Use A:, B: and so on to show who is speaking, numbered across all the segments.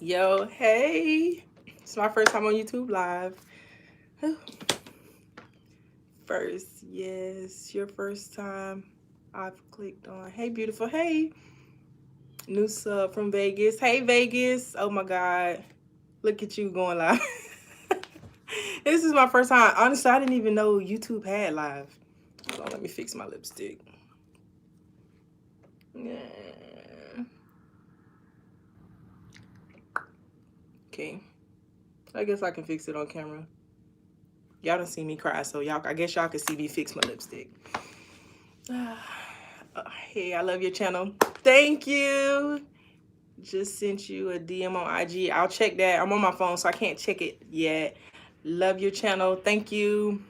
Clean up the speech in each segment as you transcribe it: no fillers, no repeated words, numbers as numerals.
A: Yo, hey. It's my first time on YouTube Live. First, yes, your first time I've clicked on. Hey, beautiful. Hey. New sub from Vegas. Hey, Vegas. Oh my God. Look at you going live. This is my first time. Honestly, I didn't even know YouTube had live. Hold on, let me fix my lipstick. Yeah. Okay. I guess I can fix it on camera. Y'all don't see me cry, so I guess y'all can see me fix my lipstick. Hey, I love your channel. Thank you. Just sent you a DM on IG. I'll check that. I'm on my phone, so I can't check it yet. Love your channel. Thank you.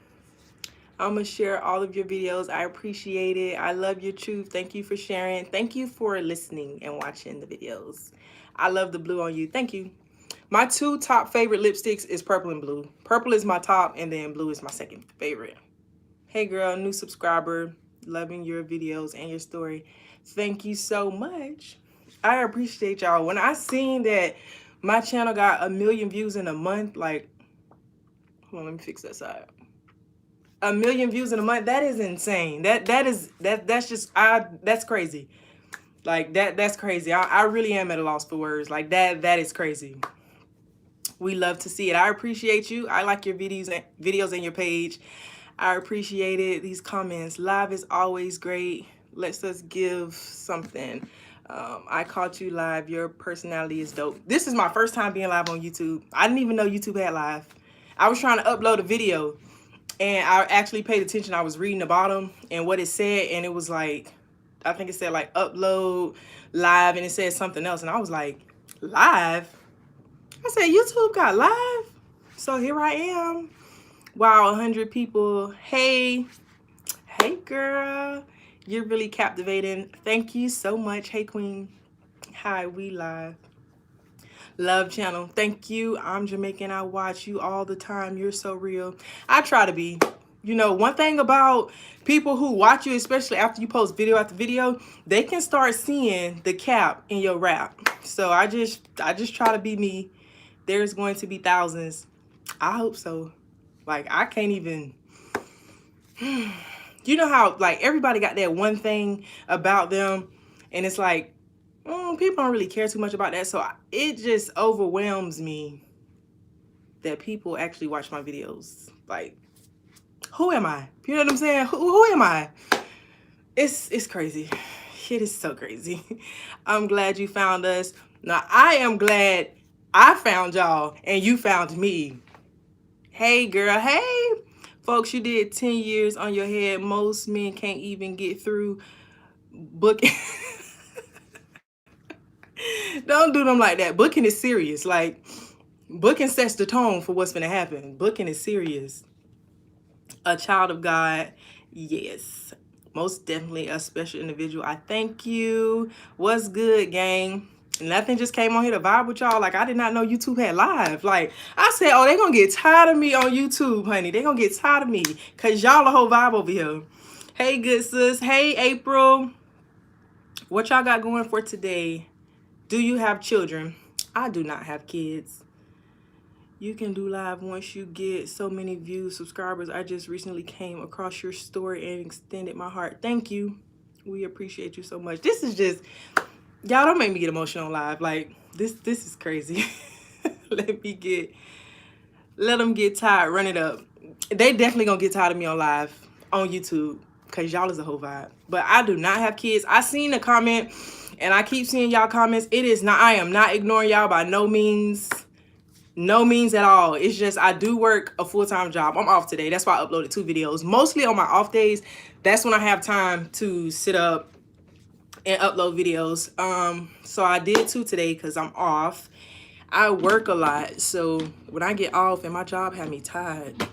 A: I'm going to share all of your videos. I appreciate it. I love your truth. Thank you for sharing. Thank you for listening and watching the videos. I love the blue on you. Thank you. My two top favorite lipsticks is purple and blue. Purple is my top, and then blue is my second favorite. Hey girl, new subscriber. Loving your videos and your story. Thank you so much. I appreciate y'all. When I seen that my channel got 1 million views in a month, like, hold on, let me fix that side. 1 million views in a month, that is insane. That's crazy. Like that's crazy. I really am at a loss for words. Like that is crazy. We love to see it. I appreciate you. I like your videos and your page. I appreciate it. These comments. Live is always great. Let's us give something. I caught you live. Your personality is dope. This is my first time being live on YouTube. I didn't even know YouTube had live. I was trying to upload a video and I actually paid attention. I was reading the bottom and what it said, and it was like, I think it said like upload live, and it said something else, and I was like, live? I said, YouTube got live? So here I am. Wow, 100 people. Hey girl, you're really captivating. Thank you so much. Hey queen. Hi, we live. Love channel. Thank you. I'm Jamaican. I watch you all the time. You're so real. I try to be. You know, one thing about people who watch you, especially after you post video after video, they can start seeing the cap in your rap. So I just try to be me. There's going to be thousands. I hope so. Like, I can't even. You know how, like, everybody got that one thing about them, and it's like, people don't really care too much about that. So it just overwhelms me that people actually watch my videos. Like, who am I? You know what I'm saying? Who am I? It's crazy. It is so crazy. I'm glad you found us. Now, I am glad I found y'all and you found me. Hey, girl. Hey. Folks, you did 10 years on your head. Most men can't even get through booking. Don't do them like that. Booking is serious. Like, booking sets the tone for what's going to happen. Booking is serious. A child of God. Yes. Most definitely a special individual. I thank you. What's good, gang? Nothing, just came on here to vibe with y'all. Like, I did not know YouTube had live. Like, I said, oh, they gonna get tired of me on YouTube, honey. They gonna get tired of me because y'all the whole vibe over here. Hey, good sis. Hey, April. What y'all got going for today? Do you have children? I do not have kids. You can do live once you get so many views, subscribers. I just recently came across your story and extended my heart. Thank you. We appreciate you so much. This is just, y'all don't make me get emotional live. Like, this is crazy. Let them get tired. Run it up. They definitely gonna get tired of me on live on YouTube because y'all is a whole vibe. But I do not have kids. I seen the comment and I keep seeing y'all comments. It is not, I am not ignoring y'all by no means. No means at all. It's just I do work a full-time job. I'm off today. That's why I uploaded 2 videos. Mostly on my off days, that's when I have time to sit up and upload videos. So I did 2 today because I'm off. I work a lot, so when I get off, and my job had me tired.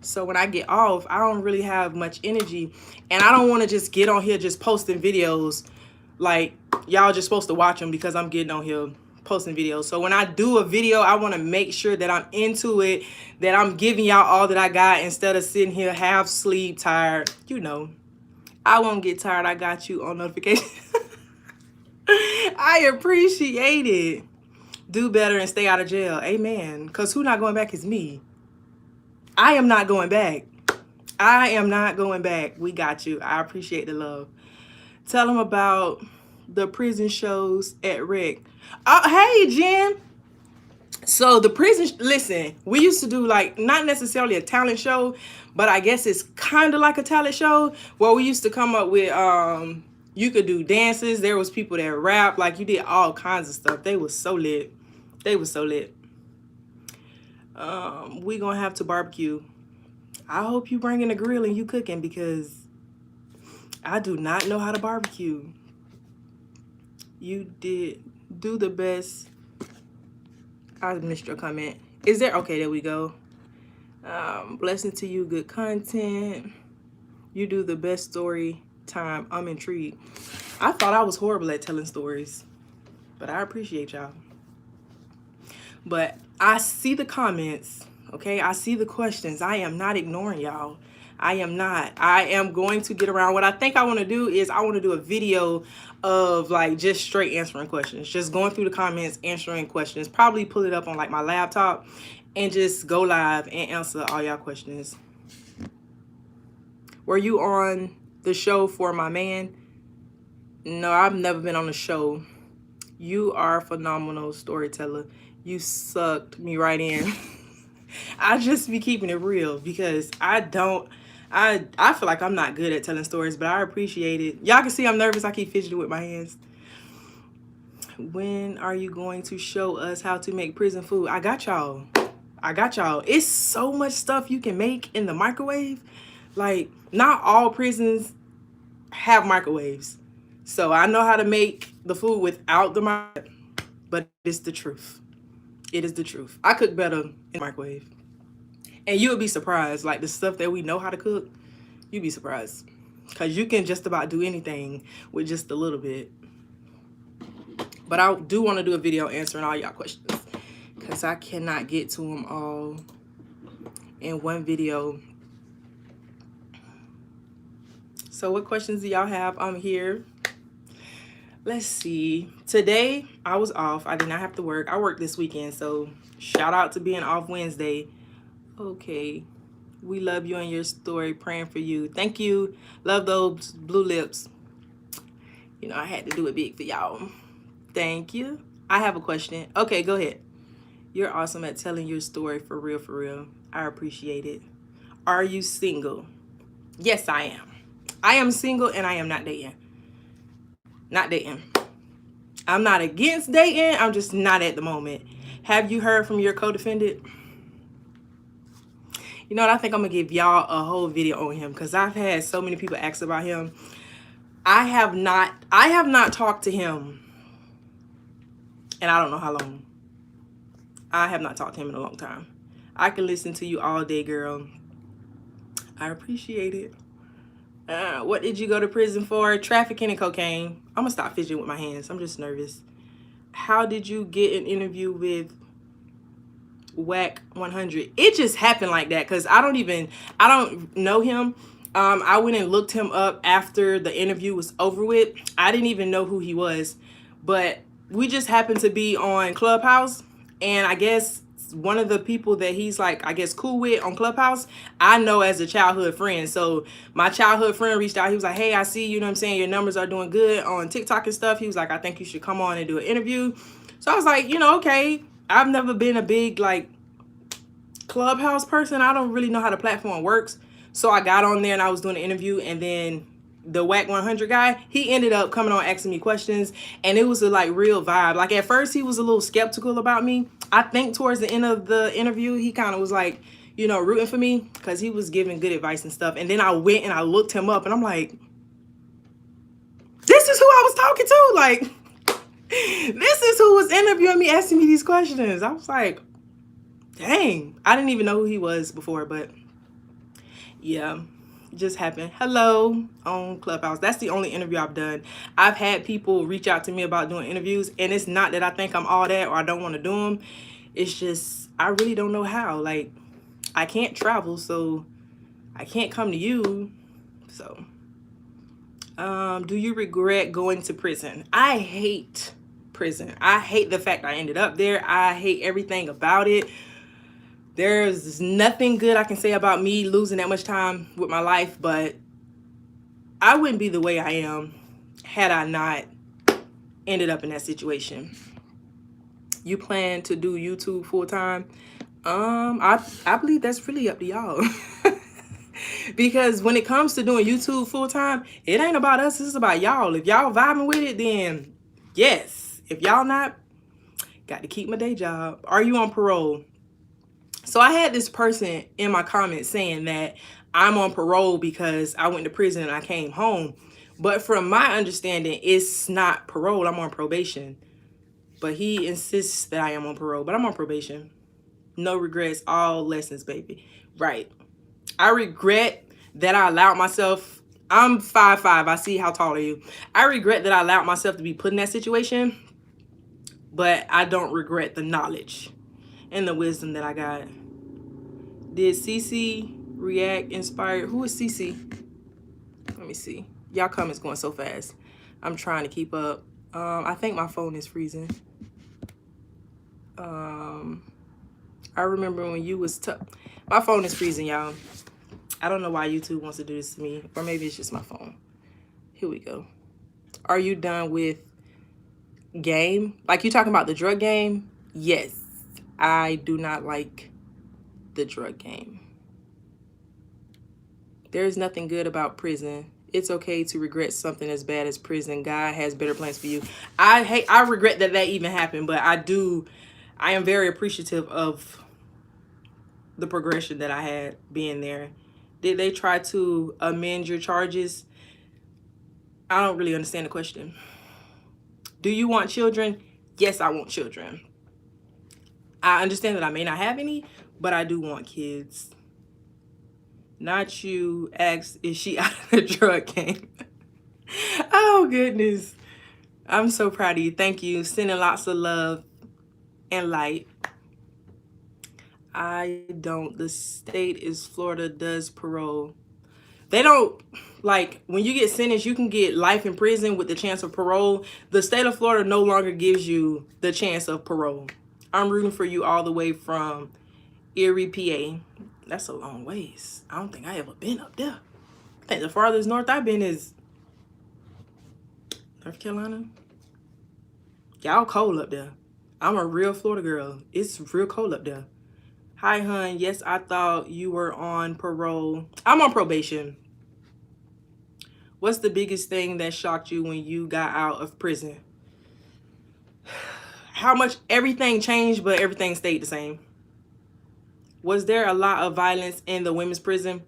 A: So when I get off, I don't really have much energy, and I don't want to just get on here just posting videos like y'all just supposed to watch them because I'm getting on here posting videos. So when I do a video, I want to make sure that I'm into it, that I'm giving y'all all that I got instead of sitting here half sleep, tired. You know, I won't get tired. I got you on notification. I appreciate it. Do better and stay out of jail. Amen. Because who not going back is me. I am not going back. I am not going back. We got you. I appreciate the love. Tell them about the prison shows at Rick. Oh, hey, Jen. So the prison, listen, we used to do like, not necessarily a talent show, but I guess it's kind of like a talent show where we used to come up with, you could do dances. There was people that rap, like you did all kinds of stuff. They was so lit. They was so lit. We gonna have to barbecue. I hope you bringing a grill and you cooking, because I do not know how to barbecue. You did do the best. I missed your comment. Is there? Okay, there we go. Blessing to you, good content. You do the best story time. I'm intrigued. I thought I was horrible at telling stories, but I appreciate y'all. But I see the comments, okay? I see the questions. I am not ignoring y'all. I am not. I am going to get around. What I think I want to do is I want to do a video of like just straight answering questions. Just going through the comments, answering questions. Probably pull it up on like my laptop and just go live and answer all y'all questions. Were you on the show for my man? No, I've never been on the show. You are a phenomenal storyteller. You sucked me right in. I just be keeping it real because I feel like I'm not good at telling stories, but I appreciate it. Y'all can see I'm nervous. I keep fidgeting with my hands. When are you going to show us how to make prison food? I got y'all. I got y'all. It's so much stuff you can make in the microwave. Like, not all prisons have microwaves. So I know how to make the food without the microwave, but it's the truth. It is the truth. I cook better in the microwave. And you would be surprised, like the stuff that we know how to cook, you'd be surprised. Because you can just about do anything with just a little bit. But I do want to do a video answering all y'all questions, because I cannot get to them all in one video. So what questions do y'all have? I'm here. Let's see. Today, I was off. I did not have to work. I worked this weekend, so shout out to being off Wednesday. Okay. We love you and your story. Praying for you. Thank you. Love those blue lips. You know, I had to do it big for y'all. Thank you. I have a question. Okay, go ahead. You're awesome at telling your story, for real, for real. I appreciate it. Are you single? Yes, I am. I am single and I am not dating. Not dating. I'm not against dating. I'm just not at the moment. Have you heard from your co-defendant? You know what? I think I'm going to give y'all a whole video on him, because I've had so many people ask about him. I have not talked to him, and I don't know how long. I have not talked to him in a long time. I can listen to you all day, girl. I appreciate it. What did you go to prison for? Trafficking and cocaine. I'm going to stop fidgeting with my hands. I'm just nervous. How did you get an interview with Whack 100? It just happened like that, because I don't know him. I went and looked him up after the interview was over with. I didn't even know who he was, but we just happened to be on Clubhouse, and I guess one of the people that he's like, I guess, cool with on Clubhouse, I know as a childhood friend. So my childhood friend reached out. He was like, hey, I see, you know what I'm saying, your numbers are doing good on TikTok and stuff. He was like, I think you should come on and do an interview. So I was like, you know, okay. I've never been a big like Clubhouse person. I don't really know how the platform works. So I got on there and I was doing an interview, and then the Whack 100 guy, he ended up coming on asking me questions, and it was a like real vibe. Like at first he was a little skeptical about me. I think towards the end of the interview, he kind of was like, you know, rooting for me, because he was giving good advice and stuff. And then I went and I looked him up, and I'm like, this is who I was talking to. Like, this is who was interviewing me, asking me these questions. I was like, dang, I didn't even know who he was before, but yeah, it just happened. Hello on Clubhouse. That's the only interview I've done. I've had people reach out to me about doing interviews, and it's not that I think I'm all that or I don't want to do them. It's just I really don't know how. Like, I can't travel, so I can't come to you. So do you regret going to prison? I hate prison. I hate the fact I ended up there. I hate everything about it. There's nothing good I can say about me losing that much time with my life, but I wouldn't be the way I am had I not ended up in that situation. You plan to do YouTube full time? I believe that's really up to y'all. Because when it comes to doing YouTube full time, it ain't about us, it's about y'all. If y'all vibing with it, then yes. If y'all not, got to keep my day job. Are you on parole? So I had this person in my comments saying that I'm on parole because I went to prison and I came home. But from my understanding, it's not parole. I'm on probation. But he insists that I am on parole, but I'm on probation. No regrets, all lessons, baby. Right. I regret that I allowed myself, I'm 5'5", I see how tall are you. I regret that I allowed myself to be put in that situation, but I don't regret the knowledge and the wisdom that I got. Did Cece react inspired? Who is Cece? Let me see. Y'all comments going so fast. I'm trying to keep up. I think my phone is freezing. I remember when you was tough. My phone is freezing, y'all. I don't know why YouTube wants to do this to me, or maybe it's just my phone. Here we go. Are you done with game? Like, you talking about the drug game? Yes. I do not like the drug game. There's nothing good about prison. It's okay to regret something as bad as prison. God has better plans for you. I regret that even happened, but I am very appreciative of the progression that I had being there. Did they try to amend your charges? I don't really understand the question. Do you want children? Yes, I want children. I understand that I may not have any, but I do want kids. Not you. Asked, is she out of the drug game? Oh, goodness. I'm so proud of you. Thank you. Sending lots of love and light. I don't. The state is Florida does parole. They don't, like, when you get sentenced, you can get life in prison with the chance of parole. The state of Florida no longer gives you the chance of parole. I'm rooting for you all the way from Erie, PA. That's a long ways. I don't think I ever been up there. I think the farthest north I've been is North Carolina. Y'all cold up there. I'm a real Florida girl. It's real cold up there. Hi, hun. Yes, I thought you were on parole. I'm on probation. What's the biggest thing that shocked you when you got out of prison? How much everything changed, but everything stayed the same. Was there a lot of violence in the women's prison?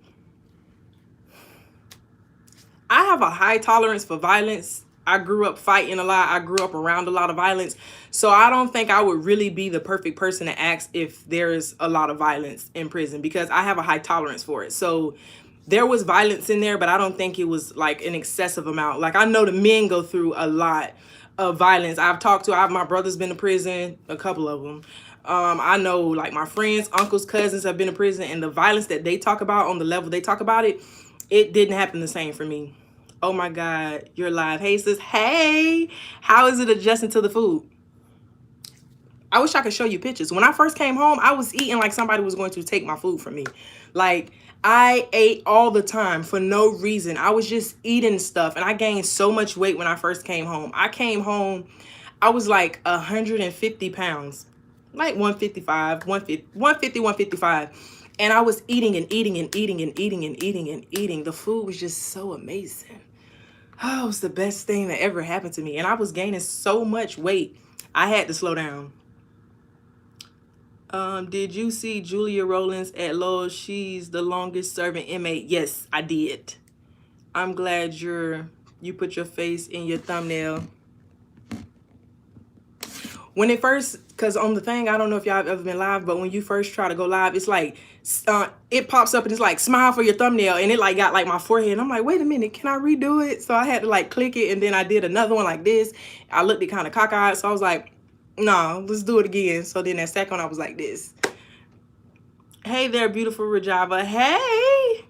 A: I have a high tolerance for violence. I grew up fighting a lot. I grew up around a lot of violence. So I don't think I would really be the perfect person to ask if there's a lot of violence in prison, because I have a high tolerance for it. So there was violence in there, but I don't think it was like an excessive amount. Like, I know the men go through a lot of violence. My brother's been to prison, a couple of them. I know, like, my friends, uncles, cousins have been to prison, and the violence that they talk about on the level they talk about it, it didn't happen the same for me. Oh my God, you're live. Hey sis, hey, how is it adjusting to the food? I wish I could show you pictures. When I first came home, I was eating like somebody was going to take my food from me. Like, I ate all the time for no reason. I was just eating stuff, and I gained so much weight when I first came home. I came home, I was like 150 pounds, like 155, 155. And I was eating and eating and eating and eating and eating and eating. The food was just so amazing. Oh, it was the best thing that ever happened to me. And I was gaining so much weight, I had to slow down. Did you see Julia Rollins at Lowell? She's the longest serving inmate. Yes, I did. I'm glad you put your face in your thumbnail. When it first, because on the thing, I don't know if y'all have ever been live, but when you first try to go live, it's like, it pops up and it's like, smile for your thumbnail. And it like got like my forehead. And I'm like, wait a minute, can I redo it? So I had to like click it. And then I did another one like this. I looked at kind of cockeyed. So I was like, no, let's do it again. So then that second one, I was like this. Hey there, beautiful Rajava. Hey,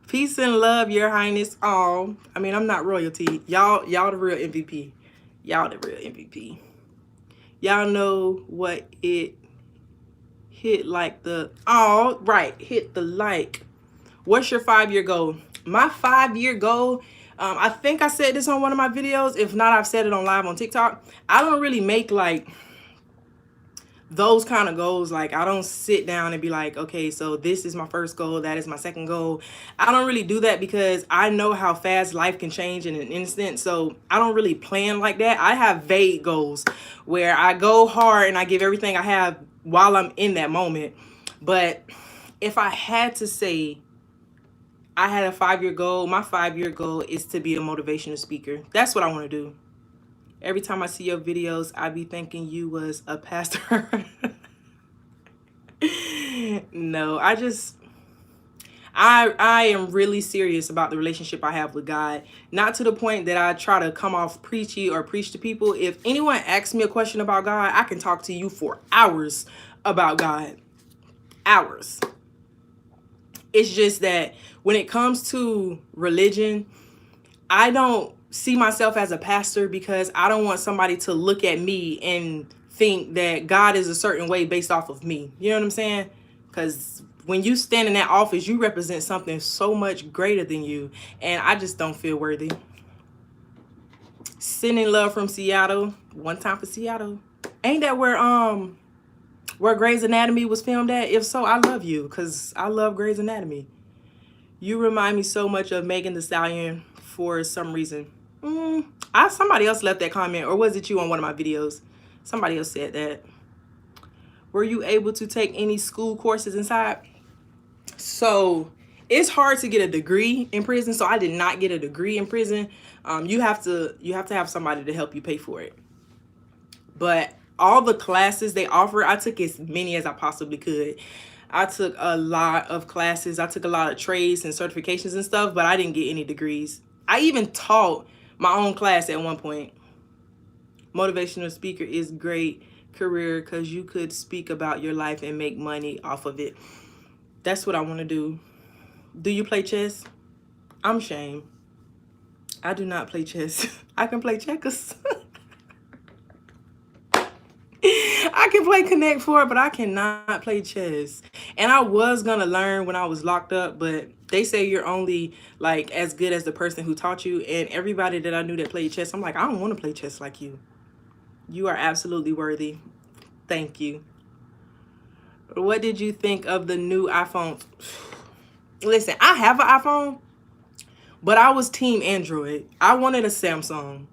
A: peace and love, your highness. Oh, I mean, I'm not royalty. Y'all the real MVP. Y'all the real MVP. Y'all know what it hit like the, oh, right, hit the like. What's your 5-year goal? My 5-year goal, I think I said this on one of my videos. If not, I've said it on live on TikTok. I don't really make like those kind of goals. Like, I don't sit down and be like, okay, so this is my first goal, that is my second goal. I don't really do that because I know how fast life can change in an instant. So I don't really plan like that. I have vague goals where I go hard and I give everything I have while I'm in that moment. But if I had to say I had a 5-year goal, my 5-year goal is to be a motivational speaker. That's what I want to do. Every time I see your videos, I be thinking you was a pastor. No, I am really serious about the relationship I have with God. Not to the point that I try to come off preachy or preach to people. If anyone asks me a question about God, I can talk to you for hours about God. Hours. It's just that when it comes to religion, I don't see myself as a pastor because I don't want somebody to look at me and think that God is a certain way based off of me. You know what I'm saying? Because when you stand in that office, you represent something so much greater than you. And I just don't feel worthy. Sending love from Seattle. One time for Seattle. Ain't that where Grey's Anatomy was filmed at? If so, I love you because I love Grey's Anatomy. You remind me so much of Megan Thee Stallion for some reason. Somebody else left that comment, or was it you on one of my videos? Somebody else said that. Were you able to take any school courses inside? So it's hard to get a degree in prison. So I did not get a degree in prison. You have to have somebody to help you pay for it. But all the classes they offer, I took as many as I possibly could. I took a lot of classes. I took a lot of trades and certifications and stuff, but I didn't get any degrees. I even taught my own class at one point. Motivational speaker is great career because you could speak about your life and make money off of it. That's what I want to do. Do you play chess? I'm ashamed. I do not play chess. I can play checkers. I can play Connect Four, but I cannot play chess. And I was gonna learn when I was locked up, but they say you're only like as good as the person who taught you. And everybody that I knew that played chess, I'm like, I don't want to play chess like you. You are absolutely worthy. Thank you. What did you think of the new iPhone? Listen, I have an iPhone, but I was team Android. I wanted a Samsung.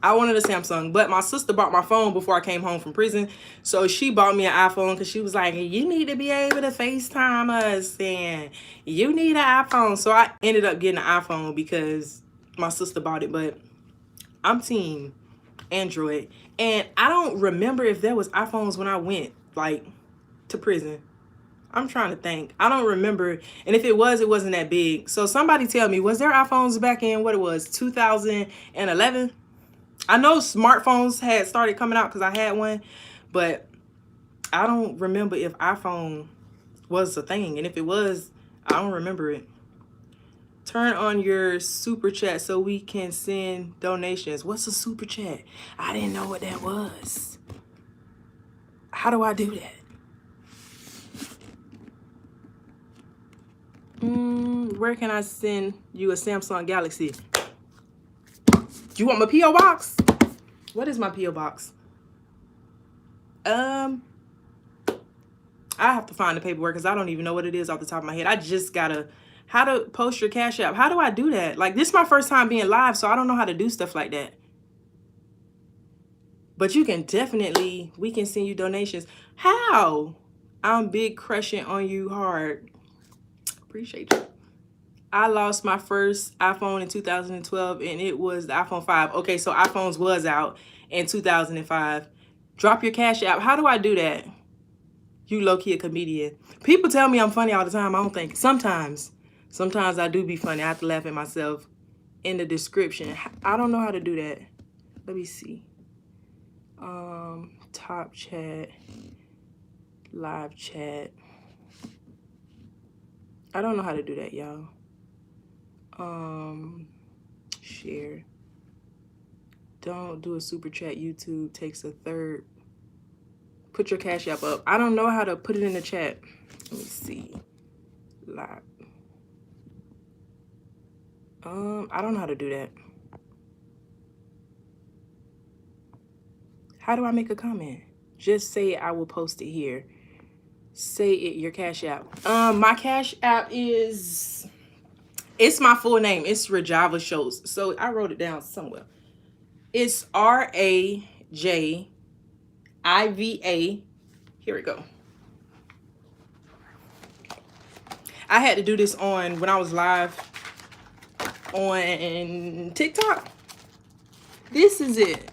A: But my sister bought my phone before I came home from prison. So she bought me an iPhone because she was like, you need to be able to FaceTime us and you need an iPhone. So I ended up getting an iPhone because my sister bought it, but I'm team Android. And I don't remember if there was iPhones when I went like to prison. I'm trying to think. I don't remember. And if it was, it wasn't that big. So somebody tell me, was there iPhones back in what it was, 2011? I know smartphones had started coming out because I had one, but I don't remember if iPhone was a thing. And if it was, I don't remember it. Turn on your super chat so we can send donations. What's a super chat? I didn't know what that was. How do I do that? Where can I send you a Samsung Galaxy? You want my P.O. box? What is my P.O. box? I have to find the paperwork because I don't even know what it is off the top of my head. I just gotta, how to post your Cash App. How do I do that? Like, this is my first time being live, so I don't know how to do stuff like that. But you can definitely, we can send you donations. How? I'm big crushing on you hard. Appreciate you. I lost my first iPhone in 2012 and it was the iPhone 5. Okay, so iPhones was out in 2005. Drop your Cash App. How do I do that? You low-key a comedian. People tell me I'm funny all the time. I don't think. Sometimes I do be funny. I have to laugh at myself. In the description. I don't know how to do that. Let me see. Top chat. Live chat. I don't know how to do that, y'all. Share. Don't do a super chat. YouTube takes a third. Put your Cash App up. I don't know how to put it in the chat. Let me see. Live. I don't know how to do that. How do I make a comment? Just say I will post it here. Say it, your Cash App. My Cash App is, it's my full name. It's Rajava Schultz. So I wrote it down somewhere. It's Rajaviva. Here we go. I had to do this on when I was live on TikTok. This is it.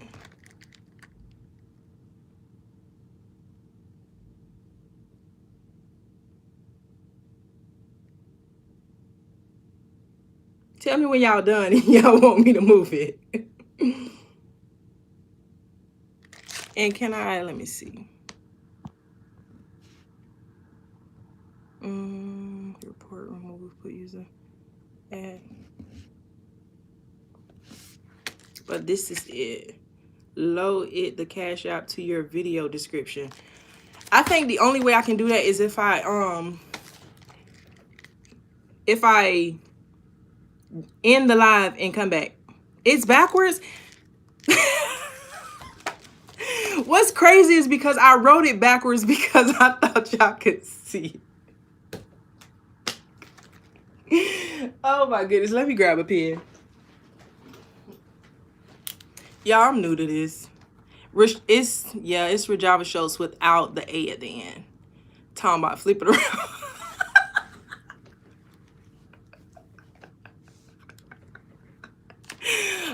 A: Tell me when y'all done and y'all want me to move it. And can I, let me see. Report, remove, put user, add. But this is it. Load it, the Cash App, to your video description. I think the only way I can do that is if I end the live and come back. It's backwards. What's crazy is because I wrote it backwards because I thought y'all could see. Oh my goodness, let me grab a pen. Y'all, I'm new to this. It's Rajava Schultz without the A at the end. Talking about flip it around.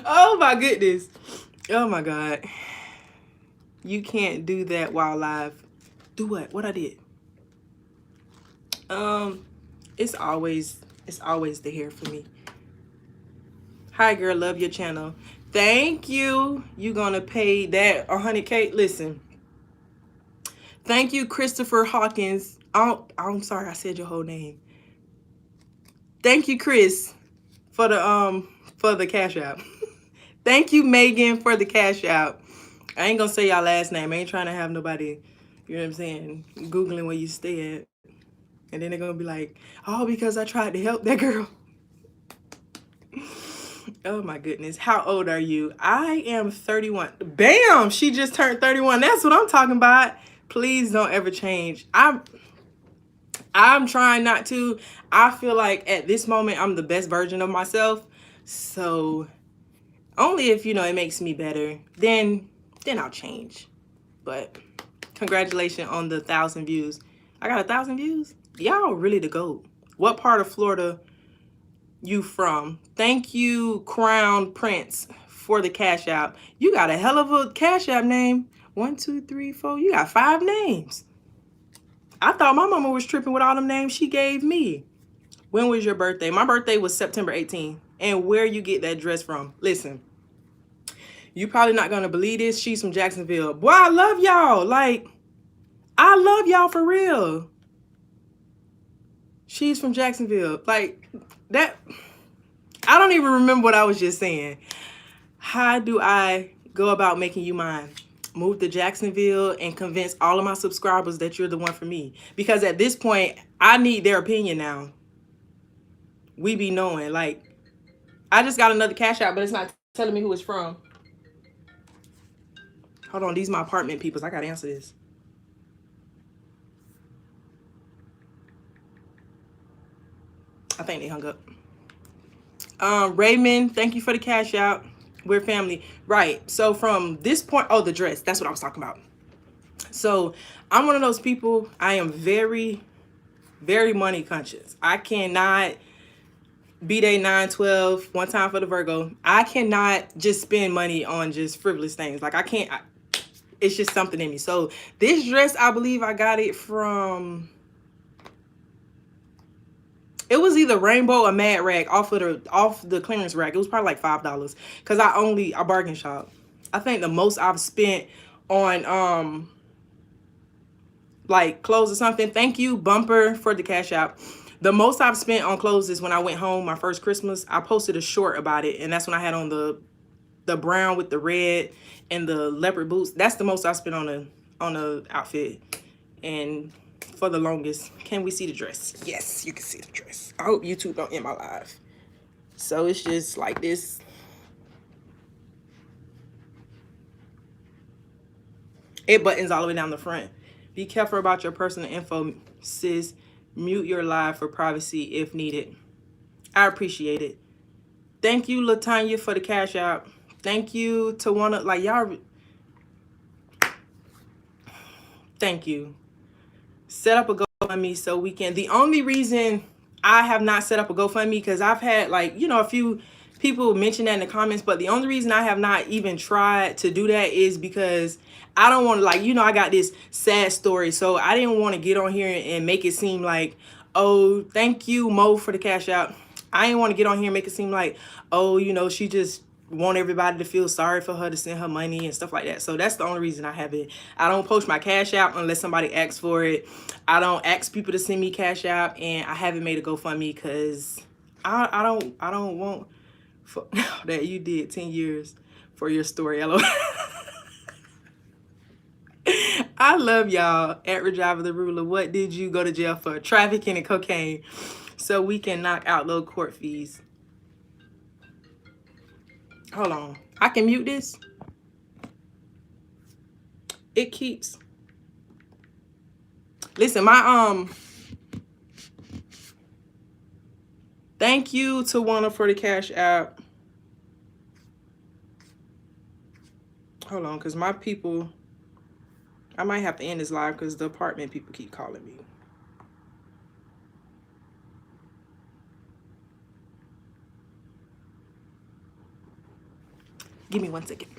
A: Oh my goodness. Oh my God. You can't do that while live. Do what? What I did? It's always the hair for me. Hi girl, love your channel. Thank you. You gonna pay that 100K? Listen. Thank you, Christopher Hawkins. I'm sorry I said your whole name. Thank you, Chris, for the Cash App. Thank you, Megan, for the Cash App. I ain't gonna say y'all last name. I ain't trying to have nobody, you know what I'm saying, Googling where you stay at. And then they're gonna be like, oh, because I tried to help that girl. Oh my goodness. How old are you? I am 31. Bam! She just turned 31. That's what I'm talking about. Please don't ever change. I'm trying not to. I feel like at this moment I'm the best version of myself. So only if, you know, it makes me better, then I'll change. But congratulations on the 1,000 views. I got 1,000 views. Y'all really the GOAT. What part of Florida you from? Thank you, Crown Prince, for the Cash App. You got a hell of a Cash App name. 1, 2, 3, 4. You got 5 names. I thought my mama was tripping with all them names she gave me. When was your birthday? My birthday was September 18th. And where you get that dress from? Listen, you probably not gonna believe this. She's from Jacksonville. Boy, I love y'all. Like, I love y'all for real. She's from Jacksonville. Like, that, I don't even remember what I was just saying. How do I go about making you mine? Move to Jacksonville and convince all of my subscribers that you're the one for me. Because at this point, I need their opinion now. We be knowing. Like, I just got another Cash App, but it's not telling me who it's from. Hold on, these my apartment peoples. I gotta answer this. I think they hung up. Raymond, thank you for the Cash App. We're family. Right. So from this point, oh, the dress. That's what I was talking about. So I'm one of those people. I am very, very money conscious. I cannot be day 9/12, one time for the Virgo. I cannot just spend money on just frivolous things. Like, I can't. It's just something in me. So this dress, I believe I got it from, it was either Rainbow or Mad Rag off the clearance rack. It was probably like $5 because I bargain shop. I think the most I've spent on like clothes or something. Thank you, Bumper, for the Cash App. The most I've spent on clothes is when I went home my first Christmas. I posted a short about it, and that's when I had on the the brown with the red and the leopard boots. That's the most I spent on a outfit. And for the longest, can we see the dress? Yes, you can see the dress. I hope YouTube don't end my live. So it's just like this. It buttons all the way down the front. Be careful about your personal info, sis. Mute your live for privacy if needed. I appreciate it. Thank you, Latanya, for the cash out. Thank you to one of, like, y'all. Thank you. Set up a GoFundMe so we can. The only reason I have not set up a GoFundMe, because I've had, like, you know, a few people mention that in the comments, but the only reason I have not even tried to do that is because I don't want to, like, you know, I got this sad story, so I didn't want to get on here and make it seem like, oh, thank you, Mo, for the cash out. I didn't want to get on here and make it seem like, oh, you know, she just want everybody to feel sorry for her to send her money and stuff like that. So that's the only reason I have it. I don't post my cash out unless somebody asks for it. I don't ask people to send me cash out, and I haven't made a GoFundMe because I don't want for, that you did 10 years for your story. LOL. I love y'all. At Rajiva the Ruler, what did you go to jail for? Trafficking and cocaine. So we can knock out low court fees. Hold on. I can mute this. It keeps. Listen, my thank you to Wanna for the cash app. Hold on, because my people, I might have to end this live because the apartment people keep calling me. Give me 1 second.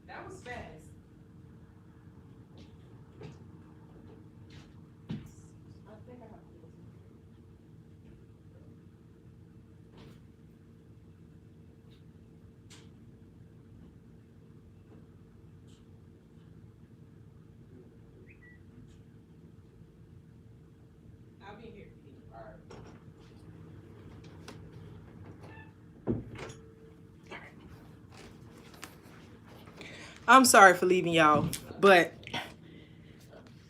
A: That was fast. I think I have to do this. I'll be here. All right. I'm sorry for leaving y'all, but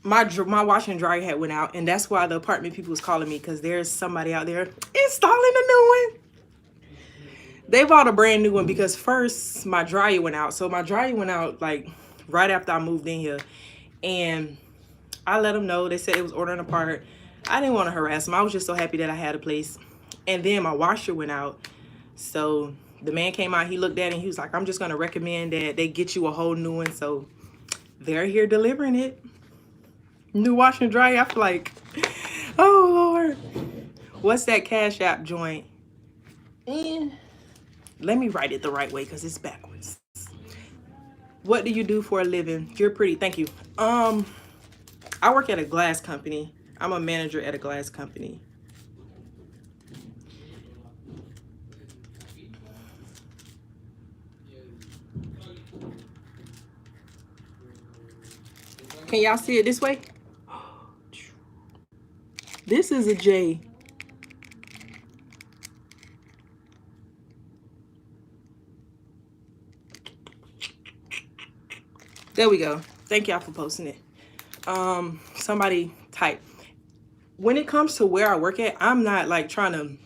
A: my washer and dryer had went out, and that's why the apartment people was calling me, because there's somebody out there installing a new one. They bought a brand new one because first my dryer went out. So my dryer went out like right after I moved in here, and I let them know. They said it was ordering a part. I didn't want to harass them. I was just so happy that I had a place. And then my washer went out. So the man came out, he looked at it, and he was like, I'm just going to recommend that they get you a whole new one. So they're here delivering it. New washer and dryer. I feel like, oh, Lord. What's that Cash App joint? Let me write it the right way because it's backwards. What do you do for a living? You're pretty. Thank you. I work at a glass company. I'm a manager at a glass company. Can y'all see it this way? This is a J. There we go. Thank y'all for posting it. Somebody type. When it comes to where I work at, I'm not like trying to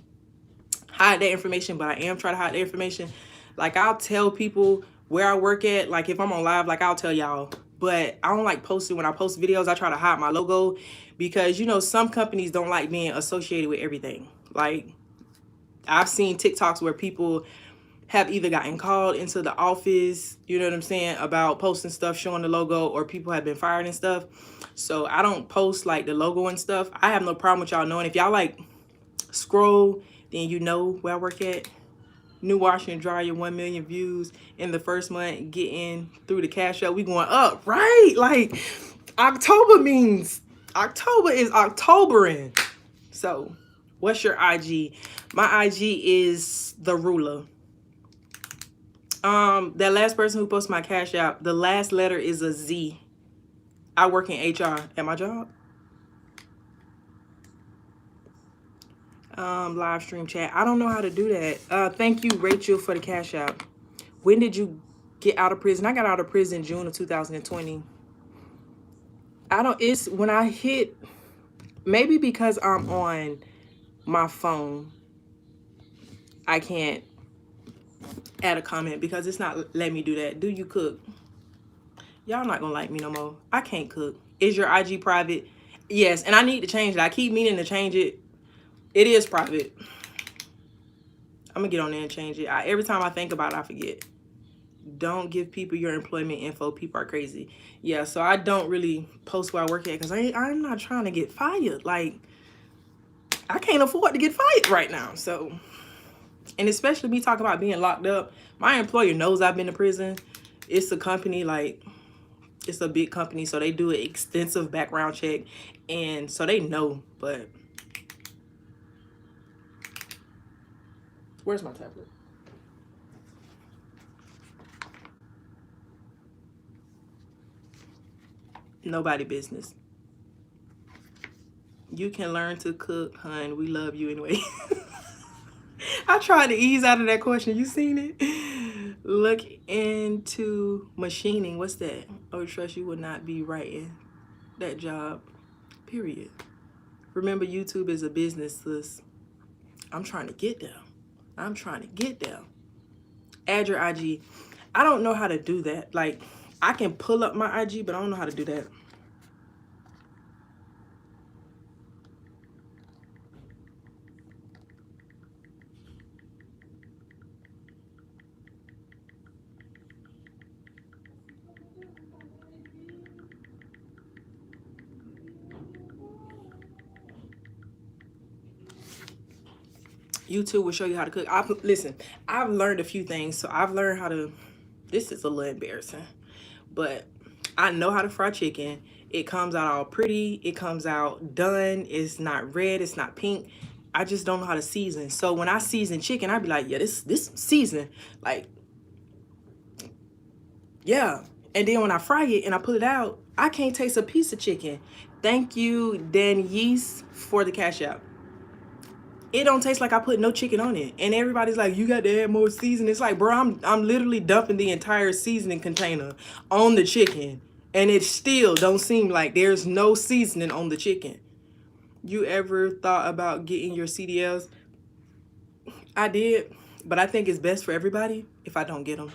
A: hide that information, but I am trying to hide the information. Like, I'll tell people where I work at. Like, if I'm on live, like, I'll tell y'all. But I don't like posting. When I post videos, I try to hide my logo because, you know, some companies don't like being associated with everything. Like, I've seen TikToks where people have either gotten called into the office, you know what I'm saying, about posting stuff showing the logo, or people have been fired and stuff. So I don't post like the logo and stuff. I have no problem with y'all knowing. If y'all like scroll, then you know where I work at. New washer and dryer, 1 million views in the first month. Getting through the cash out. We going up, right? Like, October means October is Octobering. So, what's your IG? My IG is the ruler. That last person who posted my cash out, the last letter is a Z. I work in HR at my job. Live stream chat. I don't know how to do that. Thank you, Rachel, for the cash out. When did you get out of prison? I got out of prison June of 2020. It's when I hit, maybe because I'm on my phone, I can't add a comment because it's not letting me do that. Do you cook? Y'all not gonna like me no more. I can't cook. Is your IG private? Yes, and I need to change it. I keep meaning to change it. It is private. I'm gonna get on there and change it. Every time I think about it, I forget. Don't give people your employment info. People are crazy. Yeah, so I don't really post where I work at because I'm not trying to get fired. Like, I can't afford to get fired right now. So, and especially me talking about being locked up. My employer knows I've been to prison. It's a company, like, it's a big company, so they do an extensive background check, and so they know. But where's my tablet? Nobody business. You can learn to cook, hun. We love you anyway. I tried to ease out of that question. You seen it? Look into machining. What's that? Oh, trust you would not be writing that job. Period. Remember, YouTube is a business, sis. I'm trying to get there. I'm trying to get there. Add your IG. I don't know how to do that. Like, I can pull up my IG, but I don't know how to do that. YouTube will show you how to cook. Listen, I've learned a few things. So I've learned how to, this is a little embarrassing, but I know how to fry chicken. It comes out all pretty. It comes out done. It's not red. It's not pink. I just don't know how to season. So when I season chicken, I'd be like, yeah, this season. Like, yeah. And then when I fry it and I pull it out, I can't taste a piece of chicken. Thank you, Daniese, for the cash out. It don't taste like I put no chicken on it. And everybody's like, you got to add more seasoning. It's like, bro, I'm literally dumping the entire seasoning container on the chicken. And it still don't seem like there's no seasoning on the chicken. You ever thought about getting your CDLs? I did, but I think it's best for everybody if I don't get them.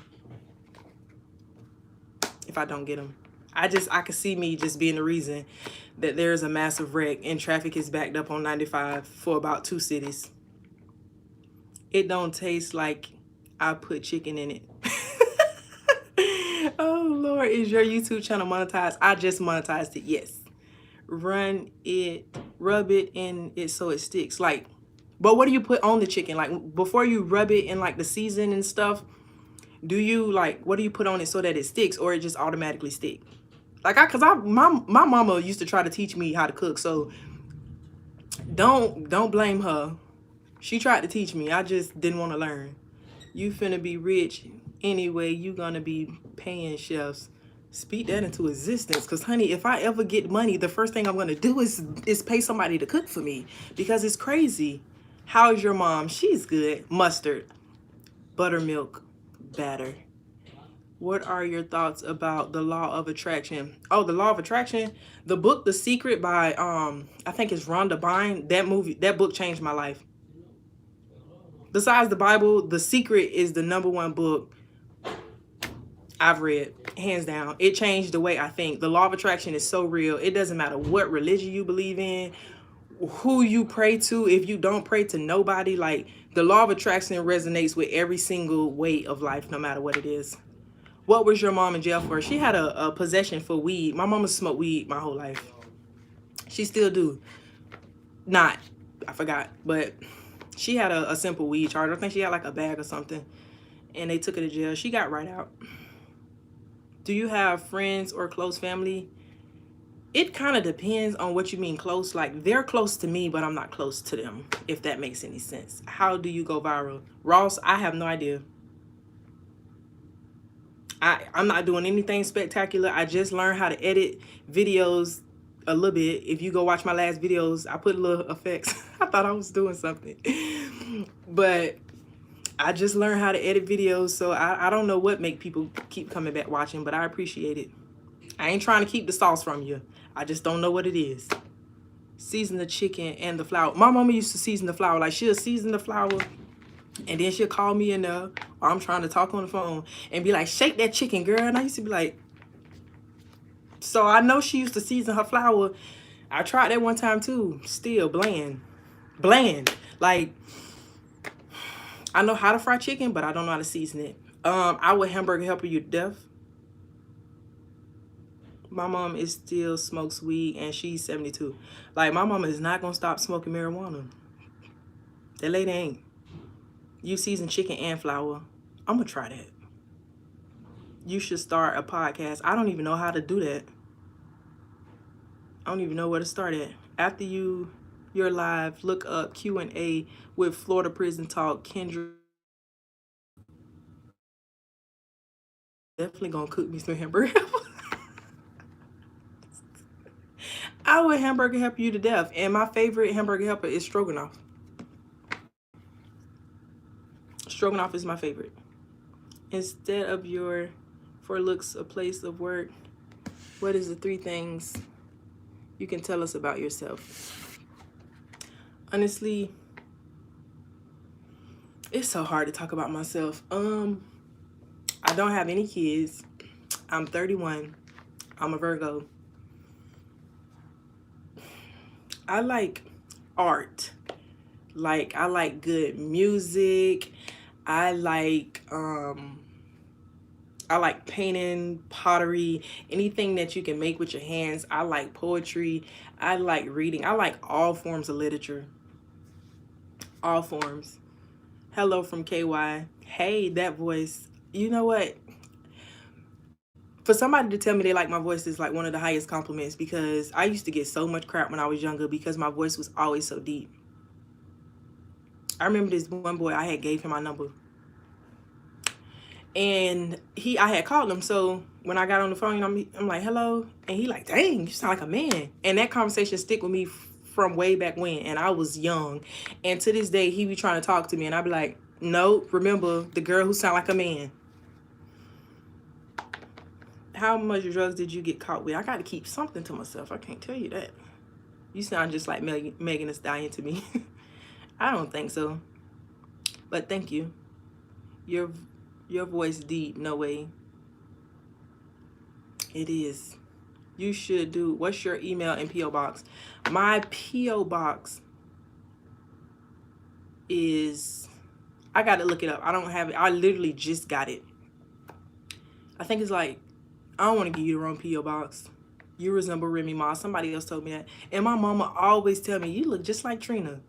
A: If I don't get them. I could see me just being the reason that there's a massive wreck and traffic is backed up on 95 for about 2 cities. It don't taste like I put chicken in it. Oh, Lord, is your YouTube channel monetized? I just monetized it, yes. Rub it in it so it sticks. Like, but what do you put on the chicken? Like, before you rub it in, like, the season and stuff, do you, like, what do you put on it so that it sticks, or it just automatically stick? Like, my mama used to try to teach me how to cook, so don't blame her. She tried to teach me. I just didn't want to learn. You finna be rich anyway. You gonna be paying chefs. Speak that into existence, because honey, if I ever get money, the first thing I'm gonna do is pay somebody to cook for me, because it's crazy. How's your mom? She's good. Mustard, buttermilk, batter. What are your thoughts about the law of attraction? Oh, the law of attraction. The book The Secret by I think it's Rhonda Byrne. That book changed my life. Besides the Bible, The Secret is the #1 book I've read, hands down. It changed the way I think. The law of attraction is so real. It doesn't matter what religion you believe in, who you pray to. If you don't pray to nobody, like, the law of attraction resonates with every single way of life, no matter what it is. What was your mom in jail for? She had a possession for weed. My mama smoked weed my whole life. She still do. Not, I forgot, but She had a simple weed charge. I think she had like a bag or something. And they took her to jail. She got right out. Do you have friends or close family? It kind of depends on what you mean close. Like, they're close to me, but I'm not close to them, if that makes any sense. How do you go viral? Ross, I have no idea. I'm not doing anything spectacular. I just learned how to edit videos a little bit. If you go watch my last videos, I put a little effects. I thought I was doing something. But I just learned how to edit videos, so I don't know what make people keep coming back watching, but I appreciate it. I ain't trying to keep the sauce from you. I just don't know what it is. Season the chicken and the flour. My mama used to season the flour. Like, she'll season the flour, and then she'll call me in there, or I'm trying to talk on the phone, and be like, shake that chicken, girl. And I used to be like, so I know she used to season her flour. I tried that one time too. Still bland. Bland. Like, I know how to fry chicken, but I don't know how to season it. I would hamburger helper you to death. My mom is still smokes weed, and she's 72. Like, my mama is not gonna stop smoking marijuana. That lady ain't. You season chicken and flour. I'm gonna try that. You should start a podcast. I don't even know how to do that. I don't even know where to start at. After you're live, look up Q&A with Florida Prison Talk. Kendra definitely gonna cook me some hamburger. I would hamburger help you to death. And my favorite hamburger helper is stroganoff. Stroganoff is my favorite. Instead of your for looks a place of work, what is the 3 things you can tell us about yourself? Honestly, it's so hard to talk about myself. I don't have any kids. I'm 31. I'm a Virgo. I like art. Like, I like good music. I like painting, pottery, anything that you can make with your hands. I like poetry. I like reading. I like all forms of literature. All forms. Hello from KY. Hey, that voice. You know what? For somebody to tell me they like my voice is like one of the highest compliments, because I used to get so much crap when I was younger because my voice was always so deep. I remember this one boy, I had gave him my number. And I had called him. So when I got on the phone, you know, I'm like, hello. And he like, dang, you sound like a man. And that conversation stick with me from way back when. And I was young. And to this day, he be trying to talk to me. And I be like, no, remember the girl who sound like a man. How much drugs did you get caught with? I got to keep something to myself. I can't tell you that. You sound just like Megan Thee Stallion to me. I don't think so. But thank you. Your voice deep. No way. It is. You should do. What's your email and P.O. box? My P.O. box is, I got to look it up. I don't have it. I literally just got it. I think it's like, I don't want to give you the wrong P.O. box. You resemble Remy Ma. Somebody else told me that. And my mama always tell me, you look just like Trina.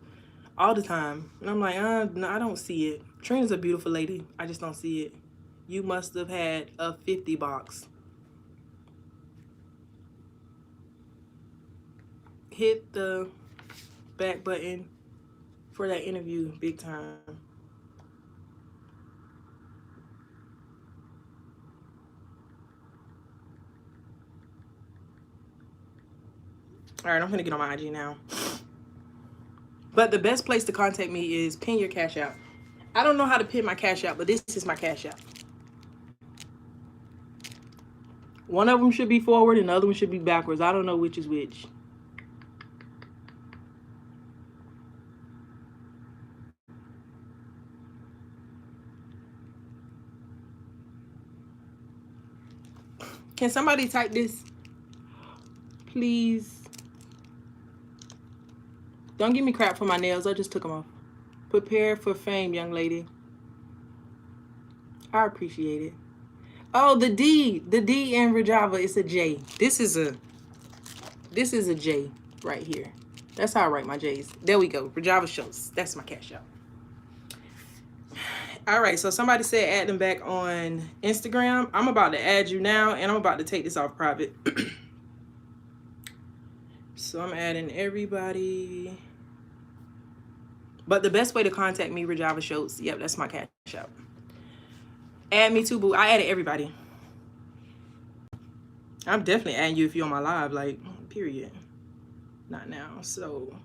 A: All the time. And I'm like, no, I don't see it. Trina's a beautiful lady. I just don't see it. You must have had a 50 box. Hit the back button for that interview big time. All right, I'm gonna get on my IG now. But the best place to contact me is pin your Cash App. I don't know how to pin my Cash App, but this is my Cash App. One of them should be forward and the other one should be backwards. I don't know which is which. Can somebody type this? Please. Don't give me crap for my nails. I just took them off. Prepare for fame, young lady. I appreciate it. Oh, the D in Rajava is a J. This is a J right here. That's how I write my J's. There we go. Rajava shows. That's my Cash App. All right, so somebody said add them back on Instagram. I'm about to add you now, and I'm about to take this off private. So I'm adding everybody. But the best way to contact me, Rajava Schultz. Yep, that's my cash out. Add me too, boo. I added everybody. I'm definitely adding you if you're on my live, like, period. Not now, so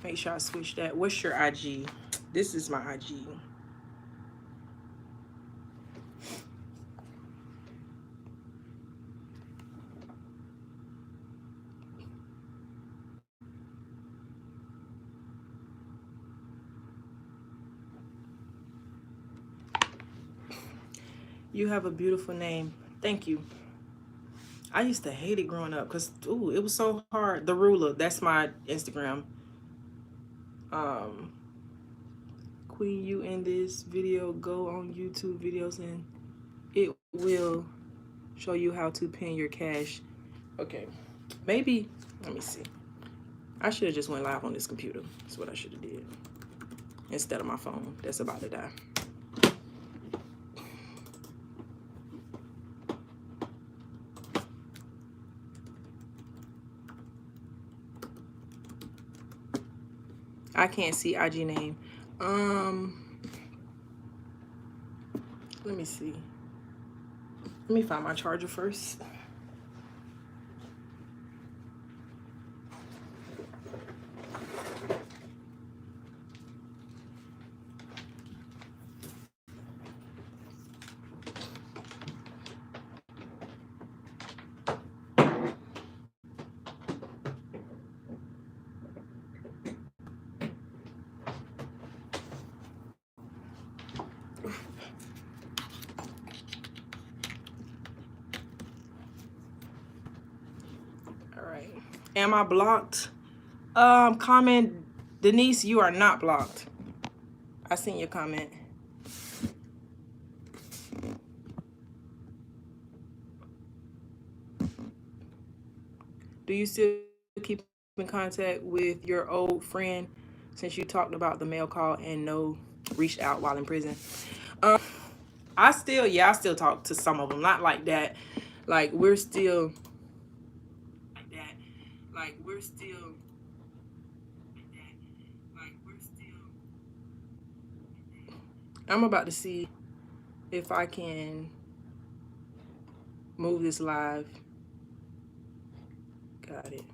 A: make sure I switch that. What's your IG? This is my IG. You have a beautiful name. Thank you. I used to hate it growing up because, ooh, it was so hard. The Ruler, that's my Instagram. Queen, you in this video, go on YouTube videos and it will show you how to pin your cash. Okay, maybe, let me see. I should have just went live on this computer. That's what I should have did. Instead of my phone, that's about to die. I can't see IG name. Let me see. Let me find my charger first. Am I blocked? Comment, Denise, you are not blocked. I seen your comment. Do you still keep in contact with your old friend since you talked about the mail call and no reached out while in prison? I still talk to some of them. Not like that. Like we're still I'm about to see if I can move this live. Got it.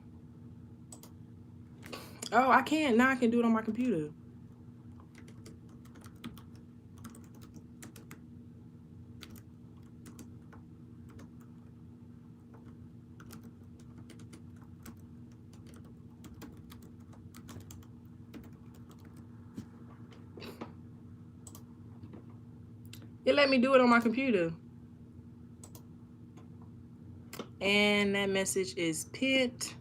A: Oh, I can. Now I can do it on my computer. It let me do it on my computer. And that message is pinned.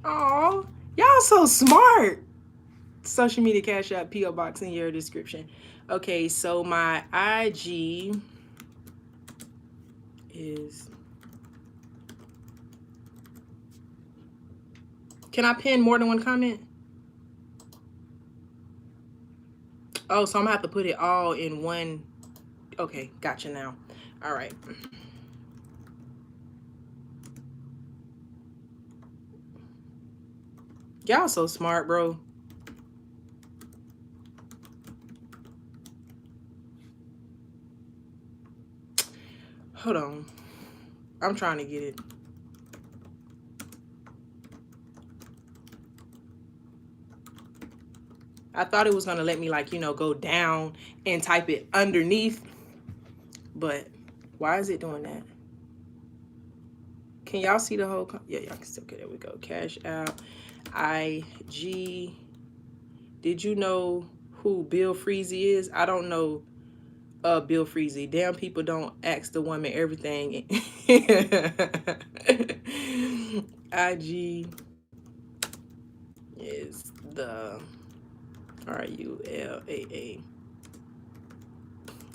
A: Oh, y'all so smart. Social media, cash app, PO box in your description. Okay, so my IG is. Can I pin more than one comment? Oh, so I'm gonna have to put it all in one. Okay, gotcha now. All right. Y'all so smart, bro. Hold on. I'm trying to get it. I thought it was gonna let me, like, you know, go down and type it underneath. But why is it doing that? Can y'all see the whole? Yeah, y'all can still get it. There we go. Cash out. IG. Did you know who Bill Freezy is? I don't know Bill Freezy. Damn, people don't ask the woman everything. IG is the RULAA.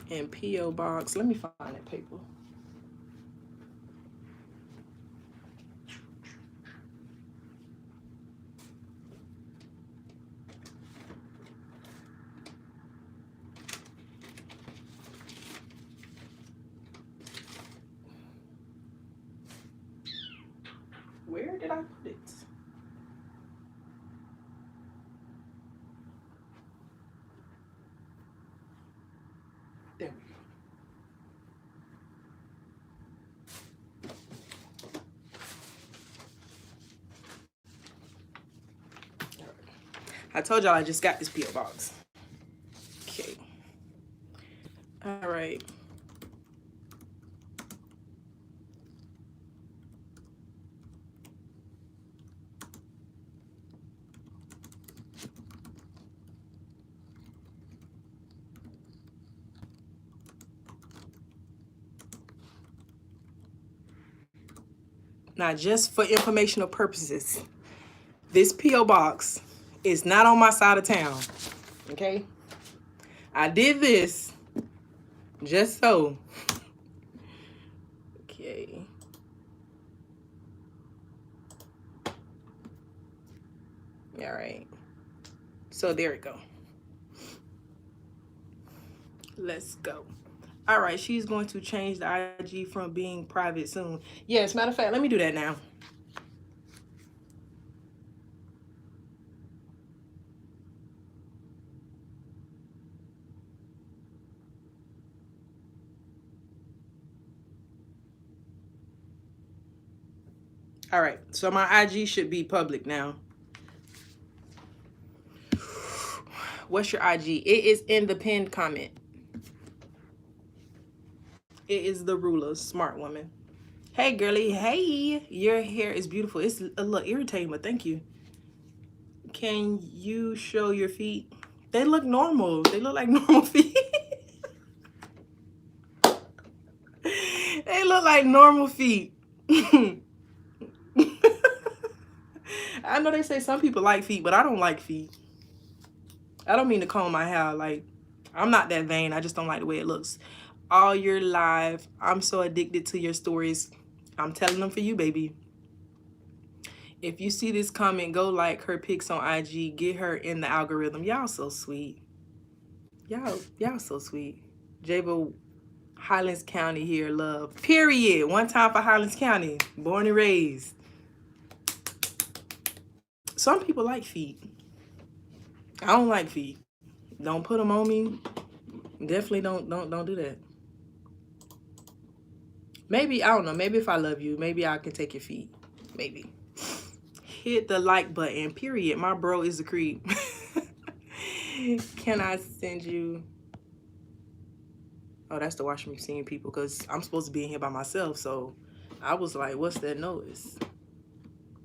A: And PO box. Let me find that paper. Where did I put it? There we go. I told y'all I just got this P.O. box. Okay. All right. Now, just for informational purposes, this P.O. box is not on my side of town. Okay? I did this just so. Okay. All right. So there we go. Let's go. All right, she's going to change the IG from being private soon. Yes, matter of fact, let me do that now. All right, so my IG should be public now. What's your IG? It is in the pinned comment. It is the ruler, smart woman. Hey, girly. Hey, your hair is beautiful. It's a little irritating, but thank you. Can you show your feet? They look normal. They look like normal feet. They look like normal feet. I know they say some people like feet, but I don't like feet. I don't mean to comb my hair. Like, I'm not that vain. I just don't like the way it looks. All your live. I'm so addicted to your stories. I'm telling them for you, baby. If you see this comment, go like her pics on IG. Get her in the algorithm. Y'all so sweet. Y'all so sweet. Jabo, Highlands County here, love. Period. One time for Highlands County. Born and raised. Some people like feet. I don't like feet. Don't put them on me. Definitely don't do that. Maybe, I don't know. Maybe if I love you, maybe I can take your feet. Maybe. Hit the like button. Period. My bro is a creep. Can I send you? Oh, that's the washing machine, people, because I'm supposed to be in here by myself. So I was like, what's that noise?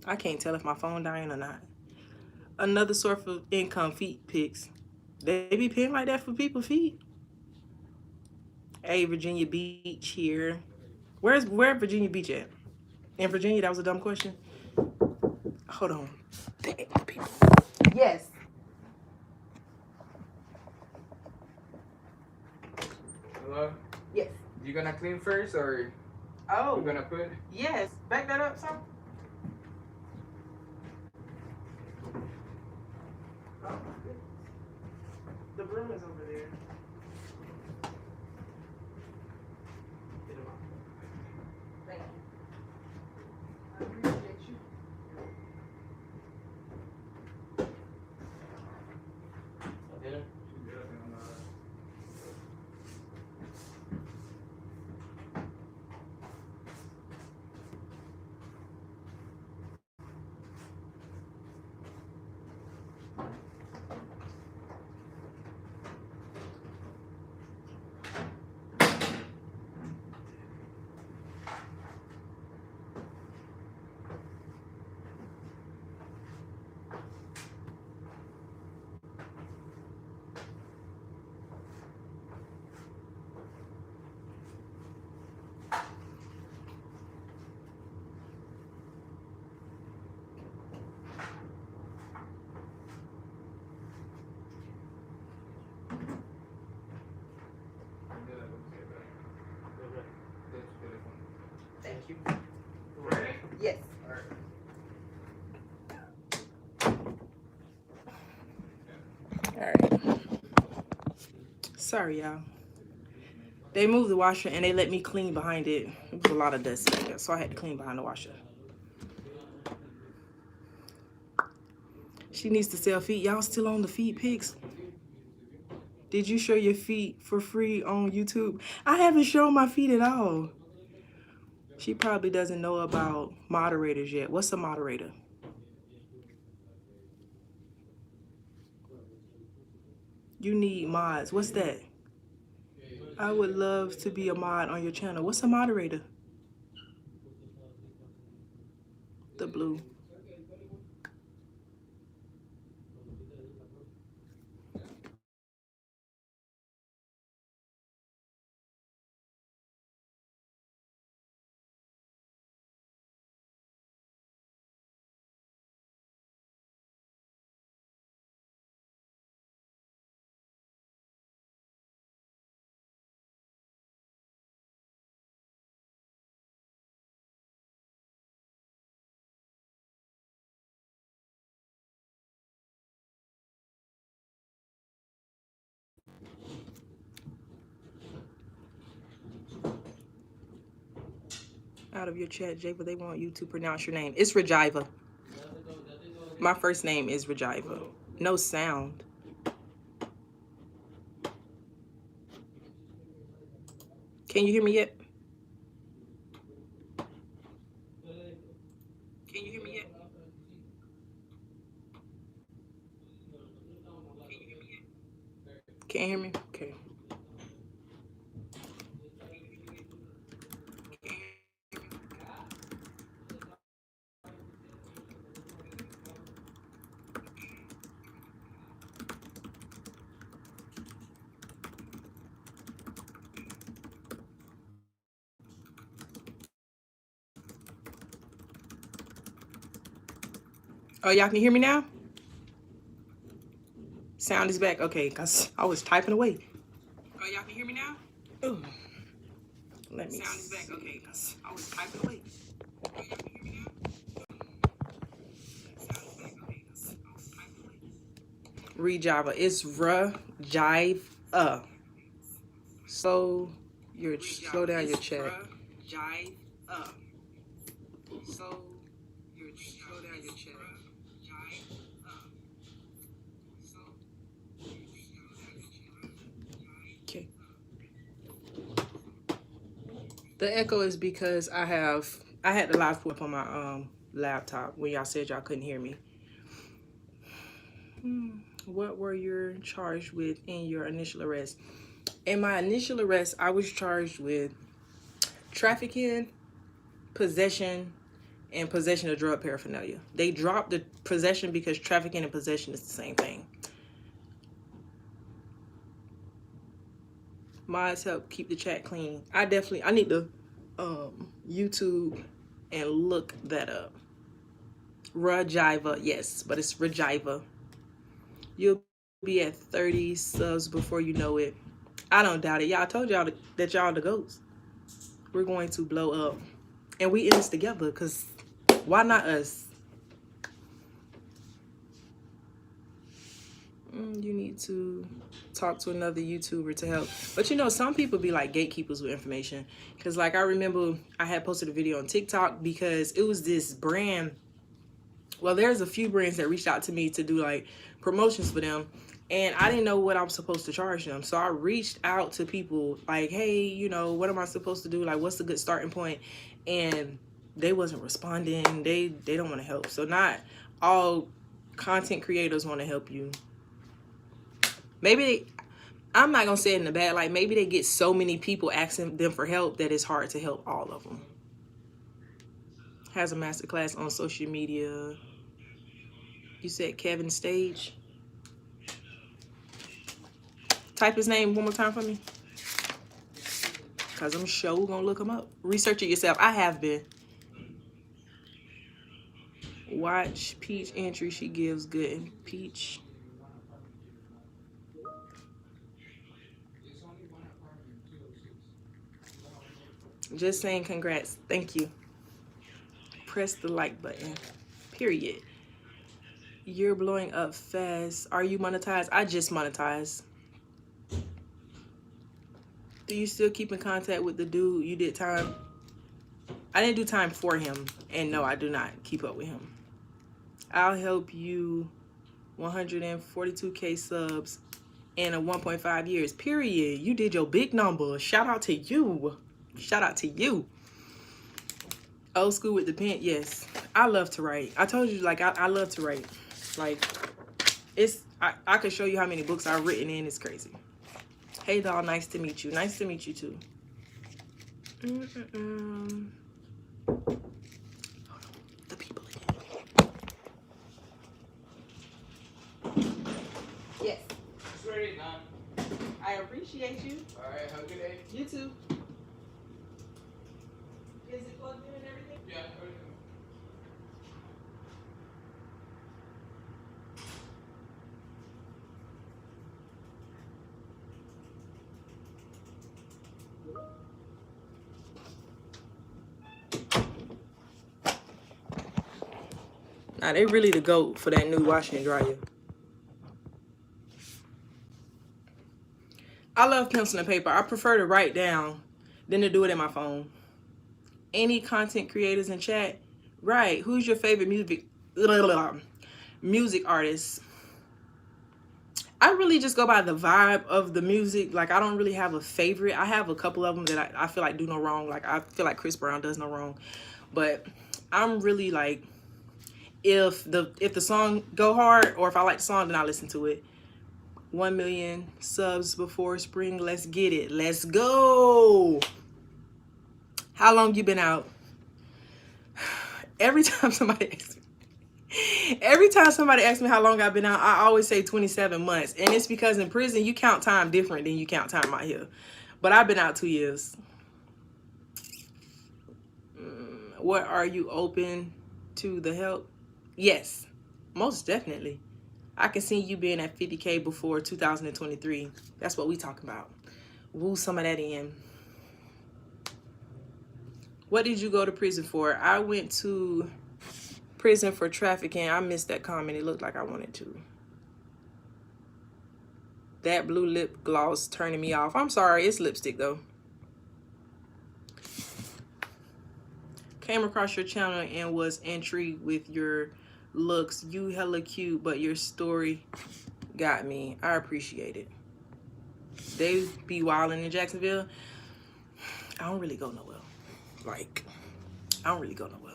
A: I can't tell if my phone dying or not. Another source of income, feet pics. They be pinned like that for people's feet. Hey, Virginia Beach here. Where Virginia Beach at? In Virginia? That was a dumb question. Hold on. Dang, people. Yes.
B: Hello?
A: Yes.
B: You gonna clean first or
A: Oh.
B: you gonna put?
A: Yes. Back that up, son. Oh, the broom is over there. Thank you. I appreciate you.
B: Yeah.
A: Thank you. Ready? Yes. All right. Sorry, y'all. They moved the washer and they let me clean behind it. It was a lot of dust in there, so I had to clean behind the washer. She needs to sell feet. Y'all still on the feet pics? Did you show your feet for free on YouTube? I haven't shown my feet at all. She probably doesn't know about moderators yet. What's a moderator? You need mods. What's that? I would love to be a mod on your channel. What's a moderator? The blue. Out of your chat, Jay, but they want you to pronounce your name. It's Rajiva. My first name is Rajiva. No sound. Can you hear me yet? Can you hear me yet? Can't hear me? Okay. Oh, y'all can hear me now? Sound is back. Okay, because I was typing away. Oh, y'all can hear me now? Ooh. Let me. Sound is back. Okay, because I was typing away. Oh, y'all can hear me now? Sound is back. Okay, because I was typing away. Rajiva. It's Rajiva. Slow down your chat. Rajiva. Slow down your chat. Okay. The echo is because I had the live put up on my laptop when y'all said y'all couldn't hear me. What were you charged with in your initial arrest? In my initial arrest, I was charged with trafficking, possession, and possession of drug paraphernalia. They dropped the possession because trafficking and possession is the same thing. Mods help keep the chat clean. I need to YouTube and look that up. Rajiva, yes, but it's Rajiva. You'll be at 30 subs before you know it. I don't doubt it. Y'all told y'all that y'all the goats. We're going to blow up. And we in this together, because why not us? You need to talk to another YouTuber to help. But you know, some people be like gatekeepers with information. Because like I remember I had posted a video on TikTok because it was this brand. Well, there's a few brands that reached out to me to do like promotions for them. And I didn't know what I was supposed to charge them. So I reached out to people like, hey, you know, what am I supposed to do? Like, what's a good starting point? And they wasn't responding. They don't want to help. So not all content creators want to help you. Maybe I'm not going to say it in a bad light. Maybe they get so many people asking them for help that it's hard to help all of them. Has a masterclass on social media. You said Kevin Stage. Type his name one more time for me. Because I'm sure we're going to look him up. Research it yourself. I have been. Watch Peach entry. She gives good. And Peach. Just saying congrats. Thank you. Press the like button. Period. You're blowing up fast. Are you monetized? I just monetized. Do you still keep in contact with the dude you did time? I didn't do time for him. And no, I do not keep up with him. I'll help you 142K subs in a 1.5 years. Period. You did your big number. Shout out to you. Shout out to you. Old school with the pen. Yes. I love to write. I told you, like, I love to write. Like, I could show you how many books I've written in. It's crazy. Hey, doll. Nice to meet you. Nice to meet you, too. The people again. Yes.
B: It's ready, man.
A: I appreciate you.
B: Alright, have a good day.
A: You too. Is it plugged in and everything?
B: Yeah, everything.
A: Nah, they really the GOAT for that new washer and dryer. I love pencil and paper. I prefer to write down than to do it in my phone. Any content creators in chat? Right. Who's your favorite music artist? I really just go by the vibe of the music. Like, I don't really have a favorite. I have a couple of them that I feel like do no wrong. Like, I feel like Chris Brown does no wrong. But I'm really like, if the song go hard, or if I like the song, then I listen to it. 1 million subs before spring. Let's get it. Let's go. How long you been out? Every time somebody asks me how long I've been out, I always say 27 months. And it's because in prison, you count time different than you count time out here. But I've been out 2 years. What, are you open to the help? Yes, most definitely. I can see you being at 50K before 2023. That's what we talking about. Woo some of that in. What did you go to prison for? I went to prison for trafficking. I missed that comment. It looked like I wanted to. That blue lip gloss turning me off. I'm sorry. It's lipstick, though. Came across your channel and was intrigued with your looks. You hella cute, but your story got me. I appreciate it. They be wilding in Jacksonville. I don't really go nowhere. Like, I don't really go nowhere.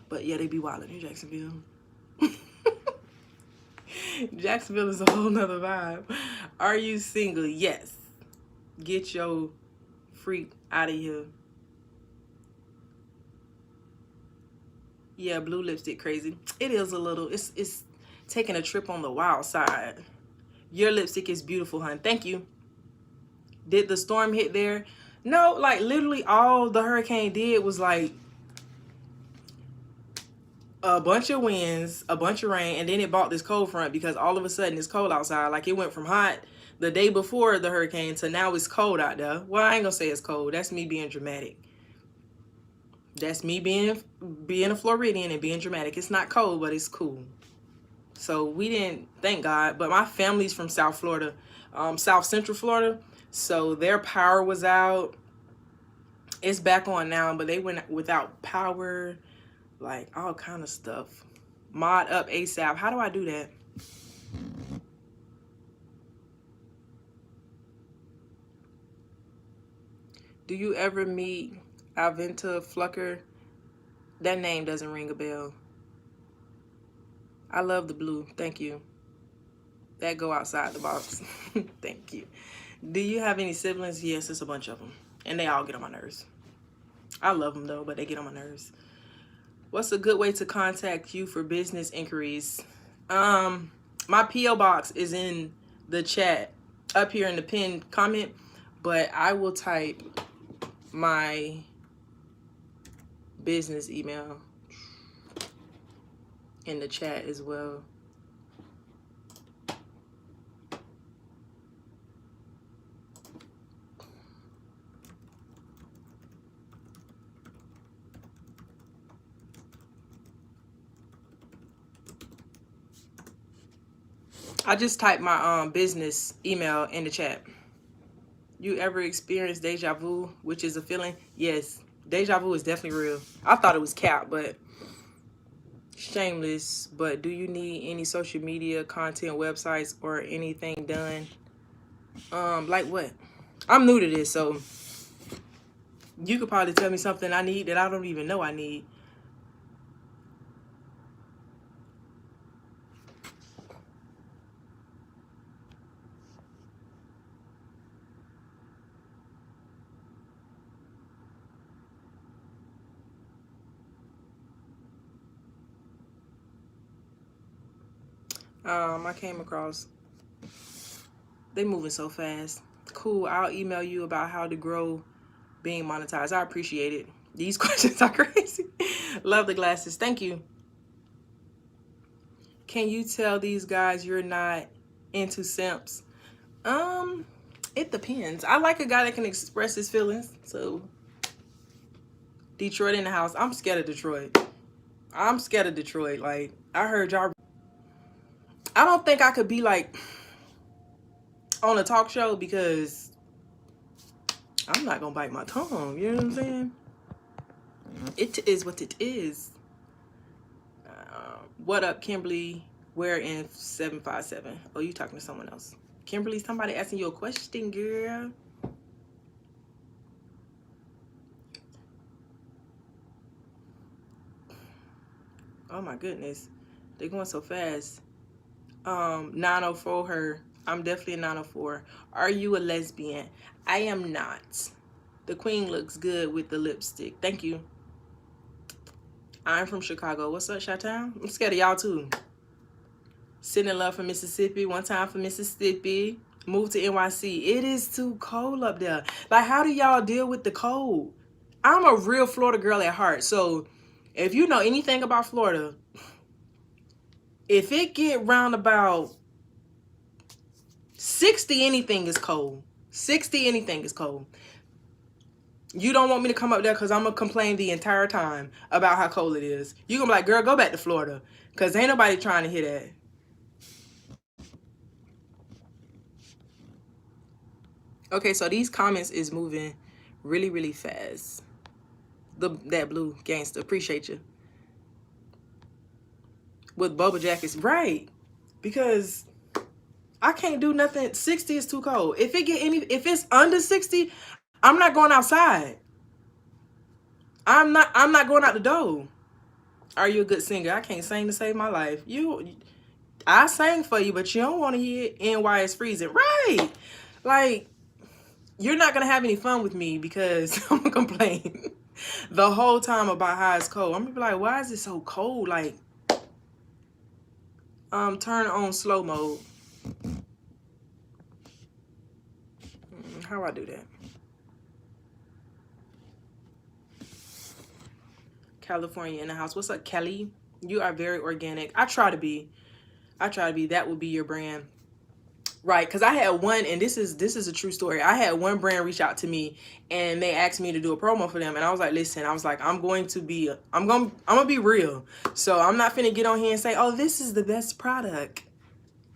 A: But yeah, they be wilding in Jacksonville. Jacksonville is a whole nother vibe. Are you single? Yes. Get your freak out of here. Yeah, blue lipstick crazy. It is a little. It's taking a trip on the wild side. Your lipstick is beautiful, hon. Thank you. Did the storm hit there? No, like literally all the hurricane did was like a bunch of winds, a bunch of rain, and then it brought this cold front because all of a sudden it's cold outside. Like, it went from hot the day before the hurricane to now it's cold out there. Well, I ain't gonna say it's cold. That's me being dramatic. That's me being a Floridian and being dramatic. It's not cold, but it's cool. So we didn't, thank God. But my family's from South Florida, South Central Florida. So their power was out. It's back on now, but they went without power, like all kind of stuff. Mod up ASAP. How do I do that? Do you ever meet Alventa Flucker? That name doesn't ring a bell. I love the blue. Thank you. That go outside the box. Thank you. Do you have any siblings? Yes, it's a bunch of them. And they all get on my nerves. I love them though, but they get on my nerves. What's a good way to contact you for business inquiries? My P.O. box is in the chat up here in the pinned comment, but I will type my business email in the chat as well. I just typed my business email in the chat. You ever experienced deja vu, which is a feeling? Yes, deja vu is definitely real. I thought it was cap, but Shameless, but do you need any social media content, websites, or anything done? Like what? I'm new to this, so you could probably tell me something I need that I don't even know I need. I came across, they moving so fast. Cool, I'll email you about how to grow being monetized. I appreciate it. These questions are crazy. Love the glasses. Thank you. Can you tell these guys you're not into simps? It depends. I like a guy that can express his feelings. So Detroit in the house. I'm scared of Detroit. I'm scared of Detroit. Like, I heard y'all. I don't think I could be like on a talk show because I'm not gonna bite my tongue. You know what I'm saying? It is what it is. What up, Kimberly? Where in 757? Oh, you talking to someone else? Kimberly, somebody asking you a question, girl. Oh my goodness, they're going so fast. 904 her. I'm definitely a 904. Are you a lesbian? I am not. The queen looks good with the lipstick. Thank you. I'm from Chicago. What's up, Chi-Town? I'm scared of y'all too. Sending love from Mississippi. One time for Mississippi. Moved to NYC. It is too cold up there. Like, how do y'all deal with the cold? I'm a real Florida girl at heart. So if you know anything about Florida, if it get round about 60, anything is cold. 60, anything is cold. You don't want me to come up there because I'm going to complain the entire time about how cold it is. You're going to be like, girl, go back to Florida. Because ain't nobody trying to hear that. Okay, so these comments is moving really, really fast. That blue gangster, appreciate you. With bubble jackets, right? Because I can't do nothing. 60 is too cold. If it's under 60, I'm not going outside. I'm not going out the door. Are you a good singer? I can't sing to save my life. I sang for you, but you don't want to hear it. NY is freezing, right? Like, you're not gonna have any fun with me because I'm gonna complain the whole time about how it's cold. I'm gonna be like, why is it so cold? Like, turn on slow mode. How I do that? California in the house. What's up, Kelly? You are very organic. I try to be. That would be your brand. Right, because I had one, and this is a true story. I had one brand reach out to me, and they asked me to do a promo for them, and I was like, listen, I'm gonna be real. So I'm not finna get on here and say, oh, this is the best product.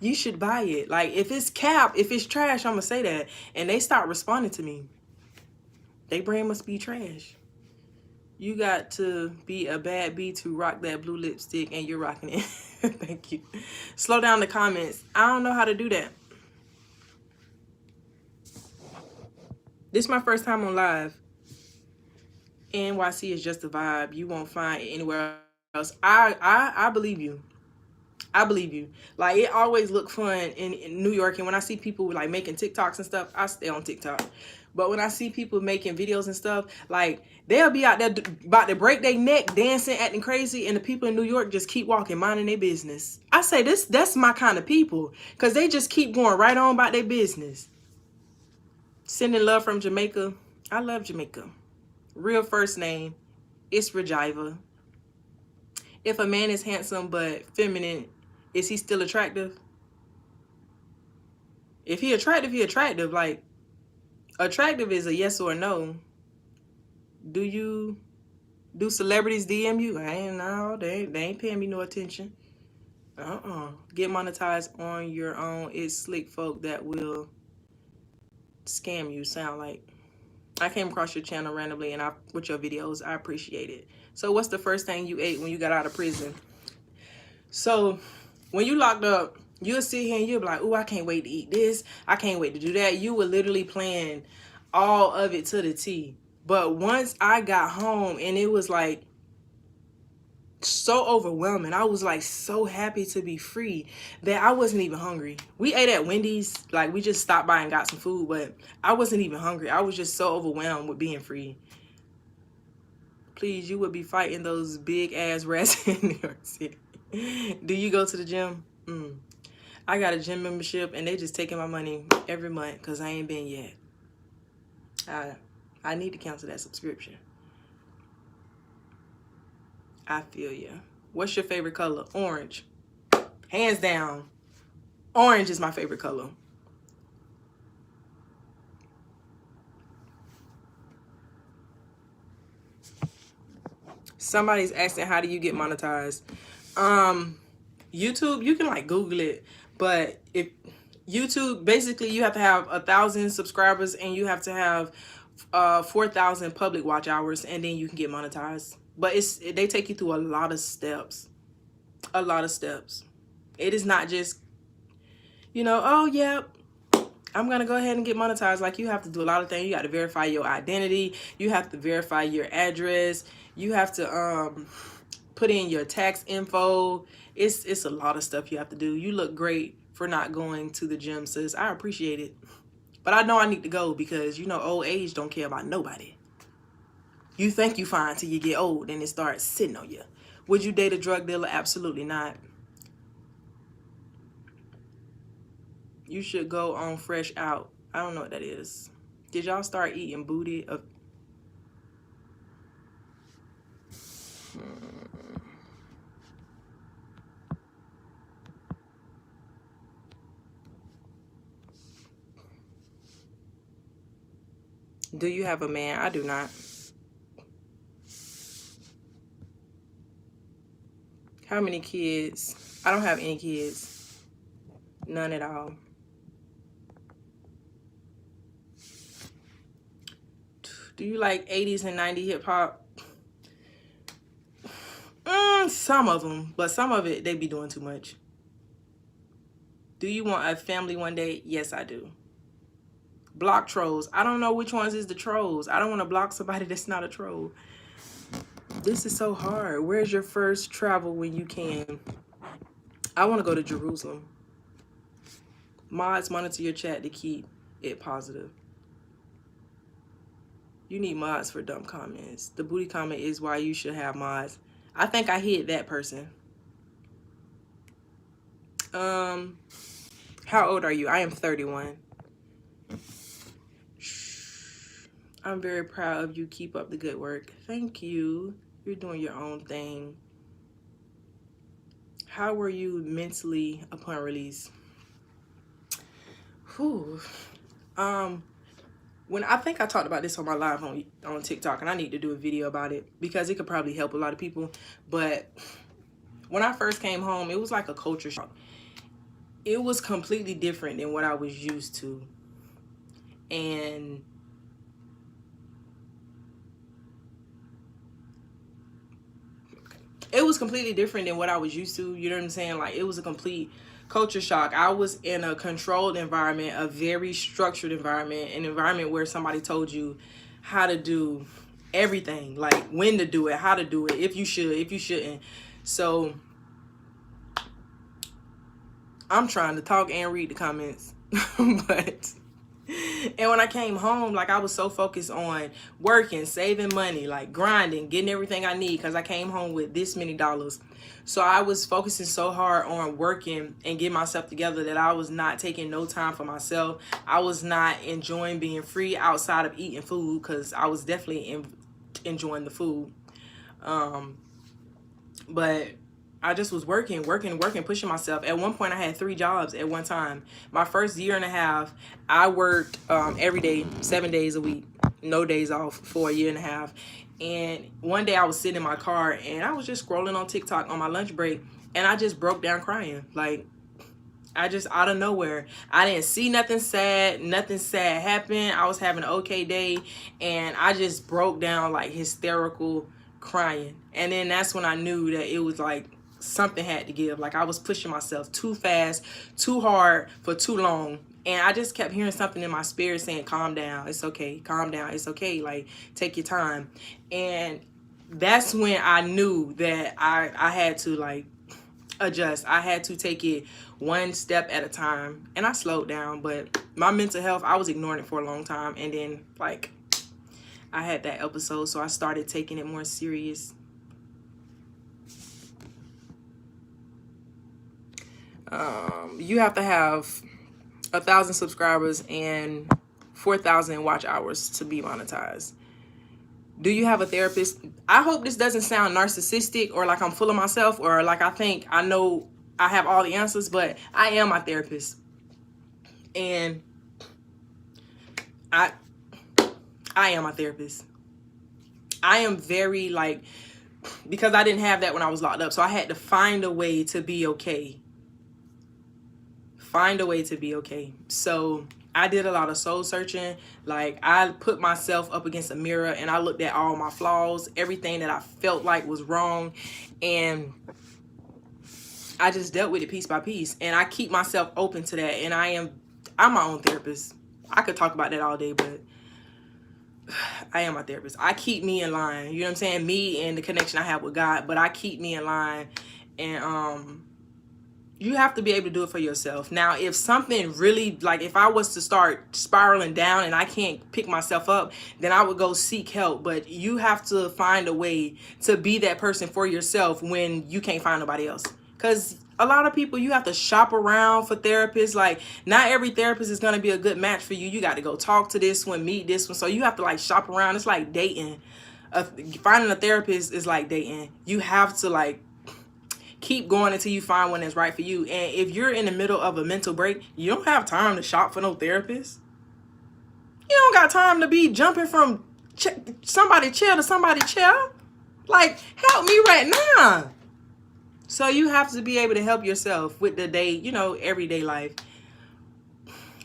A: You should buy it. Like, if it's if it's trash, I'm gonna say that. And they start responding to me. They brand must be trash. You got to be a bad bee to rock that blue lipstick, and you're rocking it. Thank you. Slow down the comments. I don't know how to do that. This is my first time on live. NYC is just a vibe. You won't find it anywhere else. I believe you. I believe you. Like, it always look fun in New York. And when I see people like making TikToks and stuff, I stay on TikTok. But when I see people making videos and stuff, like, they'll be out there about to break their neck, dancing, acting crazy, and the people in New York just keep walking, minding their business. I say that's my kind of people, because they just keep going right on about their business. Sending love from Jamaica. I love Jamaica. Real first name, it's Regiva. If a man is handsome but feminine, is he still attractive? If he attractive, he attractive. Like, attractive is a yes or a no. Do celebrities DM you? No, they ain't paying me no attention. Get monetized on your own. It's slick folk that will scam you, sound like. I came across your channel randomly, and with your videos, I appreciate it. So what's the first thing you ate when you got out of prison? So when you locked up, you'll sit here and you'll be like, "Ooh, I can't wait to eat this. I can't wait to do that." You were literally planning all of it to the T. But once I got home and it was like so overwhelming, I was like so happy to be free that I wasn't even hungry. We ate at Wendy's, like we just stopped by and got some food, but I wasn't even hungry. I was just so overwhelmed with being free. Please, you would be fighting those big ass rats in New York City. Do you go to the gym? I got a gym membership and they just taking my money every month because I ain't been yet. I need to cancel that subscription. I feel you. What's your favorite color? Orange. Hands down. Orange is my favorite color. Somebody's asking, how do you get monetized? YouTube, you can like Google it, but if YouTube, basically you have to have 1,000 subscribers and you have to have 4,000 public watch hours, and then you can get monetized. But they take you through a lot of steps. A lot of steps. It is not just, you know, oh yeah, I'm gonna go ahead and get monetized. Like, you have to do a lot of things. You got to verify your identity. You have to verify your address. You have to put in your tax info. It's a lot of stuff you have to do. You look great for not going to the gym, sis. I appreciate it. But I know I need to go because, you know, old age don't care about nobody. You think you fine till you get old and it starts sitting on you. Would you date a drug dealer? Absolutely not. You should go on Fresh Out. I don't know what that is. Did y'all start eating booty? Do you have a man? I do not. How many kids? I don't have any kids. None at all. Do you like 80s and 90s hip hop? Some of them, but some of it, they be doing too much. Do you want a family one day? Yes, I do. Block trolls. I don't know which ones is the trolls. I don't want to block somebody that's not a troll. This is so hard. Where's your first travel when you can? I want to go to Jerusalem. Mods, monitor your chat to keep it positive. You need mods for dumb comments. The booty comment is why you should have mods. I think I hit that person. How old are you? I am 31. I'm very proud of you. Keep up the good work. Thank you. You're doing your own thing. How were you mentally upon release? Whew. When I think I talked about this on my live on TikTok, and I need to do a video about it because it could probably help a lot of people. But when I first came home, it was like a culture shock. It was completely different than what I was used to. And it was completely different than what I was used to. You know what I'm saying? Like, it was a complete culture shock. I was in a controlled environment, a very structured environment, an environment where somebody told you how to do everything, like when to do it, how to do it, if you should, if you shouldn't. So I'm trying to talk and read the comments. And when I came home, like, I was so focused on working, saving money, like grinding, getting everything I need, because I came home with this many dollars. So I was focusing so hard on working and getting myself together that I was not taking no time for myself. I was not enjoying being free outside of eating food, because I was definitely enjoying the food. But I just was working, pushing myself. At one point, I had 3 jobs at one time. My first year and a half, I worked every day, 7 days a week, no days off for a year and a half. And one day I was sitting in my car and I was just scrolling on TikTok on my lunch break, and I just broke down crying. Like, I just, out of nowhere, I didn't see nothing sad happen. I was having an okay day, and I just broke down, like, hysterical crying. And then that's when I knew that it was like, something had to give. Like I was pushing myself too fast, too hard for too long. And I just kept hearing something in my spirit saying, calm down, it's okay, calm down, it's okay, like take your time. And that's when I knew that I had to like adjust. I had to take it one step at a time, and I slowed down. But my mental health, I was ignoring it for a long time, and then like I had that episode, so I started taking it more serious. You have to have 1,000 subscribers and 4,000 watch hours to be monetized. Do you have a therapist? I hope this doesn't sound narcissistic or like I'm full of myself or like I think I know I have all the answers, but I am my therapist. And I am my therapist. I am very like, because I didn't have that when I was locked up, so I had to find a way to be okay. Find a way to be okay. So I did a lot of soul searching. Like I put myself up against a mirror and I looked at all my flaws, everything that I felt like was wrong, and I just dealt with it piece by piece. And I keep myself open to that. And I'm my own therapist. I could talk about that all day, but I am my therapist. I keep me in line. You know what I'm saying? Me and the connection I have with God, but I keep me in line. And you have to be able to do it for yourself. Now, if something really, like if I was to start spiraling down and I can't pick myself up, then I would go seek help. But you have to find a way to be that person for yourself when you can't find nobody else. Because a lot of people, you have to shop around for therapists. Like not every therapist is going to be a good match for you. You got to go talk to this one, meet this one. So you have to like shop around. It's like dating. Finding a therapist is like dating. You have to like keep going until you find one that's right for you. And if you're in the middle of a mental break, you don't have time to shop for no therapist. You don't got time to be jumping from somebody chair to somebody chair. Like, help me right now. So you have to be able to help yourself with the day, you know, everyday life.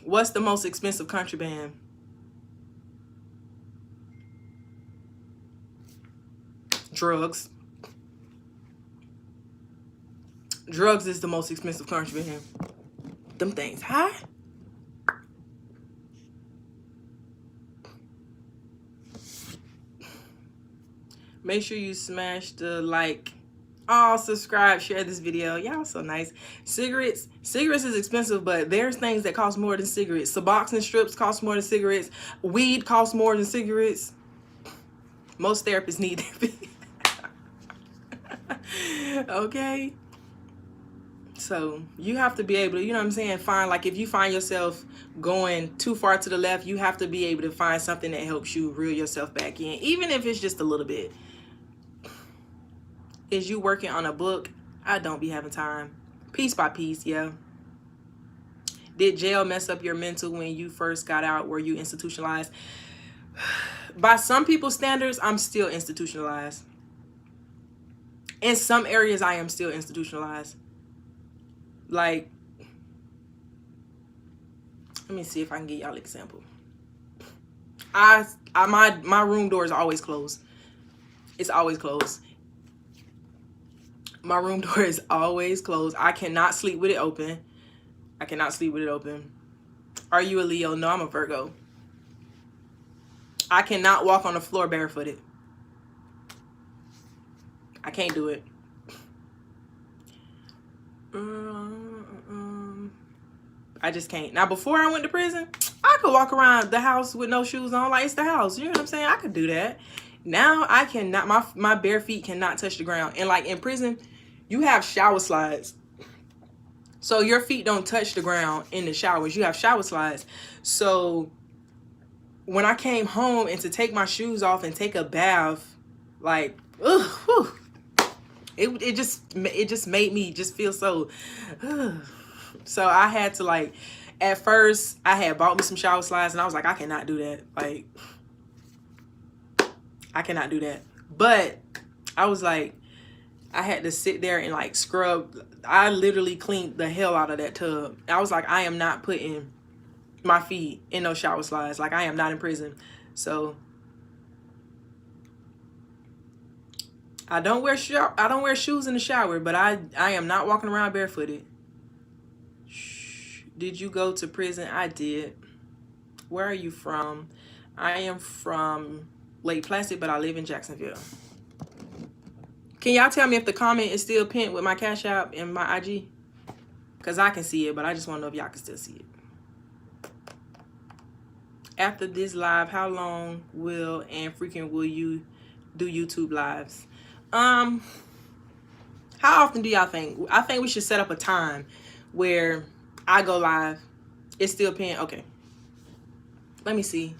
A: What's the most expensive contraband? Drugs. Drugs is the most expensive contraband. Them things high. Make sure you smash the like. Oh, subscribe, share this video. Y'all so nice. Cigarettes is expensive, but there's things that cost more than cigarettes. Suboxone strips cost more than cigarettes. Weed costs more than cigarettes. Most therapists need that. Okay. So you have to be able to, you know what I'm saying, find, like if you find yourself going too far to the left, you have to be able to find something that helps you reel yourself back in, even if it's just a little bit. Is you working on a book? I don't be having time. Piece by piece, yeah. Did jail mess up your mental when you first got out? Were you institutionalized? By some people's standards, I'm still institutionalized. In some areas, I am still institutionalized. Like, let me see if I can get y'all an example. My room door is always closed. It's always closed. My room door is always closed. I cannot sleep with it open. I cannot sleep with it open. Are you a Leo? No, I'm a Virgo. I cannot walk on the floor barefooted. I can't do it. I just can't. Now, before I went to prison, I could walk around the house with no shoes on. Like, it's the house. You know what I'm saying? I could do that. Now, I cannot. My bare feet cannot touch the ground. And, like, in prison, you have shower slides. So, your feet don't touch the ground in the showers. You have shower slides. So, when I came home and to take my shoes off and take a bath, like, ugh, whew, it just made me just feel so, so I had to, like, at first I had bought me some shower slides and I was like, I cannot do that. Like, I cannot do that. But I was like, I had to sit there and like scrub. I literally cleaned the hell out of that tub. I was like, I am not putting my feet in those shower slides. Like, I am not in prison. So I don't wear shoes in the shower, but I am not walking around barefooted. Shh. Did you go to prison? I did. Where are you from? I am from Lake Placid, but I live in Jacksonville. Can y'all tell me if the comment is still pinned with my Cash App and my IG? Because I can see it, but I just want to know if y'all can still see it. After this live, how long will and frequent will you do YouTube lives? How often do y'all think? I think we should set up a time where I go live. It's still pinned. Okay. Let me see.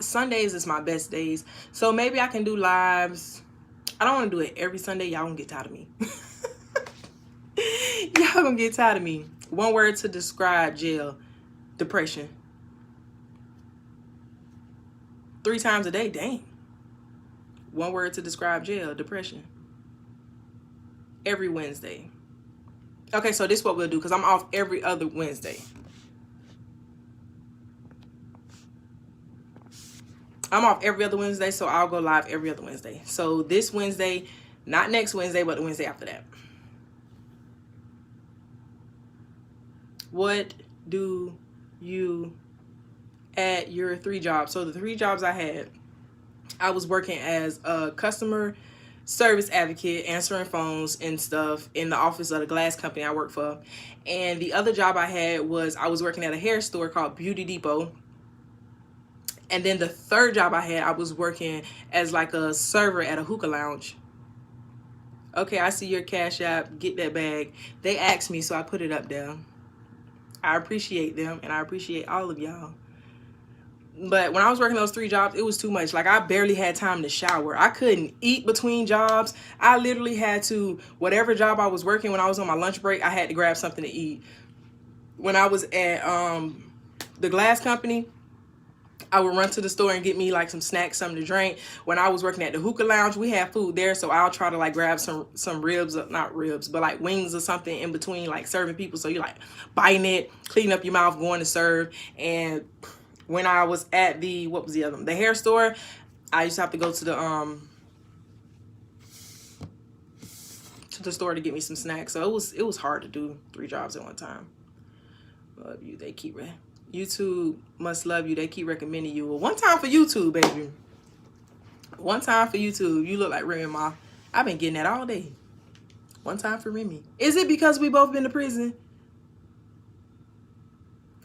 A: Sundays is my best days. So maybe I can do lives. I don't want to do it every Sunday. Y'all gonna get tired of me. Y'all gonna get tired of me. One word to describe jail. Depression. 3 times a day. Dang. One word to describe jail. Depression. Every Wednesday. Okay, so this is what we'll do because I'm off every other Wednesday. I'm off every other Wednesday, so I'll go live every other Wednesday. So this Wednesday, not next Wednesday, but the Wednesday after that. What do you at your 3 jobs? So the 3 jobs I had, I was working as a customer service advocate, answering phones and stuff in the office of the glass company I work for. And the other job I had was I was working at a hair store called Beauty Depot. And then the 3rd job I had, I was working as like a server at a hookah lounge. Okay, I see your Cash App. Get that bag. They asked me, so I put it up there. I appreciate them, and I appreciate all of y'all. But when I was working those 3 jobs, it was too much. Like, I barely had time to shower. I couldn't eat between jobs. I literally had to, whatever job I was working, when I was on my lunch break, I had to grab something to eat. When I was at the glass company, I would run to the store and get me like some snacks, something to drink. When I was working at the hookah lounge, we had food there, so I'll try to like grab some ribs, not ribs, but like wings or something in between like serving people. So you're like biting it, cleaning up your mouth, going to serve. And when I was at the, what was the other one? The hair store, I used to have to go to the store to get me some snacks. So it was hard to do 3 jobs at one time. Love you. They keep YouTube must love you. They keep recommending you. Well, one time for YouTube, baby. One time for YouTube. You look like Remy Ma. I've been getting that all day. One time for Remy. Is it because we both been to prison?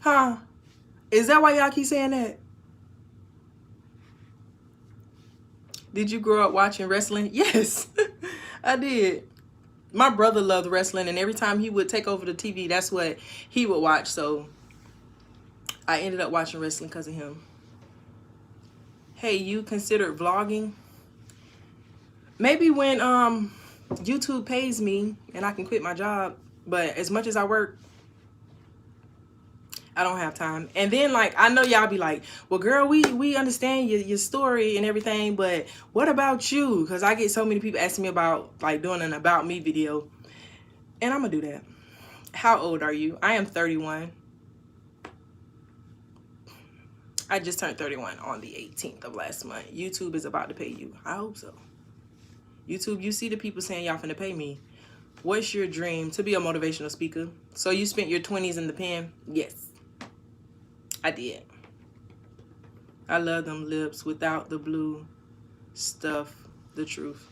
A: Huh? Is that why y'all keep saying that? Did you grow up watching wrestling? Yes, I did. My brother loved wrestling, and every time he would take over the TV, that's what he would watch. So I ended up watching wrestling because of him. Hey, you considered vlogging? Maybe when YouTube pays me and I can quit my job. But as much as I work, I don't have time. And then, like, I know y'all be like, well, girl, we understand your story and everything, but what about you? Because I get so many people asking me about, like, doing an about me video. And I'm going to do that. How old are you? I am 31. I just turned 31 on the 18th of last month. YouTube is about to pay you. I hope so. YouTube, you see the people saying y'all finna pay me. What's your dream? To be a motivational speaker. So you spent your 20s in the pen? Yes, I did. I love them lips without the blue stuff. The truth.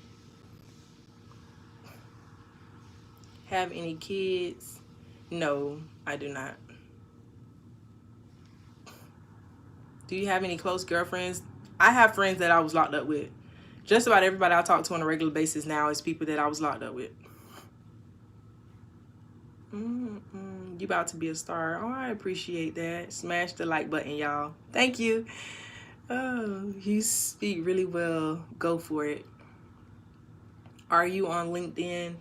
A: Have any kids? No, I do not. Do you have any close girlfriends? I have friends that I was locked up with. Just about everybody I talk to on a regular basis now is people that I was locked up with. You about to be a star. Oh, I appreciate that. Smash the like button, y'all. Thank you. Oh, you speak really well. Go for it. Are you on LinkedIn?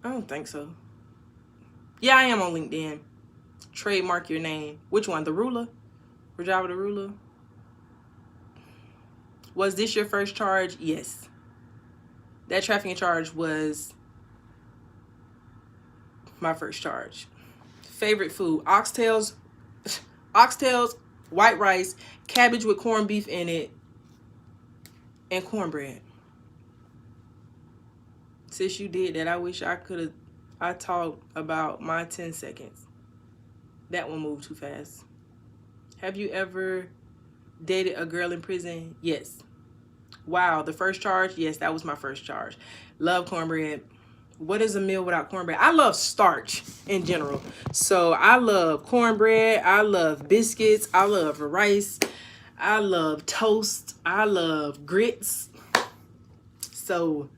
A: I don't think so. Yeah, I am on LinkedIn. Trademark your name. Which one? The ruler? Rajava the ruler? Was this your first charge? Yes. That trafficking charge was my first charge. Favorite food? Oxtails, white rice, cabbage with corned beef in it, and cornbread. Since you did that, I wish I talked about my 10 seconds. That one moved too fast. Have you ever dated a girl in prison? Yes. Wow, the first charge? Yes, that was my first charge. Love cornbread. What is a meal without cornbread? I love starch in general. So I love cornbread. I love biscuits. I love rice. I love toast. I love grits. So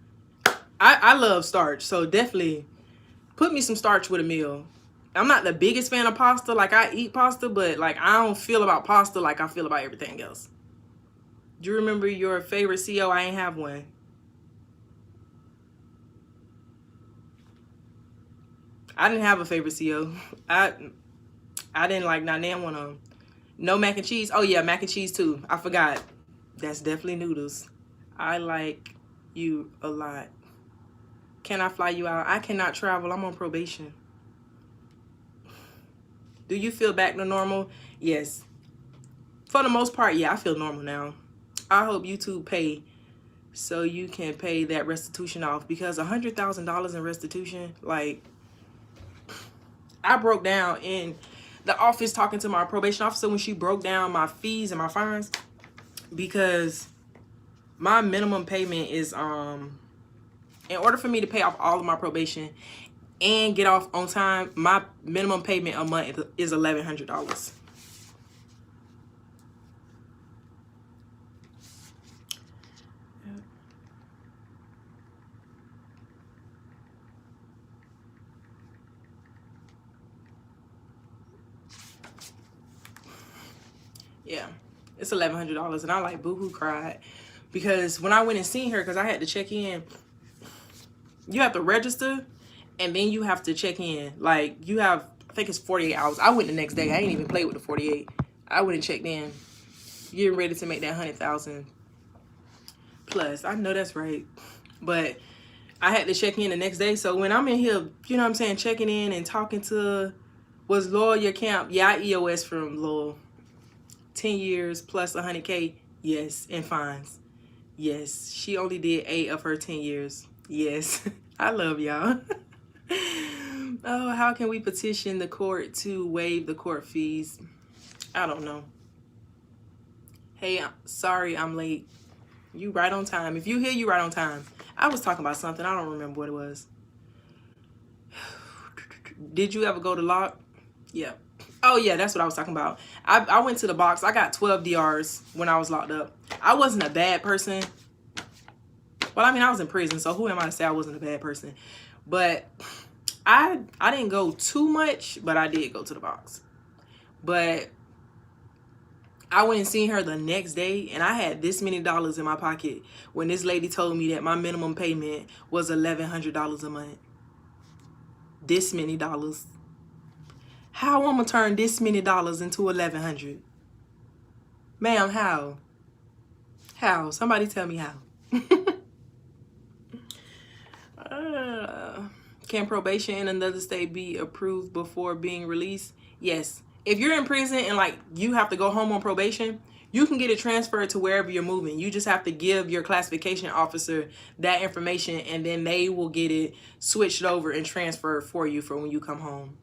A: I love starch. So definitely put me some starch with a meal. I'm not the biggest fan of pasta. Like, I eat pasta, but like, I don't feel about pasta like I feel about everything else. Do you remember your favorite CO? I ain't have one. I didn't have a favorite CO. I didn't like not name one of them. No mac and cheese. Oh yeah, mac and cheese too. I forgot. That's definitely noodles. I like you a lot. Can I fly you out? I cannot travel. I'm on probation. Do you feel back to normal? Yes. For the most part, yeah, I feel normal now. I hope YouTube pay so you can pay that restitution off, because $100,000 in restitution, like, I broke down in the office talking to my probation officer when she broke down my fees and my fines, because my minimum payment is in order for me to pay off all of my probation and get off on time, my minimum payment a month is $1,100. Yeah, it's $1,100, and I like boohoo cried, because when I went and seen her, because I had to check in, you have to register and then you have to check in. Like, you have, I think it's 48 hours. I went the next day. I ain't even played with the 48. I went and checked in, getting ready to make that 100,000 plus. I know that's right, but I had to check in the next day. So when I'm in here, you know what I'm saying, checking in and talking to, was Laurel your camp? Yeah, I EOS from Laurel. 10 years plus 100K. Yes, and fines. Yes, she only did 8 of her 10 years. Yes, I love y'all. Oh, how can we petition the court to waive the court fees? I don't know. Hey, sorry I'm late. You right on time. If you here, you right on time. I was talking about something. I don't remember what it was. Did you ever go to lock? Yeah. Oh yeah, that's what I was talking about. I went to the box. I got 12 DRs when I was locked up. I wasn't a bad person. Well, I mean, I was in prison, so who am I to say I wasn't a bad person? But I didn't go too much, but I did go to the box. But I went and seen her the next day, and I had this many dollars in my pocket when this lady told me that my minimum payment was $1,100 a month. This many dollars. How I'm gonna turn this many dollars into $1,100? Ma'am, how? How? Somebody tell me how. Can probation in another state be approved before being released? Yes. If you're in prison and like you have to go home on probation, you can get it transferred to wherever you're moving. You just have to give your classification officer that information, and then they will get it switched over and transferred for you for when you come home.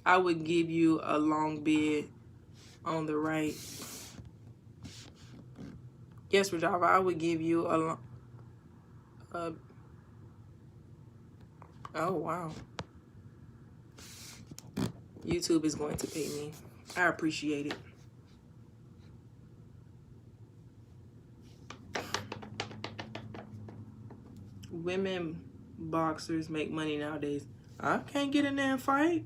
A: I would give you a long bid on the right. Yes, Rajava, I would give you a long... oh, wow. YouTube is going to pay me. I appreciate it. Women boxers make money nowadays. I can't get in there and fight.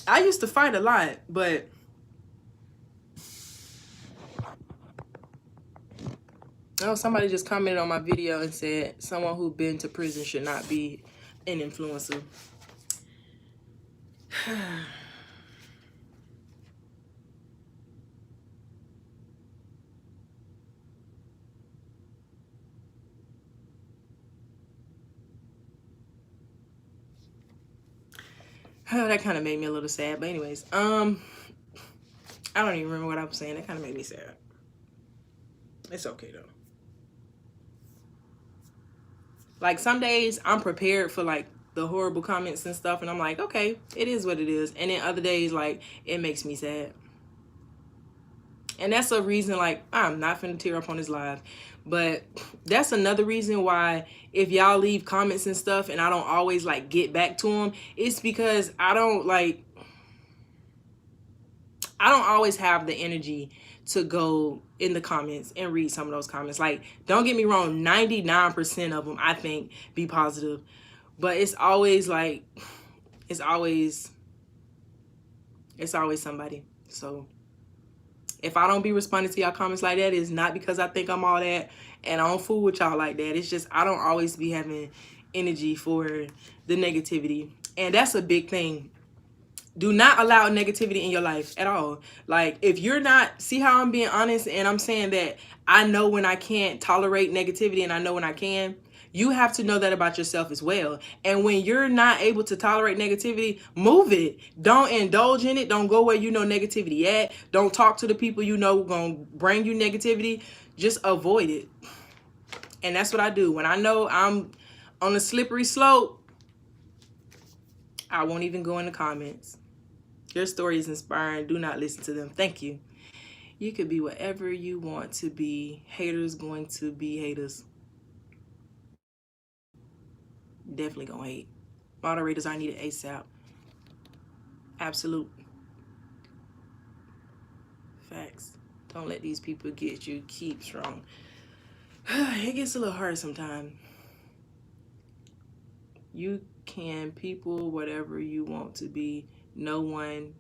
A: I used to fight a lot, but oh, somebody just commented on my video and said someone who's been to prison should not be an influencer. Oh, that kind of made me a little sad. But anyways, I don't even remember what I was saying. That kind of made me sad. It's okay though. Like some days I'm prepared for like the horrible comments and stuff, and I'm like, okay, it is what it is. And then other days, like, it makes me sad. And that's a reason, like, I'm not finna tear up on this live. But that's another reason why if y'all leave comments and stuff and I don't always, like, get back to them, it's because I don't always have the energy to go in the comments and read some of those comments. Like, don't get me wrong, 99% of them, I think, be positive. But it's always, like, it's always somebody. So if I don't be responding to y'all comments like that, it's not because I think I'm all that and I don't fool with y'all like that. It's just I don't always be having energy for the negativity. And that's a big thing. Do not allow negativity in your life at all. Like, if you're not, see how I'm being honest and I'm saying that I know when I can't tolerate negativity and I know when I can. You have to know that about yourself as well. And when you're not able to tolerate negativity, move it. Don't indulge in it. Don't go where you know negativity at. Don't talk to the people you know gonna bring you negativity. Just avoid it. And that's what I do. When I know I'm on a slippery slope, I won't even go in the comments. Your story is inspiring. Do not listen to them. Thank you. You could be whatever you want to be. Haters going to be haters. Definitely gonna hate. Moderators I need it ASAP. Absolute. Facts. Don't let these people get you. Keep strong. It gets a little hard sometimes. You can people whatever you want to be. No one.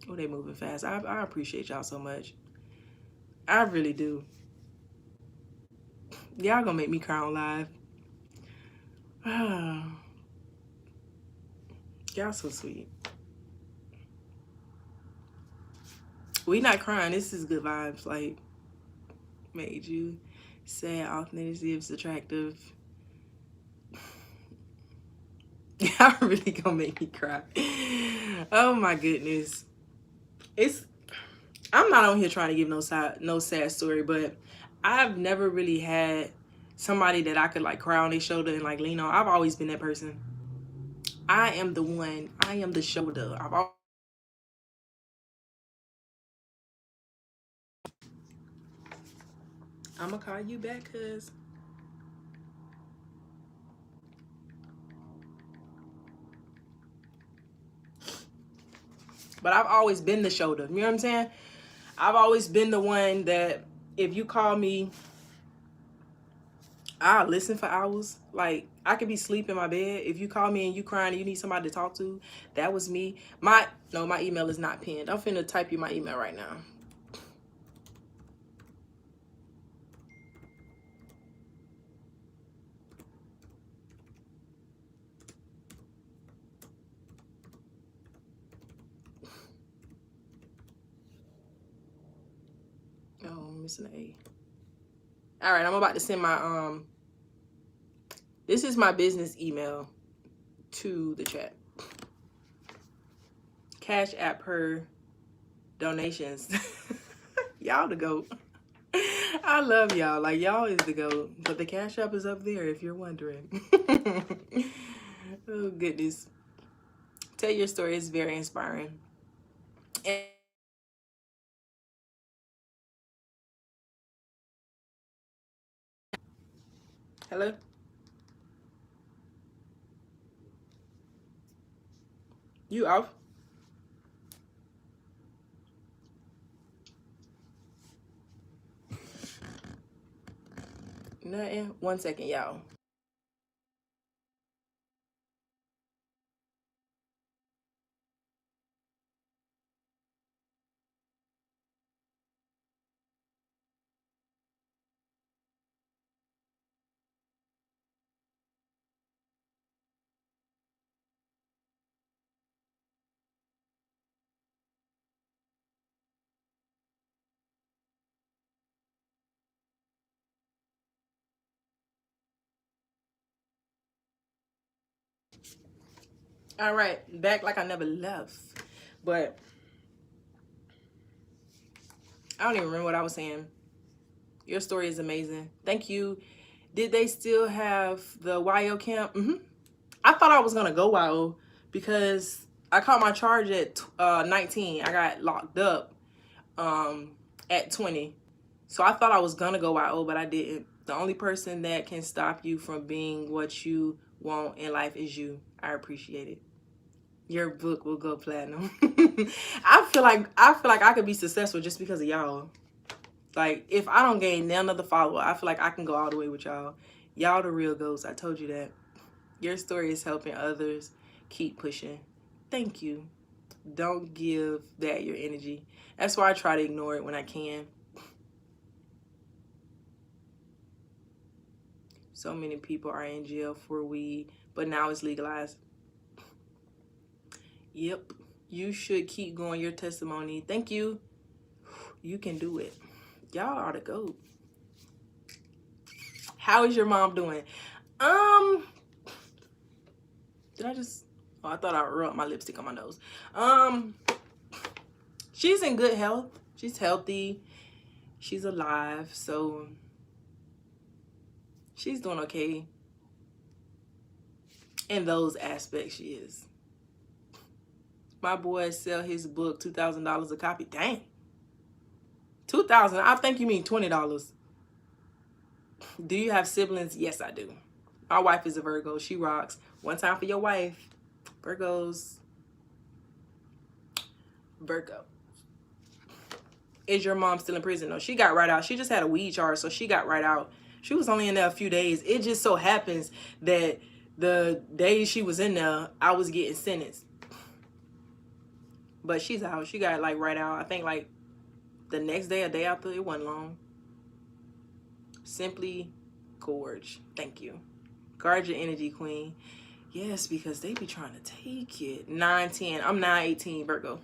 A: Oh, they moving fast. I appreciate y'all so much. I really do. Y'all gonna make me cry on live. Y'all so sweet. We not crying. This is good vibes. Like, made you sad. Authenticity is attractive. Y'all really gonna make me cry. Oh my goodness. I'm not on here trying to give no sad story, but I've never really had somebody that I could like cry on their shoulder and like lean on. I've always been that person. I am the one. I am the shoulder. I'm gonna call you back, cuz. But I've always been the shoulder. You know what I'm saying? I've always been the one that if you call me, I'll listen for hours. Like, I could be asleep in my bed. If you call me and you crying and you need somebody to talk to, that was me. My email is not pinned. I'm finna type you my email right now. Oh, I'm missing an A. All right, I'm about to send my this is my business email to the chat. Cash App her donations. Y'all the GOAT. I love y'all. Like, y'all is the GOAT. But the Cash App is up there if you're wondering. Oh, goodness. Tell your story. It's very inspiring. And hello? You off? Nothing. 1 second, y'all. All right, back like I never left. But I don't even remember what I was saying. Your story is amazing. Thank you, Did they still have the YO camp? I thought I was gonna go YO because I caught my charge at 19. I got locked up at 20. So I thought I was gonna go YO, but I didn't. The only person that can stop you from being what you want in life is you. I appreciate it. Your book will go platinum. I feel like I could be successful just because of y'all. Like, if I don't gain none of the follower, I feel like I can go all the way with y'all. Y'all the real ghosts. I told you that. Your story is helping others. Keep pushing. Thank you. Don't give that your energy. That's why I try to ignore it when I can. So many people are in jail for weed, but now it's legalized. Yep. You should keep going your testimony. Thank you. You can do it. Y'all are the GOAT. How is your mom doing? Did I just... Oh, I thought I rubbed my lipstick on my nose. She's in good health. She's healthy. She's alive. So she's doing okay. In those aspects, she is. My boy sell his book $2,000 a copy. Dang. $2,000. I think you mean $20. Do you have siblings? Yes, I do. My wife is a Virgo. She rocks. One time for your wife. Virgos. Virgo. Is your mom still in prison? No, she got right out. She just had a weed charge, so she got right out. She was only in there a few days. It just so happens that the days she was in there, I was getting sentenced. But she's out. She got like right out. I think like the next day, a day after. It wasn't long. Simply gorge. Thank you. Guard your energy, queen. Yes, because they be trying to take it. 9, 10. I'm 9, 18, Virgo.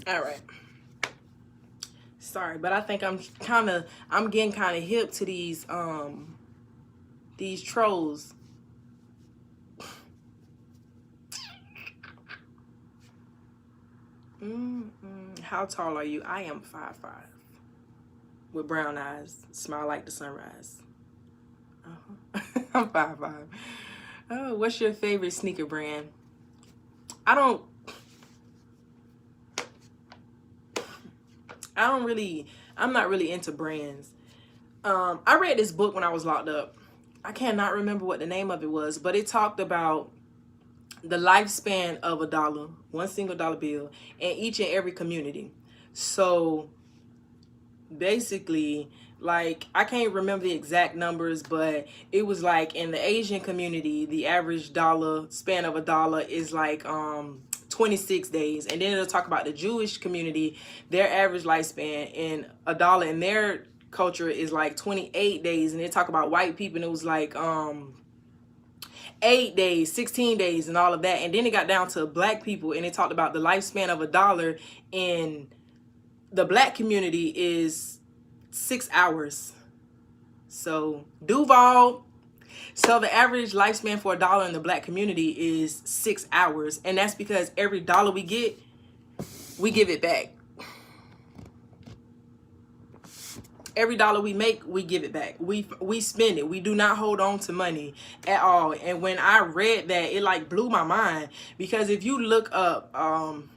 A: All right. Sorry, but I think I'm getting kind of hip to these trolls. How tall are you? I am 5'5", with brown eyes, smile like the sunrise. I'm 5'5". Oh, what's your favorite sneaker brand? I'm not really into brands. I read this book when I was locked up. I cannot remember what the name of it was, but it talked about the lifespan of $1, one single dollar bill, in each and every community. So basically, like, I can't remember the exact numbers, but it was like in the Asian community, the average span of $1 is like 26 days. And then it'll talk about the Jewish community, their average lifespan in $1 in their culture is like 28 days. And they talk about white people, and it was like 8 days, 16 days, and all of that. And then it got down to black people, and it talked about the lifespan of $1 in the black community is 6 hours. So Duval. So the average lifespan for $1 in the black community is 6 hours. And that's because every dollar we get, we give it back. Every dollar we make, we give it back. We spend it. We do not hold on to money at all. And when I read that, it like blew my mind. Because if you look up,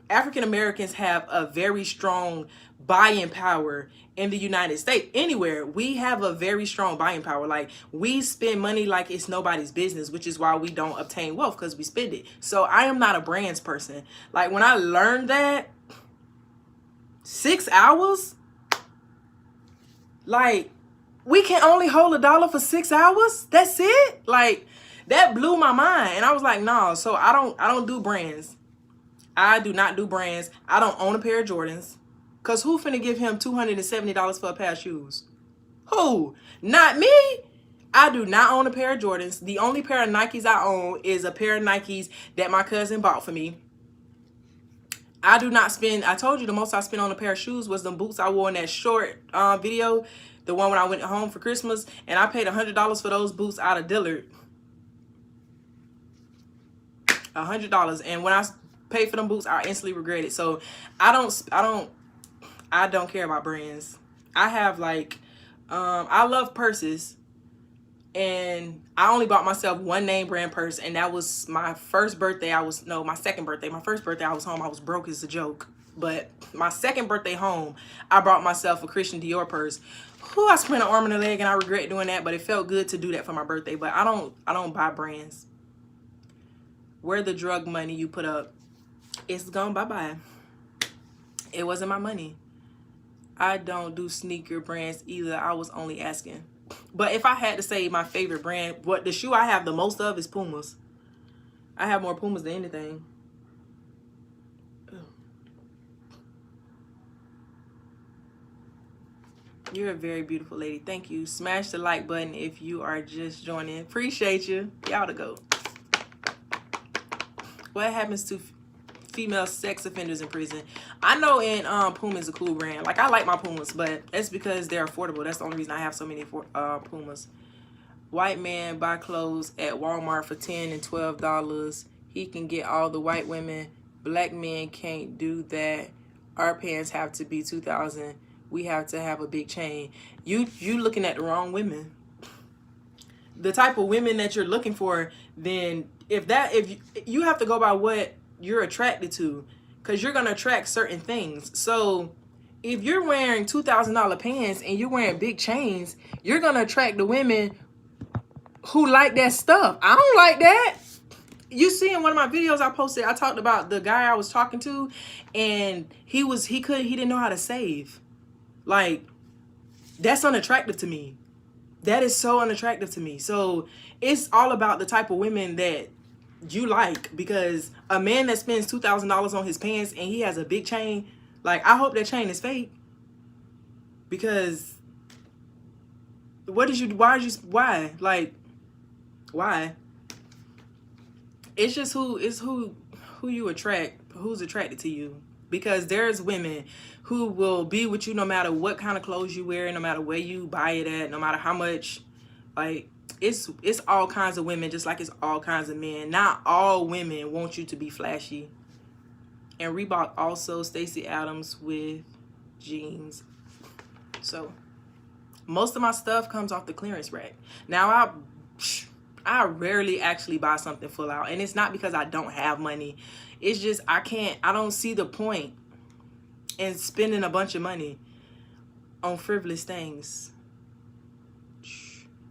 A: African Americans have a very strong buying power in the United States. Anywhere, we have a very strong buying power. Like, we spend money like it's nobody's business, which is why we don't obtain wealth, because we spend it. So I am not a brands person. Like, when I learned that, 6 hours, like, we can only hold $1 for 6 hours. That's it. Like, that blew my mind. And I was like, no. So I don't do brands. I do not do brands. I don't own a pair of Jordans. Cause who finna give him $270 for a pair of shoes? Who? Not me. I do not own a pair of Jordans. The only pair of Nikes I own is a pair of Nikes that my cousin bought for me. I do not spend, I told you the most I spent on a pair of shoes was them boots I wore in that short video. The one when I went home for Christmas. And I paid $100 for those boots out of Dillard. $100. And when I paid for them boots, I instantly regret it. So I don't care about brands. I have like, I love purses. And I only bought myself one name brand purse, and that was my first birthday. My second birthday. My first birthday I was home. I was broke as a joke. But my second birthday home, I bought myself a Christian Dior purse. Whew, I spent an arm and a leg, and I regret doing that, but it felt good to do that for my birthday. But I don't buy brands. Where the drug money you put up, it's gone bye-bye. It wasn't my money. I don't do sneaker brands either. I was only asking. But if I had to say my favorite brand, the shoe I have the most of is Pumas. I have more Pumas than anything. You're a very beautiful lady. Thank you. Smash the like button if you are just joining. Appreciate you. Y'all to go. What happens to female sex offenders in prison? I know in Puma is a cool brand. Like, I like my Pumas, but that's because they're affordable. That's the only reason I have so many Pumas. White man buy clothes at Walmart for $10 and $12. He can get all the white women. Black men can't do that. Our pants have to be $2,000. We have to have a big chain. You looking at the wrong women. The type of women that you're looking for, then if you have to go by what you're attracted to, because you're gonna attract certain things. So if you're wearing $2,000 pants and you're wearing big chains, you're gonna attract the women who like that stuff. I don't like that. You see in one of my videos I posted, I talked about the guy I was talking to, and he didn't know how to save. Like, that's unattractive to me. That is so unattractive to me. So it's all about the type of women that you like, because a man that spends $2,000 on his pants and he has a big chain, like, I hope that chain is fake. Because why? Like, why? It's just who you attract, who's attracted to you. Because there's women who will be with you no matter what kind of clothes you wear, no matter where you buy it at, no matter how much. Like, it's all kinds of women, just like it's all kinds of men. Not all women want you to be flashy. And Reebok also Stacey Adams with jeans. So most of my stuff comes off the clearance rack. Now I rarely actually buy something full out, and it's not because I don't have money. It's just I don't see the point in spending a bunch of money on frivolous things.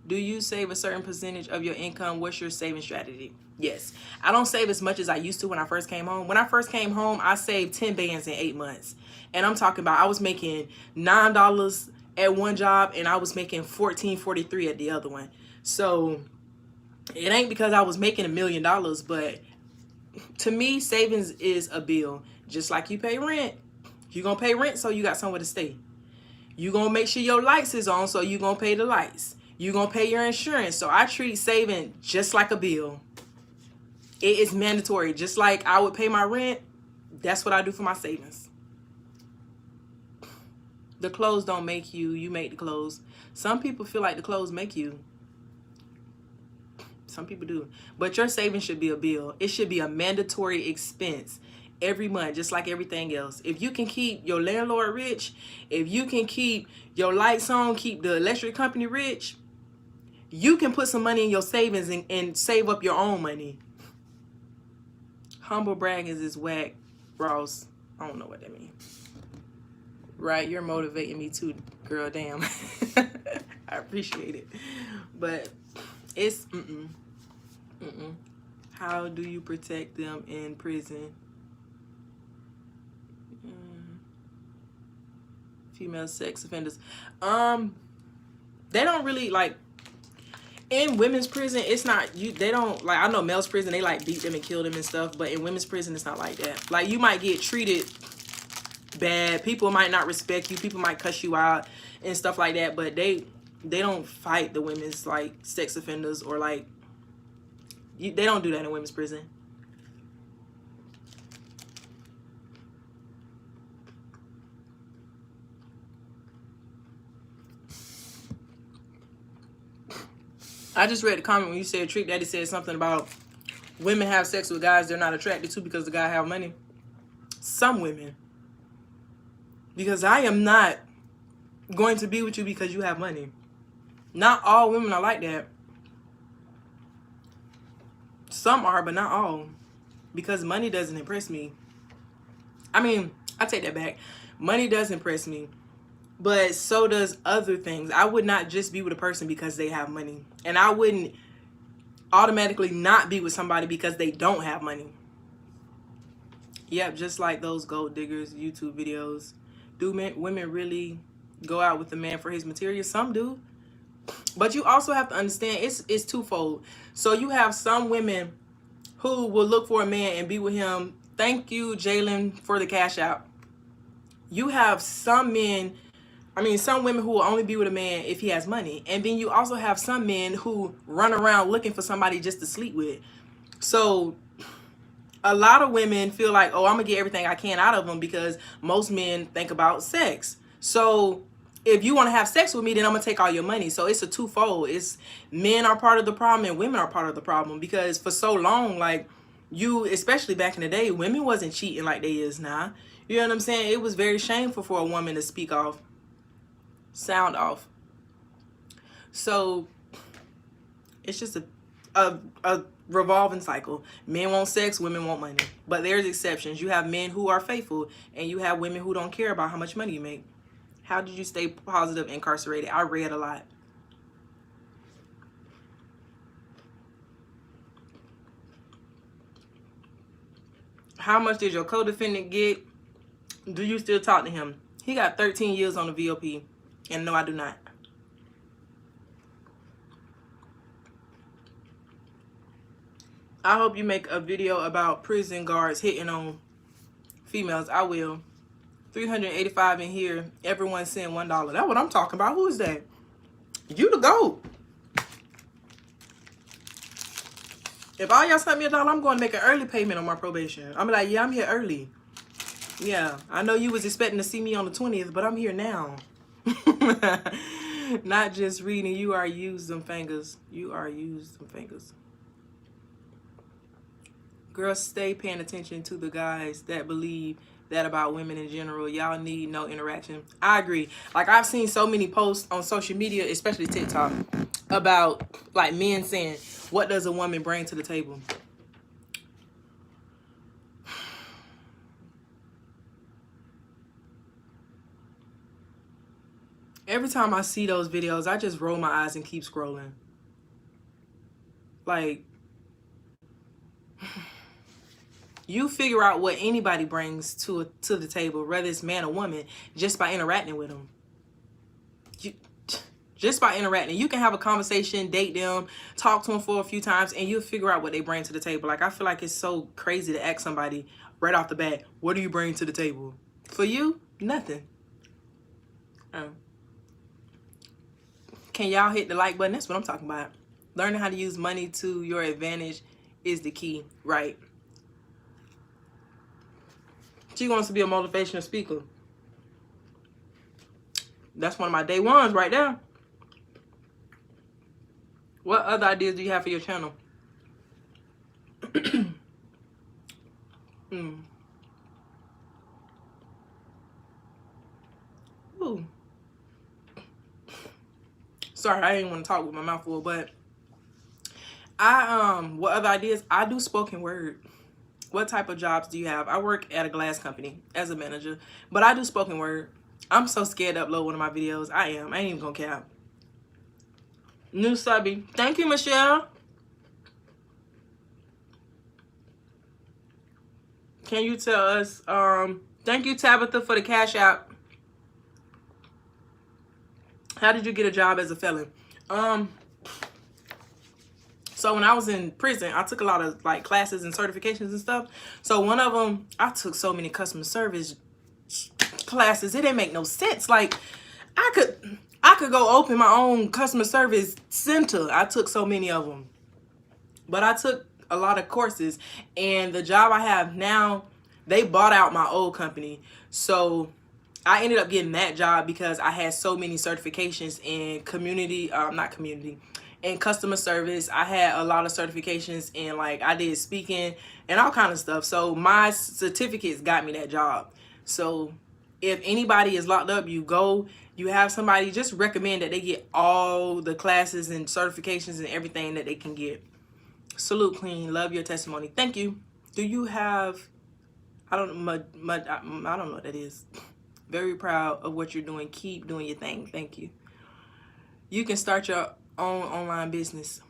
A: Do you save a certain percentage of your income? What's your saving strategy? Yes. I don't save as much as I used to when I first came home. When I first came home, I saved 10 bands in 8 months. And I'm talking about I was making $9 at one job, and I was making $14.43 at the other one. So it ain't because I was making $1 million, but to me, savings is a bill. Just like you pay rent. You're going to pay rent so you got somewhere to stay. You're going to make sure your lights is on so you're going to pay the lights. You're going to pay your insurance. So I treat saving just like a bill. It is mandatory. Just like I would pay my rent, that's what I do for my savings. The clothes don't make you. You make the clothes. Some people feel like the clothes make you. Some people do. But your savings should be a bill. It should be a mandatory expense every month, just like everything else. If you can keep your landlord rich, if you can keep your lights on, keep the electric company rich, you can put some money in your savings and save up your own money. Humble bragging is whack, Ross. I don't know what that means. Right, you're motivating me too, girl. Damn. I appreciate it. But it's How do you protect them in prison? Female sex offenders. They don't really like in women's prison. It's not you. They don't like. I know male's prison. They like beat them and kill them and stuff. But in women's prison, it's not like that. Like, you might get treated bad. People might not respect you. People might cuss you out and stuff like that. But they they don't fight the women's like sex offenders or like they don't do that in women's prison. I just read the comment when you said Trick Daddy said something about women have sex with guys they're not attracted to because the guy have money. Some women. Because I am not going to be with you because you have money. Not all women are like that. Some are, but not all. Because money doesn't impress me. I mean, I take that back. Money does impress me. But so does other things. I would not just be with a person because they have money. And I wouldn't automatically not be with somebody because they don't have money. Yep, just like those gold diggers YouTube videos. Do women really go out with a man for his material? Some do. But you also have to understand it's twofold. So you have some women who will look for a man and be with him. Thank you, Jalen, for the cash out. You have some men, some women who will only be with a man if he has money. And then you also have some men who run around looking for somebody just to sleep with. So a lot of women feel like, oh, I'm going to get everything I can out of them because most men think about sex. So if you want to have sex with me, then I'm going to take all your money. So it's a twofold. It's men are part of the problem and women are part of the problem. Because for so long, like especially back in the day, women wasn't cheating like they is now. You know what I'm saying? It was very shameful for a woman to speak off, sound off. So it's just a revolving cycle. Men want sex, women want money. But there's exceptions. You have men who are faithful and you have women who don't care about how much money you make. How did you stay positive incarcerated? I read a lot. How much did your co-defendant get? Do you still talk to him? He got 13 years on the VOP. And no, I do not. I hope you make a video about prison guards hitting on females. I will. 385 in here. Everyone send $1. That's what I'm talking about. Who is that? You the GOAT. If all y'all sent me $1, I'm going to make an early payment on my probation. I'm like, yeah, I'm here early. Yeah, I know you was expecting to see me on the 20th, but I'm here now. Not just reading. You are used them fingers. You are used them fingers. Girls, stay paying attention to the guys that believe that about women in general. Y'all need no interaction. I agree. Like, I've seen so many posts on social media, especially TikTok, about like men saying, what does a woman bring to the table? Every time I see those videos, I just roll my eyes and keep scrolling. Like, you figure out what anybody brings to the table, whether it's man or woman, just by interacting with them. Just by interacting. You can have a conversation, date them, talk to them for a few times, and you'll figure out what they bring to the table. Like, I feel like it's so crazy to ask somebody right off the bat, what do you bring to the table? For you, nothing. Can y'all hit the like button? That's what I'm talking about. Learning how to use money to your advantage is the key, right? She wants to be a motivational speaker. That's one of my day ones right there. What other ideas do you have for your channel? Ooh. Sorry, I didn't want to talk with my mouth full, but what other ideas? I do spoken word. What type of jobs do you have? I work at a glass company as a manager, but I do spoken word. I'm so scared to upload one of my videos. I ain't even gonna cap. New subby. Thank you, Michelle. Can you tell us? Thank you, Tabitha, for the cash out. How did you get a job as a felon? So when I was in prison, I took a lot of like classes and certifications and stuff. So one of them, I took so many customer service classes. It didn't make no sense. Like I could could go open my own customer service center. I took so many of them. But I took a lot of courses, and the job I have now, they bought out my old company. So I ended up getting that job because I had so many certifications in in customer service. I had a lot of certifications in, like, I did speaking and all kind of stuff. So my certificates got me that job. So if anybody is locked up, you have somebody, just recommend that they get all the classes and certifications and everything that they can get. Salute, Queen. Love your testimony. Thank you. Do you have, I don't know what that is. Very proud of what you're doing. Keep doing your thing. Thank you. You can start your own online business.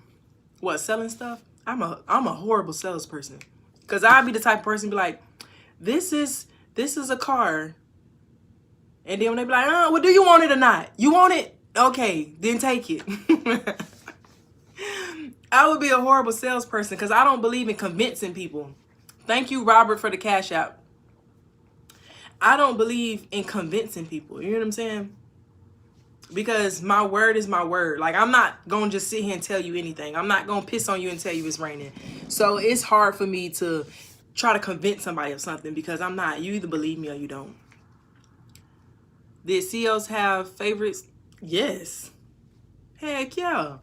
A: What, selling stuff? I'm a horrible salesperson. Cause I'd be the type of person to be like, this is a car. And then when they be like, oh, well, do you want it or not? You want it? Okay, then take it. I would be a horrible salesperson because I don't believe in convincing people. Thank you, Robert, for the cash out. I don't believe in convincing people. You know what I'm saying? Because my word is my word. Like, I'm not going to just sit here and tell you anything. I'm not going to piss on you and tell you it's raining. So it's hard for me to try to convince somebody of something because I'm not. You either believe me or you don't. Did CEOs have favorites? Yes. Heck yeah.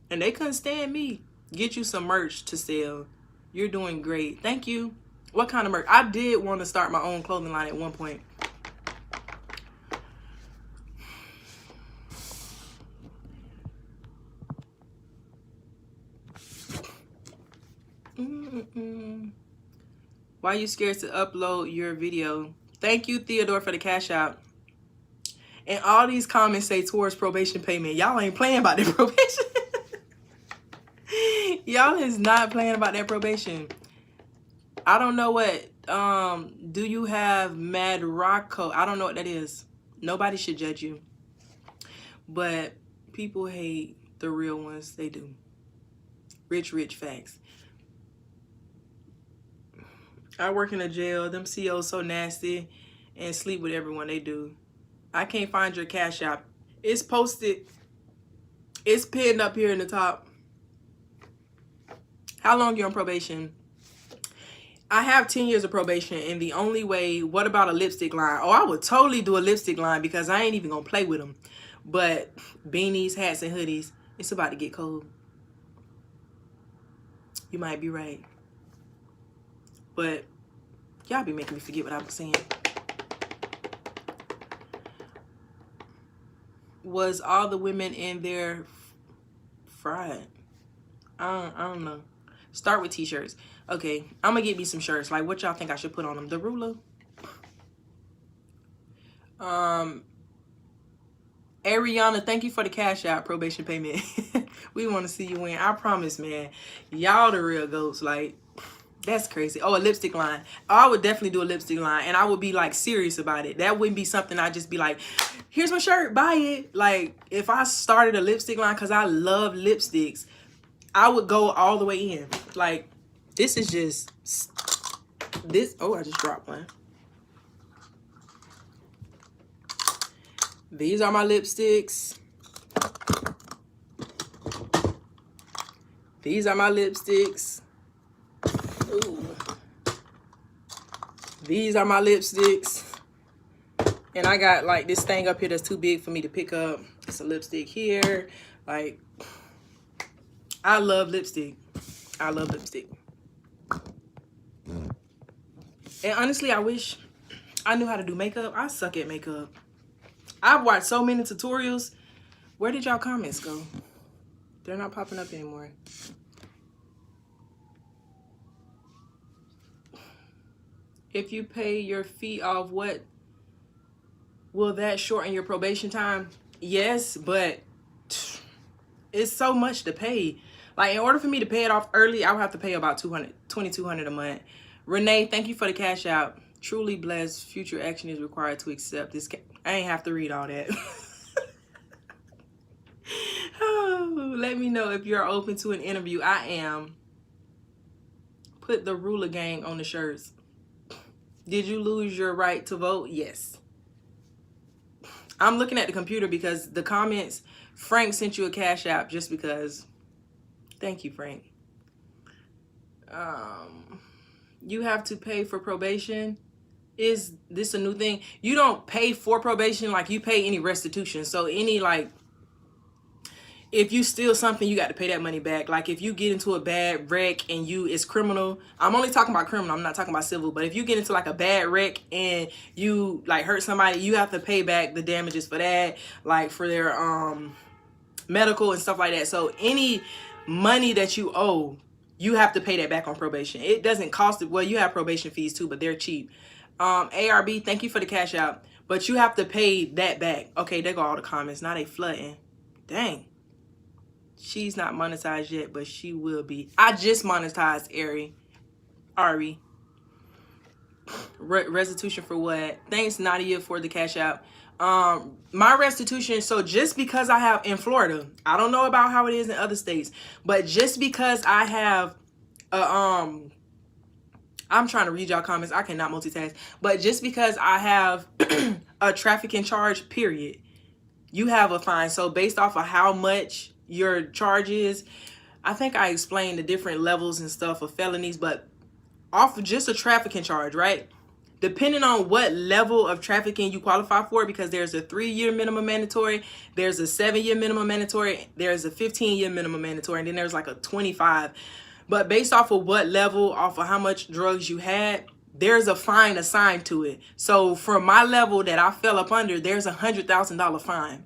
A: And they couldn't stand me. Get you some merch to sell. You're doing great. Thank you. What kind of merch? I did want to start my own clothing line at one point. Why are you scared to upload your video? Thank you, Theodore, for the cash out. And all these comments say towards probation payment. Y'all ain't playing about that probation. Y'all is not playing about that probation. I don't know what, do you have Mad Rocco? I don't know what that is. Nobody should judge you. But people hate the real ones. They do. Rich facts. I work in a jail. Them CEOs so nasty and sleep with everyone. They do. I can't find your cash app. It's posted. It's pinned up here in the top. How long you on probation? I have 10 years of probation, and the only way, what about a lipstick line? Oh, I would totally do a lipstick line because I ain't even gonna play with them. But beanies, hats, and hoodies, it's about to get cold. You might be right. But y'all be making me forget what I was saying. Was all the women in there fried? I don't know. Start with t-shirts. Okay, I'm gonna get me some shirts. Like, what y'all think I should put on them? The ruler. Ariana, thank you for the cash out probation payment. We want to see you win. I promise, man. Y'all the real goats. Like, that's crazy. Oh, a lipstick line. I would definitely do a lipstick line, and I would be like serious about it. That wouldn't be something I'd just be like, here's my shirt, buy it. Like, if I started a lipstick line, because I love lipsticks, I would go all the way in. Like, this is just this. Oh, I just dropped one. These are my lipsticks. These are my lipsticks. Ooh. These are my lipsticks. And I got like this thing up here that's too big for me to pick up. It's a lipstick here. Like, I love lipstick. I love lipstick. And honestly, I wish I knew how to do makeup. I suck at makeup. I've watched so many tutorials. Where did y'all comments go? They're not popping up anymore. If you pay your fee off, what will that shorten your probation time? Yes, but it's so much to pay. Like, in order for me to pay it off early, I would have to pay about $2,200 a month. Renee, thank you for the cash out. Truly blessed. Future action is required to accept this. I ain't have to read all that. Oh, let me know if you're open to an interview. I am. Put the ruler gang on the shirts. Did you lose your right to vote? Yes. I'm looking at the computer because the comments, Frank sent you a Cash App just because. Thank you, Frank. You have to pay for probation. Is this a new thing? You don't pay for probation like you pay any restitution. So any, like, if you steal something, you got to pay that money back. Like if you get into a bad wreck and it's criminal. I'm only talking about criminal. I'm not talking about civil. But if you get into like a bad wreck and you like hurt somebody, you have to pay back the damages for that, like for their medical and stuff like that. So any money that you owe, you have to pay that back on probation. It doesn't cost it. Well, you have probation fees too, but they're cheap. ARB, thank you for the Cash App, but you have to pay that back. Okay, there go all the comments. Now they flooding. Dang. She's not monetized yet, but she will be. I just monetized Ari. Restitution for what? Thanks, Nadia, for the Cash App. My restitution, so just because I have in Florida, I don't know about how it is in other states, but just because I have I'm trying to read y'all comments. I cannot multitask. But just because I have a trafficking charge, period, you have a fine. So based off of how much your charge is, I think I explained the different levels and stuff of felonies, but off of just a trafficking charge, right? Depending on what level of trafficking you qualify for, because there's a 3-year minimum mandatory, there's a 7-year minimum mandatory, there's a 15-year minimum mandatory, and then there's like a 25. But based off of what level, off of how much drugs you had, there's a fine assigned to it. So for my level that I fell up under, there's $100,000 fine.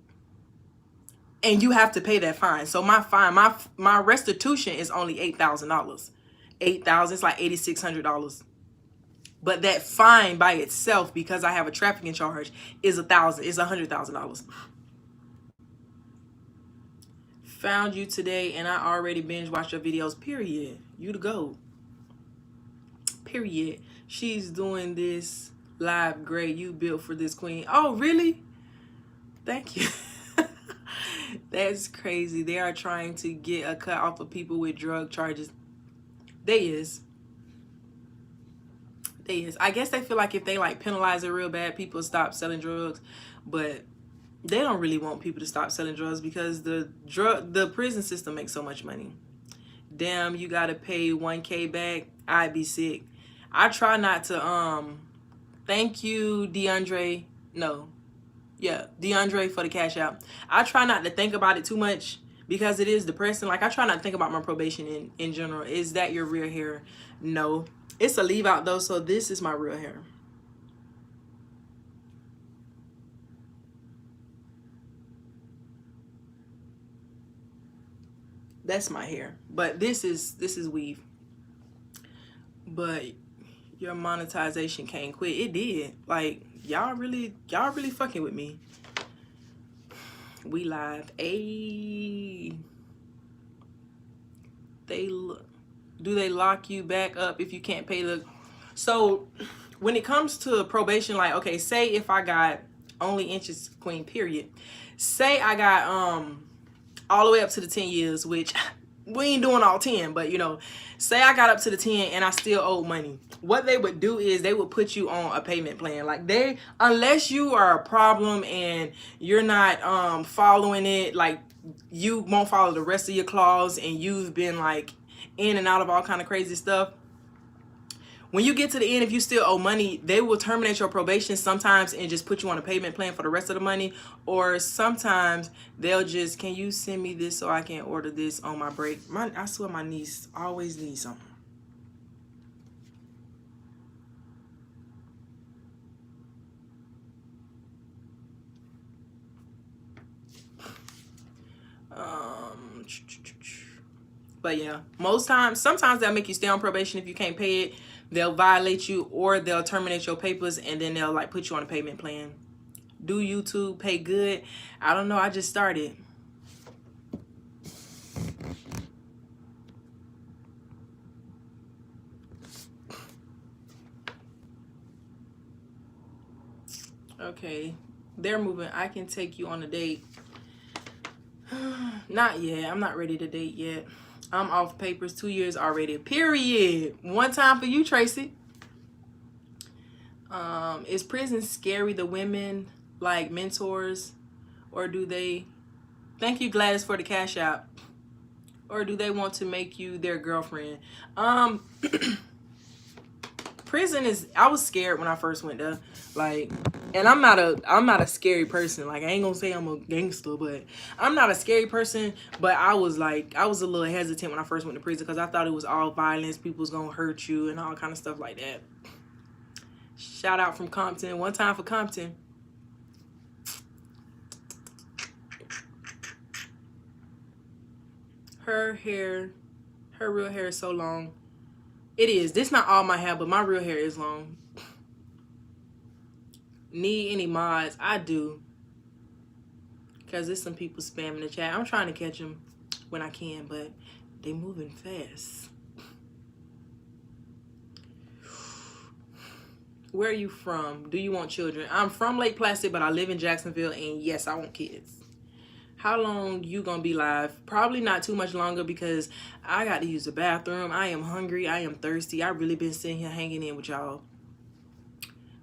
A: And you have to pay that fine. So my fine, my restitution is only $8,000. $8,000, it's like $8,600. But that fine by itself, because I have a trafficking charge, is $100,000. Found you today and I already binge watched your videos, period. You the GOAT. Period. She's doing this live great. You built for this queen. Oh, really? Thank you. That's crazy. They are trying to get a cut off of people with drug charges. They is. I guess they feel like if they like penalize it real bad, people stop selling drugs. But they don't really want people to stop selling drugs because the prison system makes so much money. Damn, you gotta pay $1K back. I'd be sick. I try not to thank you, DeAndre. No. Yeah, DeAndre for the Cash App. I try not to think about it too much because it is depressing. Like I try not to think about my probation in general. Is that your real hair? No. It's a leave out though, so this is my real hair. That's my hair, but this is weave. But your monetization can't quit. It did. Like y'all really fucking with me. We live. Do they lock you back up if you can't pay the? So when it comes to probation, like okay, say if I got only inches queen, period. Say I got all the way up to the 10 years, which we ain't doing all 10, but you know, say I got up to the 10 and I still owe money. What they would do is they would put you on a payment plan. Like unless you are a problem and you're not following it, like you won't follow the rest of your clause and you've been like in and out of all kind of crazy stuff. When you get to the end, if you still owe money, they will terminate your probation sometimes and just put you on a payment plan for the rest of the money. Or sometimes they'll just, can you send me this so I can order this on my break? I swear my niece always needs something. But yeah, sometimes they'll make you stay on probation if you can't pay it. They'll violate you or they'll terminate your papers and then they'll like put you on a payment plan. Do YouTube pay good? I don't know. I just started. Okay. They're moving. I can take you on a date. Not yet. I'm not ready to date yet. I'm off papers 2 years already. Period. One time for you, Tracy. Is prison scary? The women like mentors, or do they, thank you Gladys for the cash out, or do they want to make you their girlfriend? Prison is, I was scared when I first went there, like, and I'm not a scary person. Like, I ain't gonna say I'm a gangster, but I'm not a scary person. But I was a little hesitant when I first went to prison because I thought it was all violence, people was gonna hurt you and all kind of stuff like that. Shout out from Compton, one time for Compton. Her real hair is so long. It is. This not all my hair, but my real hair is long. Need any mods? I do. Because there's some people spamming the chat. I'm trying to catch them when I can, but they moving fast. Where are you from? Do you want children? I'm from Lake Placid, but I live in Jacksonville, and yes, I want kids. How long you gonna be live? Probably not too much longer because I got to use the bathroom. I am hungry. I am thirsty. I really been sitting here hanging in with y'all.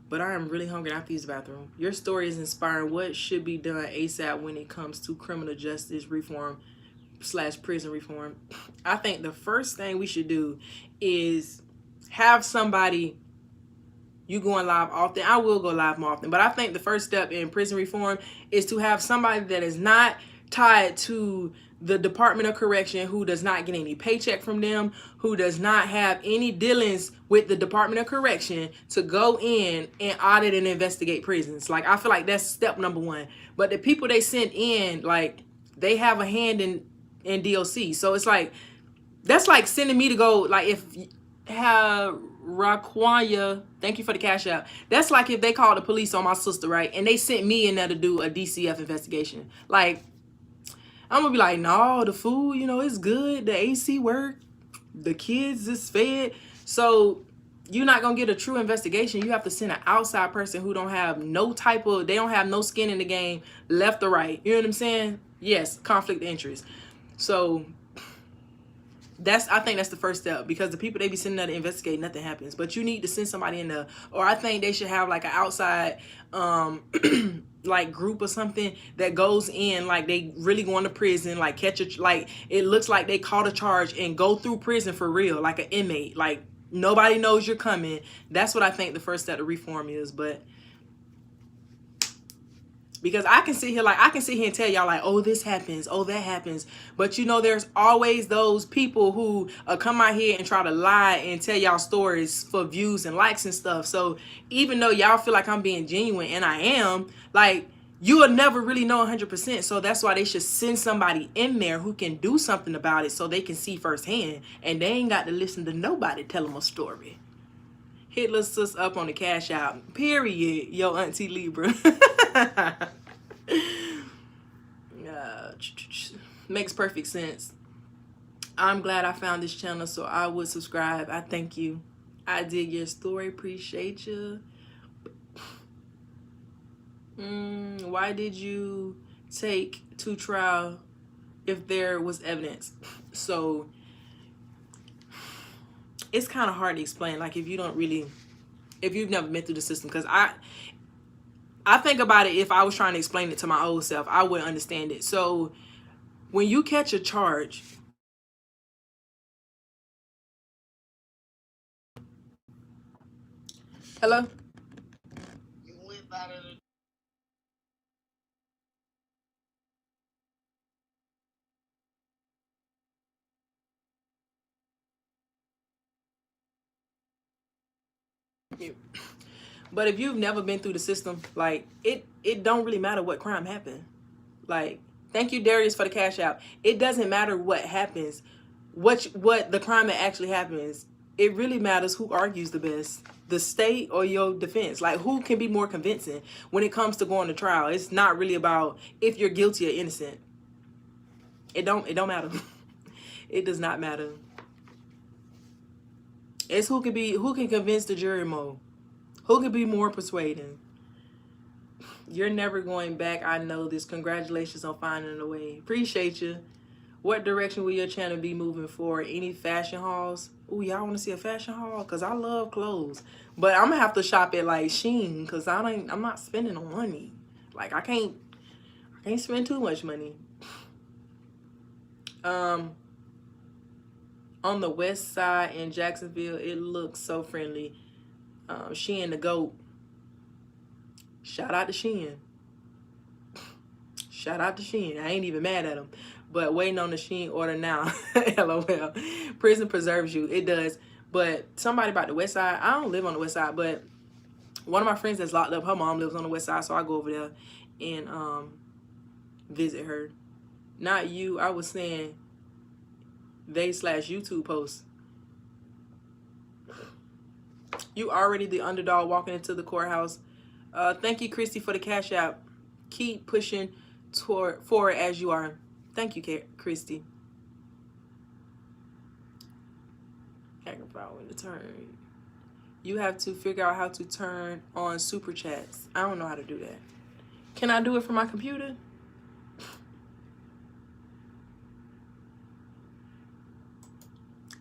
A: But I am really hungry. I have to use the bathroom. Your story is inspiring. What should be done ASAP when it comes to criminal justice reform / prison reform? I think the first thing we should do is have somebody, you going live often. I will go live more often. But I think the first step in prison reform is to have somebody that is not tied to the Department of Correction, who does not get any paycheck from them, who does not have any dealings with the Department of Correction, to go in and audit and investigate prisons. Like, I feel like that's step number one. But the people they sent in, like, they have a hand in DOC. So it's like, that's like sending me to go, like, if have Raquanya, thank you for the cash out. That's like if they called the police on my sister, right? And they sent me in there to do a DCF investigation. Like, I'm gonna be like, no, the food, you know, it's good. The AC work. The kids is fed. So you're not gonna get a true investigation. You have to send an outside person who don't have no type of, they don't have no skin in the game, left or right. You know what I'm saying? Yes, conflict of interest. So I think that's the first step, because the people they be sending there to investigate, nothing happens. But you need to send somebody in there, or I think they should have like an outside like group or something that goes in, like they really going to prison, like catch a, like it looks like they caught a charge and go through prison for real, like an inmate, like nobody knows you're coming. That's what I think the first step to reform is. But because I can sit here and tell y'all like, oh, this happens, oh, that happens. But you know, there's always those people who come out here and try to lie and tell y'all stories for views and likes and stuff. So even though y'all feel like I'm being genuine, and I am, like, you will never really know 100%. So that's why they should send somebody in there who can do something about it, so they can see firsthand. And they ain't got to listen to nobody tell them a story. Hit little sis up on the cash out. Period. Yo, Auntie Libra. Makes perfect sense. I'm glad I found this channel, so I would subscribe. I thank you. I dig your story. Appreciate you. Why did you take to trial if there was evidence? So it's kind of hard to explain, like, if you've never been through the system. Because I think about it, if I was trying to explain it to my old self, I wouldn't understand it. So when you catch a charge, hello?
B: You whip out of the
A: But if you've never been through the system, like, it don't really matter what crime happened. Like, thank you, Darius, for the cash out. It doesn't matter what happens, what the crime that actually happens. It really matters who argues the best, the state or your defense. Like, who can be more convincing when it comes to going to trial. It's not really about if you're guilty or innocent. It don't matter. It does not matter. It's who can convince the jury more. Who can be more persuading? You're never going back. I know this. Congratulations on finding a way. Appreciate you. What direction will your channel be moving forward? Any fashion hauls? Ooh, y'all want to see a fashion haul? Because I love clothes. But I'm going to have to shop at, like, Shein, because I'm not spending no money. Like I can't spend too much money. On the west side in Jacksonville, it looks so friendly. Shein the GOAT. Shout out to Shein. Shout out to Shein. I ain't even mad at him. But waiting on the Shein order now. LOL. Prison preserves you. It does. But somebody about the west side. I don't live on the west side, but one of my friends that's locked up, her mom lives on the west side, so I go over there and visit her. Not you. I was saying they/YouTube posts. You already the underdog walking into the courthouse. Thank you, Christy, for the Cash App. Keep pushing forward as you are. Thank you, Christy. I can follow in the turn. You have to figure out how to turn on super chats. I don't know how to do that. Can I do it from my computer?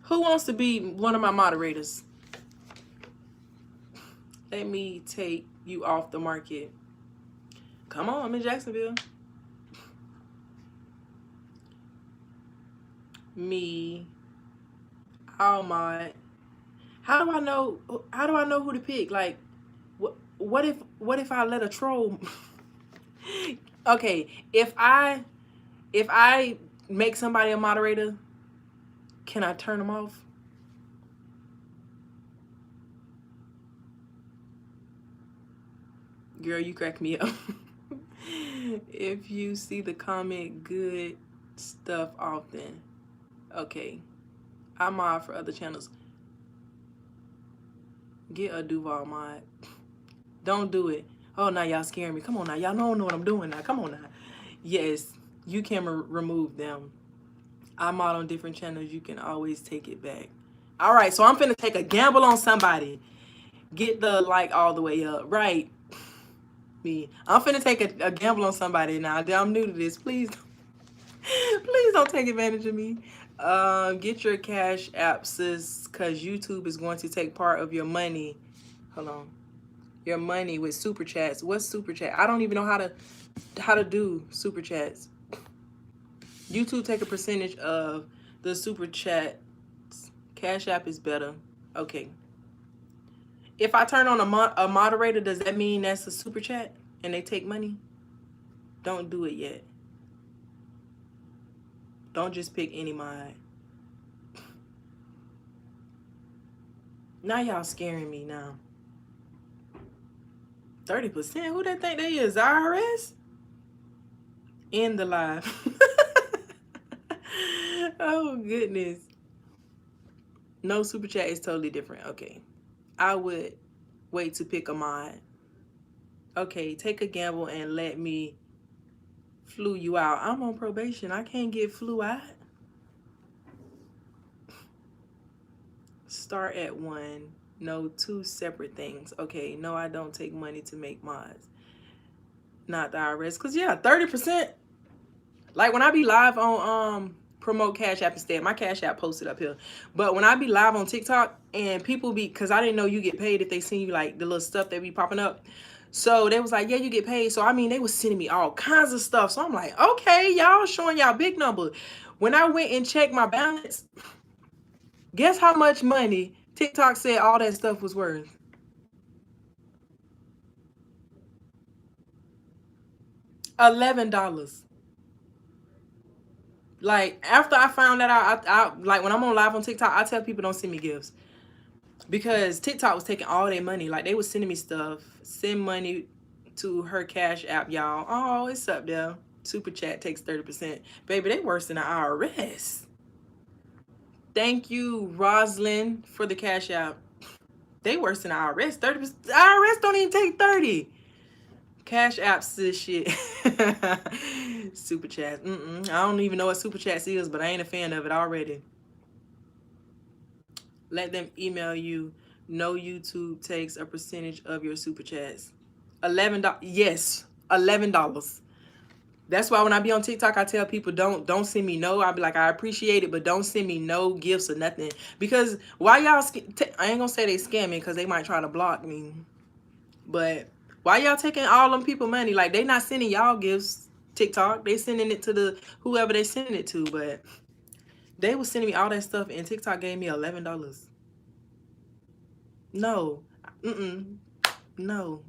A: Who wants to be one of my moderators? Let me take you off the market. Come on, I'm in Jacksonville. Me. I'll mod. How do I know who to pick? Like, what if I let a troll? Okay, if I make somebody a moderator, can I turn them off? Girl, you crack me up. If you see the comment good stuff often. Okay. I mod for other channels. Get a Duval mod. Don't do it. Oh, now y'all scaring me. Come on now. Y'all don't know what I'm doing now. Come on now. Yes, you can remove them. I mod on different channels. You can always take it back. All right, so I'm finna take a gamble on somebody. Get the like all the way up. Right. Me. I'm finna take a gamble on somebody now. I'm new to this. Please don't take advantage of me. Get your Cash App, sis, because YouTube is going to take part of your money. Hold on. Your money with super chats. What's super chat? I don't even know how to do super chats. YouTube take a percentage of the super chats. Cash App is better. Okay. If I turn on a moderator, does that mean that's a super chat and they take money? Don't do it yet. Don't just pick any mod. Now y'all scaring me now. 30%? Who they think they is? IRS? End the live. Oh, goodness. No super chat is totally different. Okay. I would wait to pick a mod. Okay, take a gamble and let me flew you out. I'm on probation. I can't get flew out. Start at 1. No, 2 separate things. Okay, no, I don't take money to make mods. Not the IRS. Because, yeah, 30%. Like, when I be live on promote Cash App instead, my Cash App posted up here. But when I be live on TikTok and people be, because I didn't know you get paid if they see you, like, the little stuff that be popping up. So they was like, yeah, you get paid. So, I mean, they was sending me all kinds of stuff. So I'm like, okay, y'all showing y'all big numbers. When I went and checked my balance, guess how much money TikTok said all that stuff was worth? $11. Like, after I found that out, I like, when I'm on live on TikTok, I tell people don't send me gifts. Because TikTok was taking all their money. Like, they was sending me stuff. Send money to her Cash App, y'all. Oh, it's up there. Super Chat takes 30%. Baby, they worse than the IRS. Thank you, Roslyn, for the Cash App. They worse than the IRS. 30%. The IRS don't even take 30. Cash Apps this shit. Super Chats. I don't even know what Super Chats is, but I ain't a fan of it already. Let them email you. No, YouTube takes a percentage of your Super Chats. $11. Yes, $11. That's why when I be on TikTok, I tell people don't send me no. I be like, I appreciate it, but don't send me no gifts or nothing. Because why y'all, I ain't gonna say they scamming because they might try to block me. But Why y'all taking all them people money? Like, they not sending y'all gifts, TikTok. They sending it to the whoever they sending it to. But they was sending me all that stuff, and TikTok gave me $11. No. No.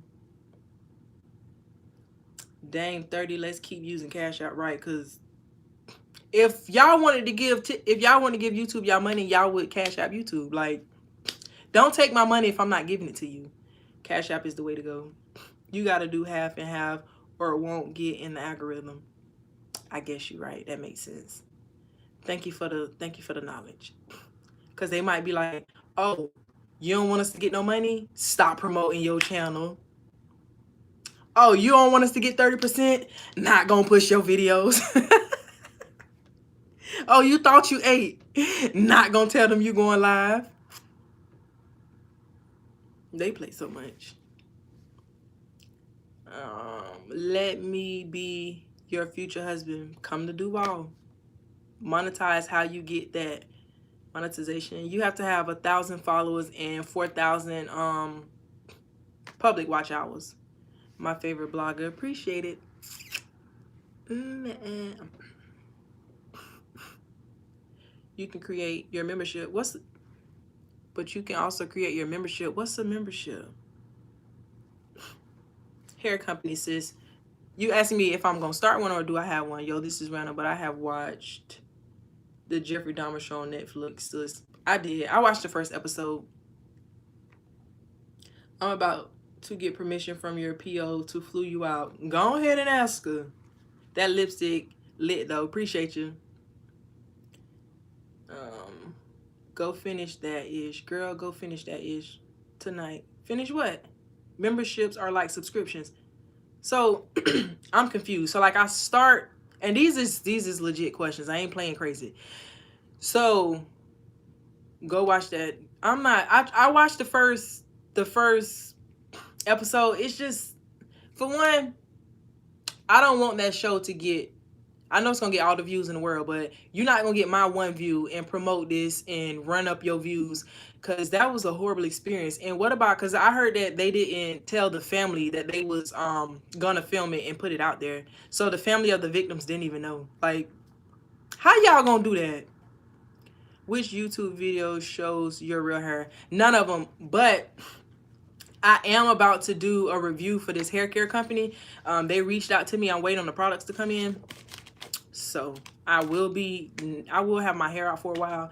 A: Dang, 30. Let's keep using Cash App, right? Because if y'all wanted to give YouTube y'all money, y'all would Cash App YouTube. Like, don't take my money if I'm not giving it to you. Cash App is the way to go. You got to do half and half, or it won't get in the algorithm. I guess you're right. That makes sense. Thank you for the knowledge. Because they might be like, oh, you don't want us to get no money? Stop promoting your channel. Oh, you don't want us to get 30%? Not gonna push your videos. Oh, you thought you ate? Not gonna tell them you going live. They play so much. Let me be your future husband. Come to Duval. Monetize how you get that monetization. You have to have 1,000 followers and 4,000 public watch hours. My favorite blogger. Appreciate it. You can create your membership. But you can also create your membership. What's a membership? Hair company, sis. You asking me if I'm gonna start one or do I have one? Yo, this is random, but I have watched the Jeffrey Dahmer show on Netflix. Sis. I did. I watched the first episode. I'm about to get permission from your PO to flew you out. Go ahead and ask her. That lipstick lit though. Appreciate you. Go finish that ish. Girl, go finish that ish tonight. Finish what? Memberships are like subscriptions. So I'm confused. So like I start, and these is legit questions. I ain't playing crazy. So go watch that. I watched the first episode. It's just, for one, I don't want that show to get, I know it's gonna get all the views in the world, but you're not gonna get my one view and promote this and run up your views, because that was a horrible experience. And what about, because I heard that they didn't tell the family that they was gonna film it and put it out there, so the family of the victims didn't even know. Like, how y'all gonna do that? Which YouTube video shows your real hair? None of them. But I am about to do a review for this hair care company. They reached out to me. I'm waiting on the products to come in. So I will have my hair out for a while.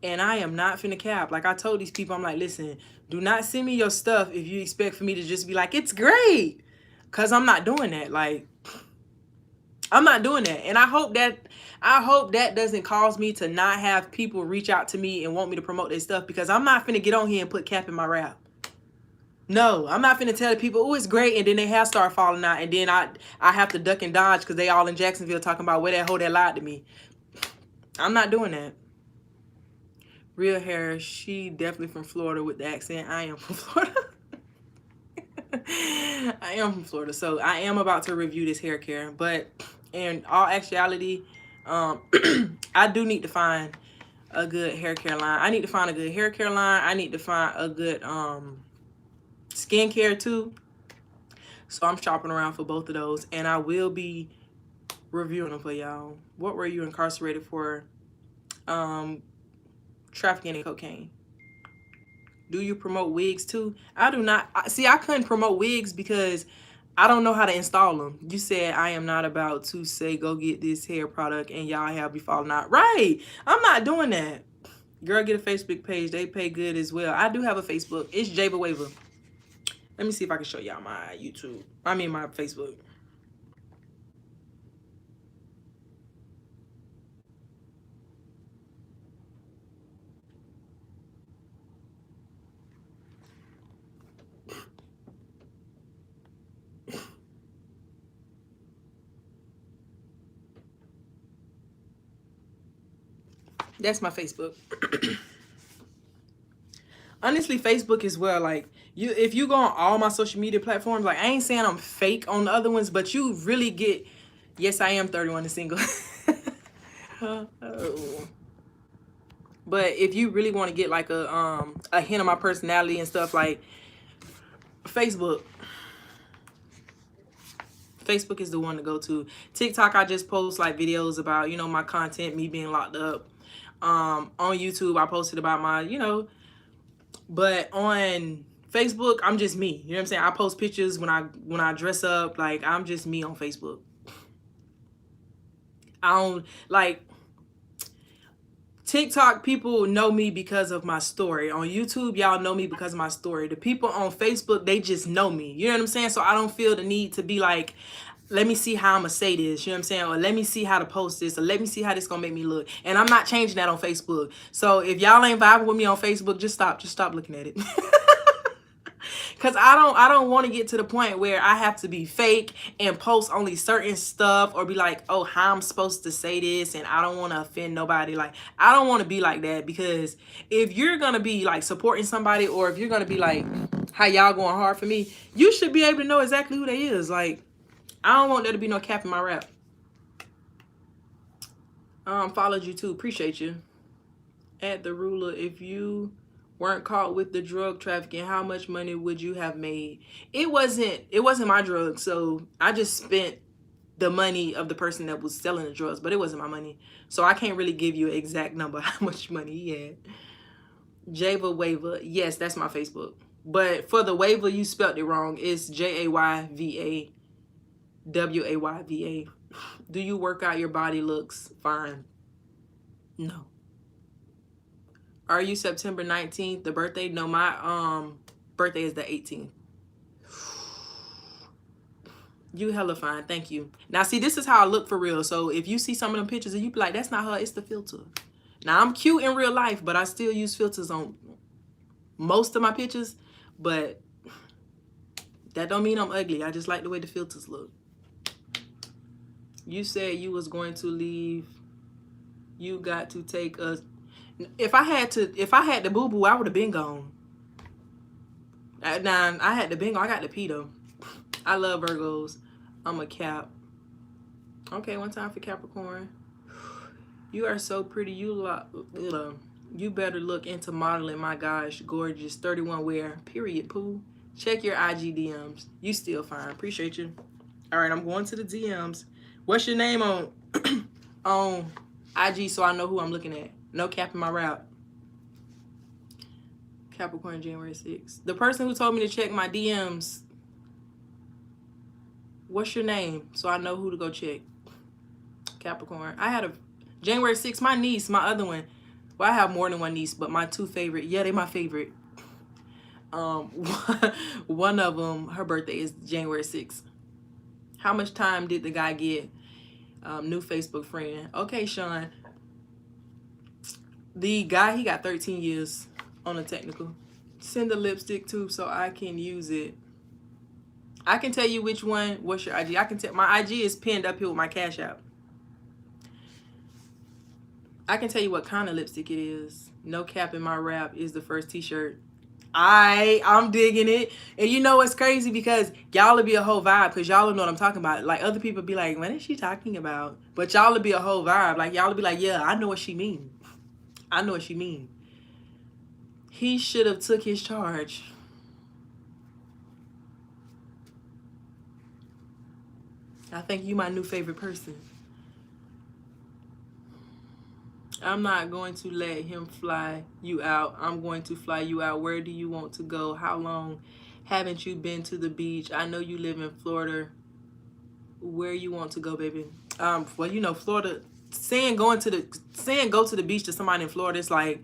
A: And I am not finna cap. Like I told these people, I'm like, listen, do not send me your stuff if you expect for me to just be like, it's great. Because I'm not doing that. Like, I'm not doing that. And I hope that doesn't cause me to not have people reach out to me and want me to promote their stuff, because I'm not finna get on here and put cap in my rap. No, I'm not finna tell the people, oh, it's great, and then they have start falling out, and then I have to duck and dodge because they all in Jacksonville talking about where that hoe that lied to me. I'm not doing that. Real hair, she definitely from Florida with the accent. I am from Florida. I am from Florida, so I am about to review this hair care. But in all actuality, I do need to find a good hair care line. I need to find a good hair care line. I need to find a good skincare too. So I'm shopping around for both of those, and I will be reviewing them for y'all. What were you incarcerated for? Trafficking in cocaine. Do you promote wigs too? I do not. See, I couldn't promote wigs because I don't know how to install them. You said I am not about to say go get this hair product and y'all have me falling out. Right. I'm not doing that. Girl, get a Facebook page. They pay good as well. I do have a Facebook. It's Java Waver. Let me see if I can show y'all my YouTube. I mean my Facebook. That's my Facebook. Honestly, Facebook as well. Like, if you go on all my social media platforms, like, I ain't saying I'm fake on the other ones, but you really get, yes, I am 31 and single. But if you really want to get like a hint of my personality and stuff, like Facebook. Facebook is the one to go to. TikTok, I just post like videos about, you know, my content, me being locked up. On YouTube, I posted about my, you know, but on Facebook, I'm just me. You know what I'm saying? I post pictures when I dress up. Like, I'm just me on Facebook. I don't like TikTok. People know me because of my story. On YouTube, y'all know me because of my story. The people on Facebook, they just know me. You know what I'm saying? So I don't feel the need to be like, let me see how I'm gonna say this, you know what I'm saying? Or let me see how to post this, or let me see how this gonna make me look. And I'm not changing that on Facebook. So if y'all ain't vibing with me on Facebook, just stop looking at it. Cause I don't want to get to the point where I have to be fake and post only certain stuff, or be like, oh, how I'm supposed to say this, and I don't want to offend nobody. Like, I don't want to be like that, because if you're gonna be like supporting somebody, or if you're gonna be like how y'all going hard for me, you should be able to know exactly who they is. Like, I don't want there to be no cap in my rap. Followed you too. Appreciate you. At the ruler, if you weren't caught with the drug trafficking, how much money would you have made? It wasn't my drug, so I just spent the money of the person that was selling the drugs, but it wasn't my money. So I can't really give you an exact number how much money he had. Java Waiver. Yes, that's my Facebook. But for the waiver, you spelled it wrong. It's JAYVA. WAYVA. Do you work out? Your body looks fine. No. Are you September 19th, the birthday? No, my birthday is the 18th. You hella fine. Thank you. Now, see, this is how I look for real. So if you see some of them pictures and you be like, that's not her, it's the filter. Now, I'm cute in real life, but I still use filters on most of my pictures. But that don't mean I'm ugly. I just like the way the filters look. You said you was going to leave. You got to take us. If I had the boo-boo, I would have been gone. At 9, I had the bingo. I got the P though. I love Virgos. I'm a Cap. Okay, one time for Capricorn. You are so pretty. You better look into modeling. My gosh, gorgeous. 31 wear. Period. Pooh. Check your IG DMs. You still fine. Appreciate you. All right, I'm going to the DMs. What's your name on on IG so I know who I'm looking at? No cap in my rap. Capricorn, January 6th. The person who told me to check my DMs. What's your name so I know who to go check? Capricorn. I had a January 6th. My niece, my other one. Well, I have more than one niece, but my two favorite. Yeah, they my favorite. One of them, her birthday is January 6th. How much time did the guy get? New Facebook friend. Okay, Sean. The guy, he got 13 years on the technical. Send the lipstick too so I can use it. I can tell you which one. What's your IG? I can tell. My IG is pinned up here with my Cash App. I can tell you what kind of lipstick it is. No cap in my rap is the first t-shirt. I'm digging it. And you know what's crazy? Because y'all will be a whole vibe, because y'all will know what I'm talking about. Like, other people be like, what is she talking about? But y'all will be a whole vibe. Like, y'all will be like, yeah, I know what she mean. I know what she mean. He should have took his charge. I think you my new favorite person. I'm not going to let him fly you out. I'm going to fly you out. Where do you want to go? How long haven't you been to the beach? I know you live in Florida. Where you want to go, baby? Well, you know, Florida. Saying go to the beach to somebody in Florida, it's like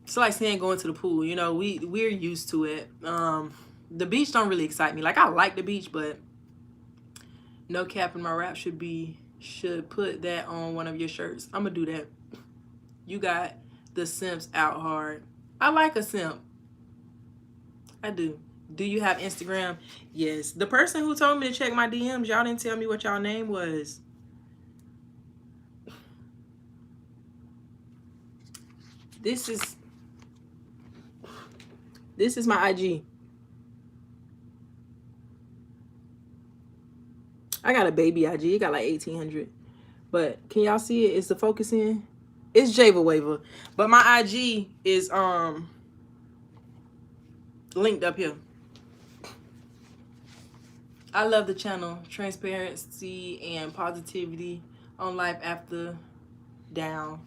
A: saying going to the pool. You know, we're used to it. The beach don't really excite me. Like, I like the beach, but no cap in my rap should put that on one of your shirts. I'm gonna do that. You got the simps out hard. I like a simp. I do. Do you have Instagram? Yes. The person who told me to check my DMs, y'all didn't tell me what y'all name was. This is my IG. I got a baby IG. It got like 1,800. But can y'all see it? Is the focus in? It's Java Waver. But my IG is linked up here. I love the channel. Transparency and positivity on life after down.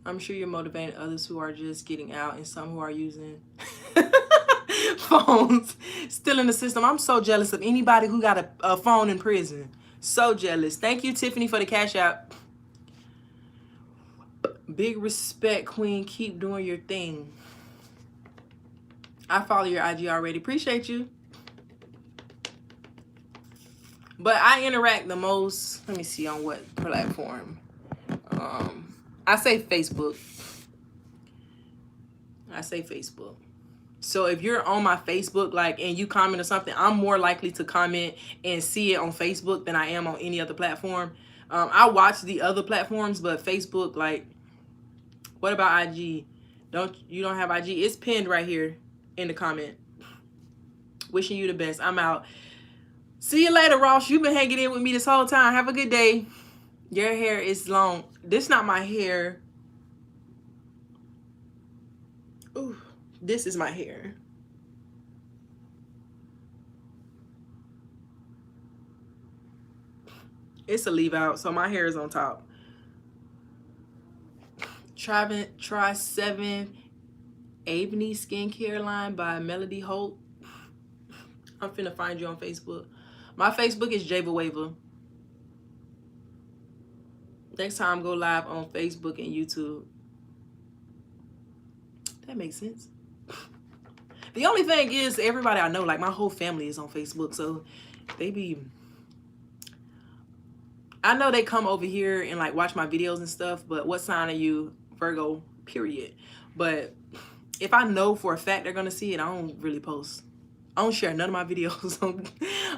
A: I'm sure you're motivating others who are just getting out and some who are using phones still in the system. I'm so jealous of anybody who got a phone in prison. So jealous. Thank you, Tiffany, for the cash out. Big respect, Queen. Keep doing your thing. I follow your IG already. Appreciate you. But I interact the most. Let me see on what platform. I say Facebook. I say Facebook. So if you're on my Facebook, like, and you comment or something, I'm more likely to comment and see it on Facebook than I am on any other platform. I watch the other platforms, but Facebook, like, what about IG? You don't have IG? It's pinned right here in the comment. Wishing you the best. I'm out. See you later, Ross. You've been hanging in with me this whole time. Have a good day. Your hair is long. This not my hair. Ooh, this is my hair. It's a leave out, so my hair is on top. Try 7 Aveny skincare line by Melody Holt. I'm finna find you on Facebook. My Facebook is Java Waver. Next time, go live on Facebook and YouTube. That makes sense. The only thing is, everybody I know, like my whole family is on Facebook, so they be... I know they come over here and like watch my videos and stuff, but what sign are you? Virgo, period. But if I know for a fact they're gonna see it, I don't really post. I don't share none of my videos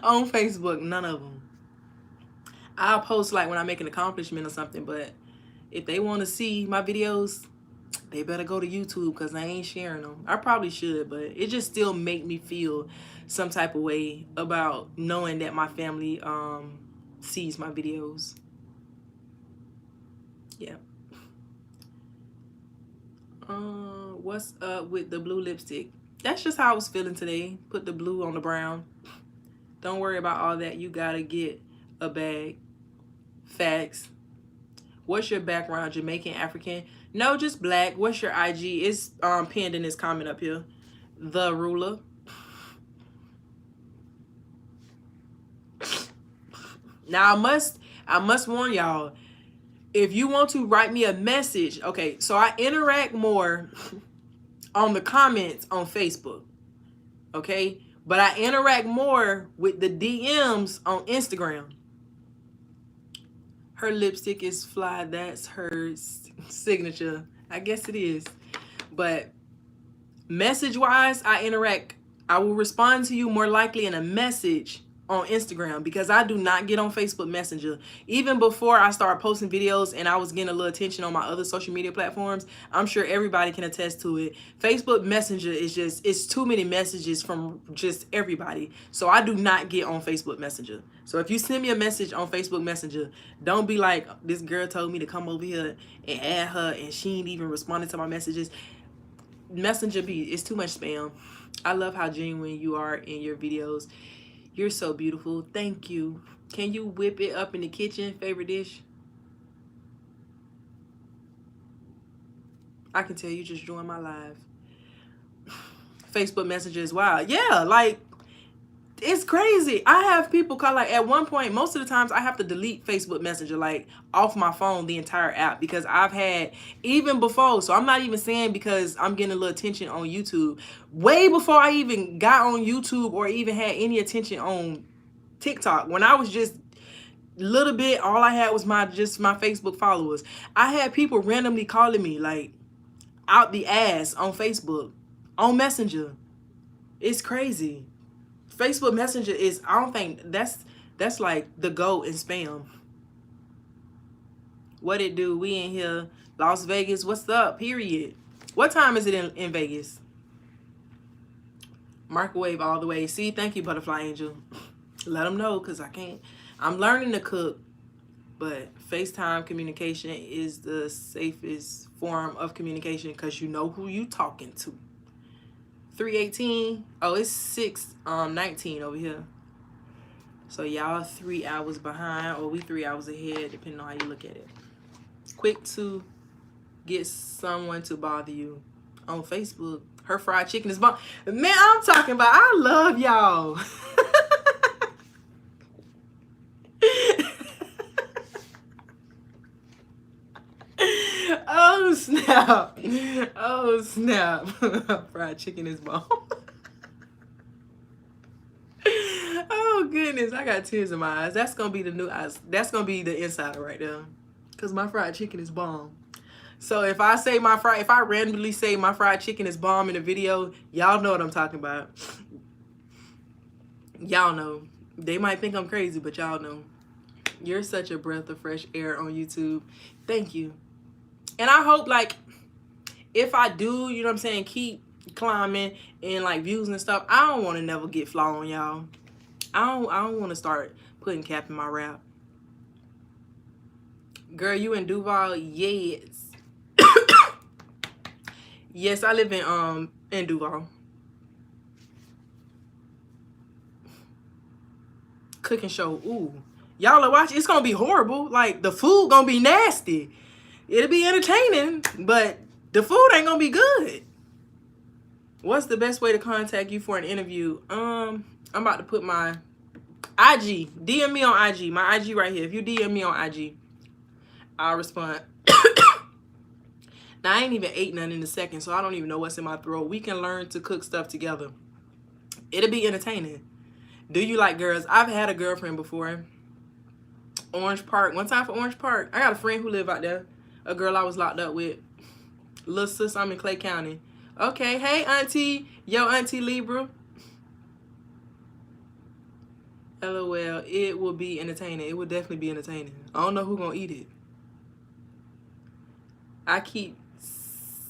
A: on Facebook, none of them. I'll post like when I make an accomplishment or something, but if they want to see my videos, they better go to YouTube because I ain't sharing them. I probably should, but it just still make me feel some type of way about knowing that my family sees my videos. Yeah. What's up with the blue lipstick? That's just how I was feeling today. Put the blue on the brown. Don't worry about all that. You gotta get a bag. Facts. What's your background? Jamaican, African? No, just black. What's your IG? It's pinned in this comment up here. The Ruler. Now I must warn y'all, if you want to write me a message, okay, so I interact more on the comments on Facebook, okay? But I interact more with the DMs on Instagram. Her lipstick is fly. That's her signature. I guess it is. But message-wise, I interact. I will respond to you more likely in a message on Instagram because I do not get on Facebook Messenger. Even before I started posting videos and I was getting a little attention on my other social media platforms, I'm sure everybody can attest to it. Facebook Messenger is just, it's too many messages from just everybody. So I do not get on Facebook Messenger. So if you send me a message on Facebook Messenger, don't be like, this girl told me to come over here and add her and she ain't even responded to my messages. Messenger it's too much spam. I love how genuine you are in your videos. You're so beautiful. Thank you. Can you whip it up in the kitchen? Favorite dish? I can tell you just joined my live. Facebook Messenger is wild. Yeah, like, it's crazy. I have people call, like, at one point, most of the times I have to delete Facebook Messenger, like, off my phone, the entire app, because I've had, even before, so I'm not even saying because I'm getting a little attention on YouTube, way before I even got on YouTube or even had any attention on TikTok, when I was just little bit, all I had was my Facebook followers. I had people randomly calling me, like, out the ass on Facebook, on Messenger. It's crazy. Facebook Messenger is, I don't think, that's like the GOAT in spam. What it do? We in here, Las Vegas. What's up? Period. What time is it in Vegas? Microwave all the way. See, thank you, Butterfly Angel. Let them know, because I can't. I'm learning to cook, but FaceTime communication is the safest form of communication because you know who you talking to. 3:18. Oh, it's 6:19 over here. So y'all 3 hours behind, or we 3 hours ahead, depending on how you look at it. Quick to get someone to bother you on Facebook. Her fried chicken is bomb. Man, I'm talking about, I love y'all. Oh snap. Oh snap. Fried chicken is bomb. Oh goodness, I got tears in my eyes. That's gonna be the new eyes. That's gonna be the insider right there. Cause my fried chicken is bomb. So if I randomly say my fried chicken is bomb in a video, y'all know what I'm talking about. Y'all know. They might think I'm crazy, but y'all know. You're such a breath of fresh air on YouTube. Thank you. And I hope, like, if I do, you know what I'm saying, keep climbing and like views and stuff, I don't want to never get flaw on y'all. I don't want to start putting cap in my rap. Girl, you in Duval? Yes. Yes, I live in Duval. Cooking show. Ooh. Y'all are watching. It's gonna be horrible. Like, the food gonna be nasty. It'll be entertaining, but the food ain't gonna be good. What's the best way to contact you for an interview? I'm about to put my IG. DM me on IG. My IG right here. If you DM me on IG, I'll respond. Now, I ain't even ate none in a second, so I don't even know what's in my throat. We can learn to cook stuff together. It'll be entertaining. Do you like girls? I've had a girlfriend before. Orange Park. One time for Orange Park. I got a friend who lived out there. A girl I was locked up with. Little sis, I'm in Clay County. Okay, hey auntie. Yo, Auntie Libra. LOL. It will be entertaining. It will definitely be entertaining. I don't know who gonna eat it. I keep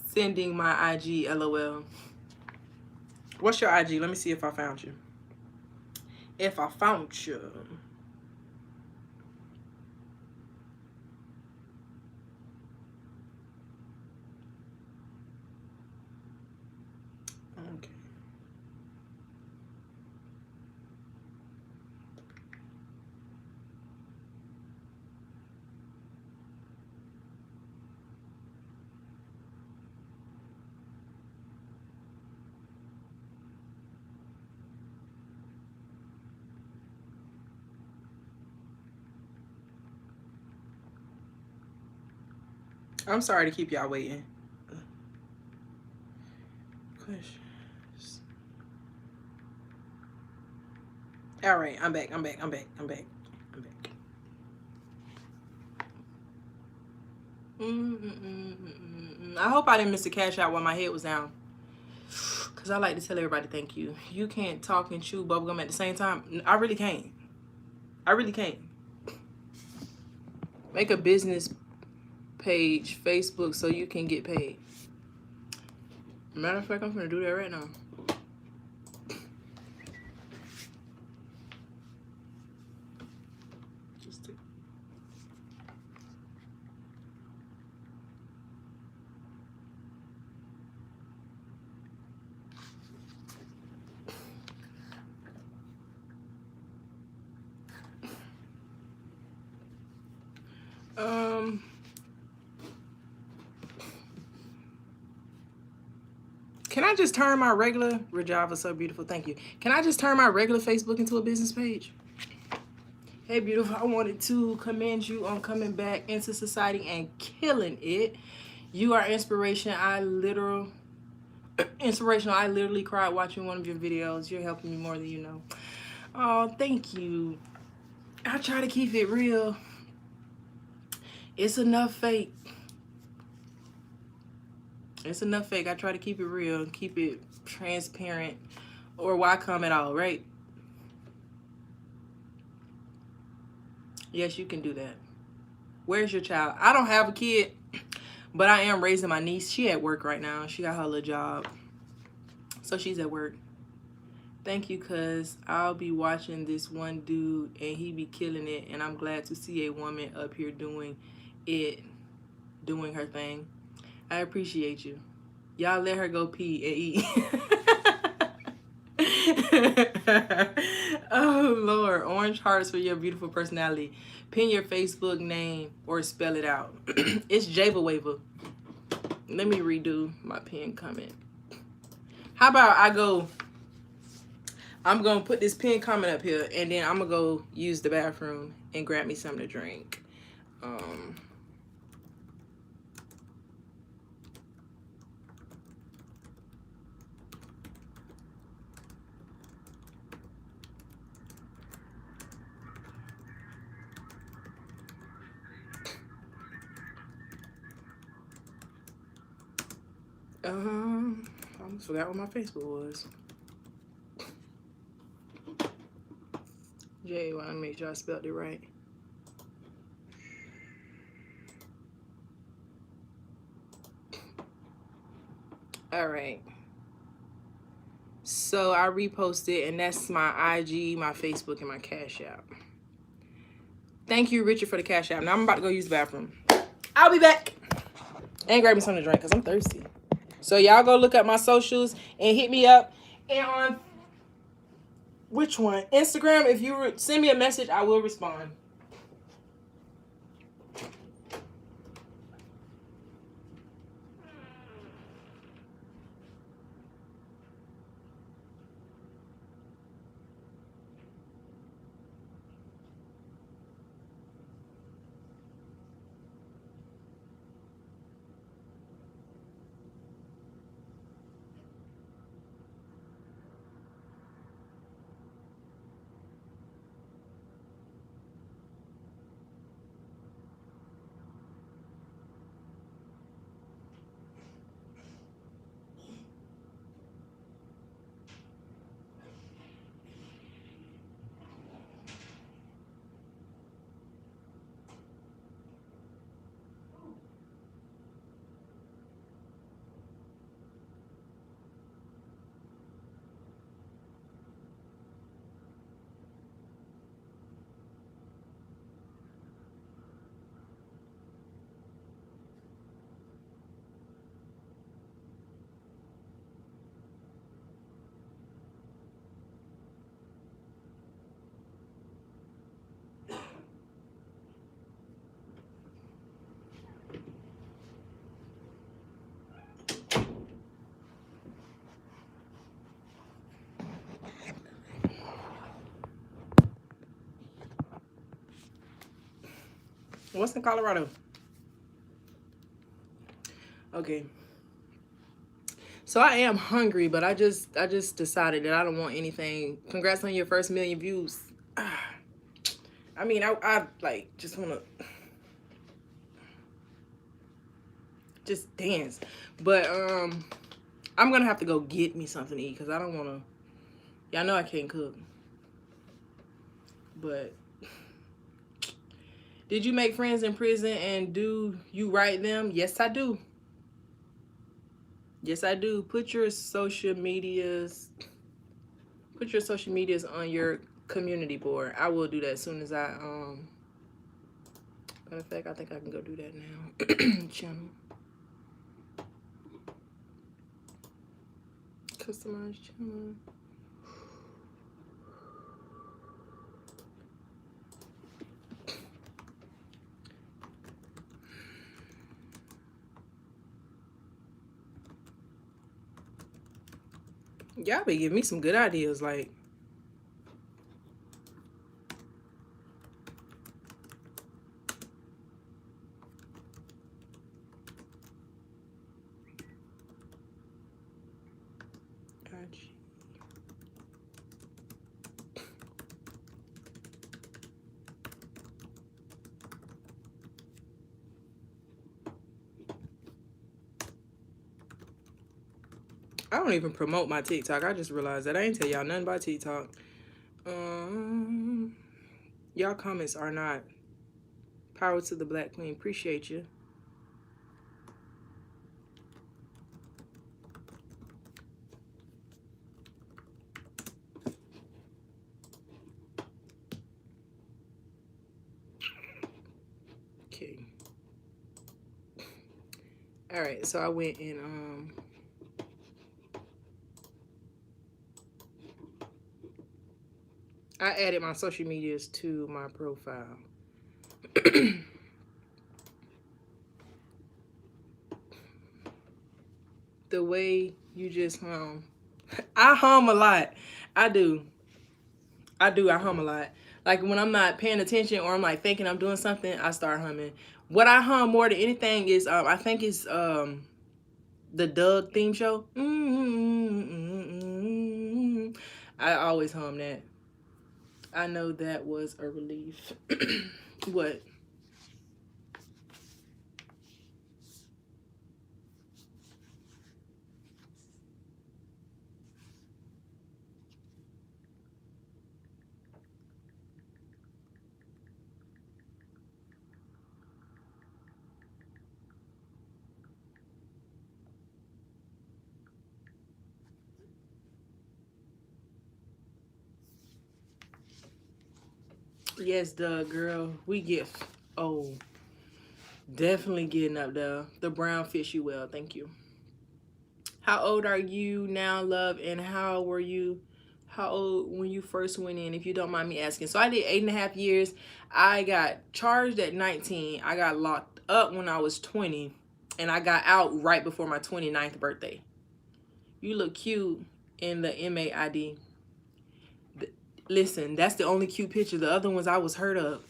A: sending my IG. LOL. What's your IG? Let me see if I found you. If I found you. Okay. I'm sorry to keep y'all waiting. Questions. All right, I'm back. I hope I didn't miss a cash out while my head was down. Because I like to tell everybody thank you. You can't talk and chew bubblegum at the same time. I really can't. I really can't. Make a business page, Facebook, so you can get paid. Matter of fact, I'm gonna do that right now. Can I just turn my regular Rajava so beautiful? Thank you. Can I just turn my regular Facebook into a business page? Hey, beautiful. I wanted to commend you on coming back into society and killing it. You are inspiration. Inspirational. I literally cried watching one of your videos. You're helping me more than you know. Oh, thank you. I try to keep it real. It's enough fake. It's enough fake. I try to keep it real, keep it transparent, or why come at all, right? Yes, you can do that. Where's your child? I don't have a kid, but I am raising my niece. She at work right now. She got her little job, so she's at work. Thank you, cuz I'll be watching this one dude, and he be killing it, and I'm glad to see a woman up here doing her thing. I appreciate you. Y'all let her go pee and eat. Oh Lord, orange hearts for your beautiful personality. Pin your Facebook name or spell it out. It's Java Waver. Let me redo my pin comment. How about I go? I'm gonna put this pin comment up here, and then I'm gonna go use the bathroom and grab me something to drink. I almost forgot what my Facebook was. Jay, I want to make sure I spelled it right. All right. So I reposted, and that's my IG, my Facebook, and my Cash App. Thank you, Richard, for the Cash App. Now I'm about to go use the bathroom. I'll be back. And grab me something to drink because I'm thirsty. So y'all go look up my socials and hit me up. And on which one? Instagram, if you send me a message, I will respond. What's in Colorado? Okay. So I am hungry, but I just decided that I don't want anything. Congrats on your first 1,000,000 views. I mean, I like just want to just dance. But I'm going to have to go get me something to eat because I don't want to. Y'all know I can't cook. But did you make friends in prison and do you write them? Yes, I do. Yes, I do. Put your social medias on your community board. I will do that as soon as I matter of fact, I think I can go do that now. Channel. Customize channel. Y'all be giving me some good ideas, like. I don't even promote my TikTok. I just realized that I ain't tell y'all nothing about TikTok. Y'all comments are not. Power to the Black Queen. Appreciate you. Okay. All right. So I went and I added my social medias to my profile. The way you just hum. I hum a lot. I do. I hum a lot. Like when I'm not paying attention or I'm like thinking I'm doing something, I start humming. What I hum more than anything is I think it's the Doug theme show. I always hum that. I know that was a relief. What? Yes, Doug, girl. We get. Oh, definitely getting up there. The brown fits you well. Thank you. How old are you now, love? And how were you? How old when you first went in, if you don't mind me asking? So I did 8.5 years. I got charged at 19. I got locked up when I was 20. And I got out right before my 29th birthday. You look cute in the MAID. Listen, that's the only cute picture. The other ones I was hurt up.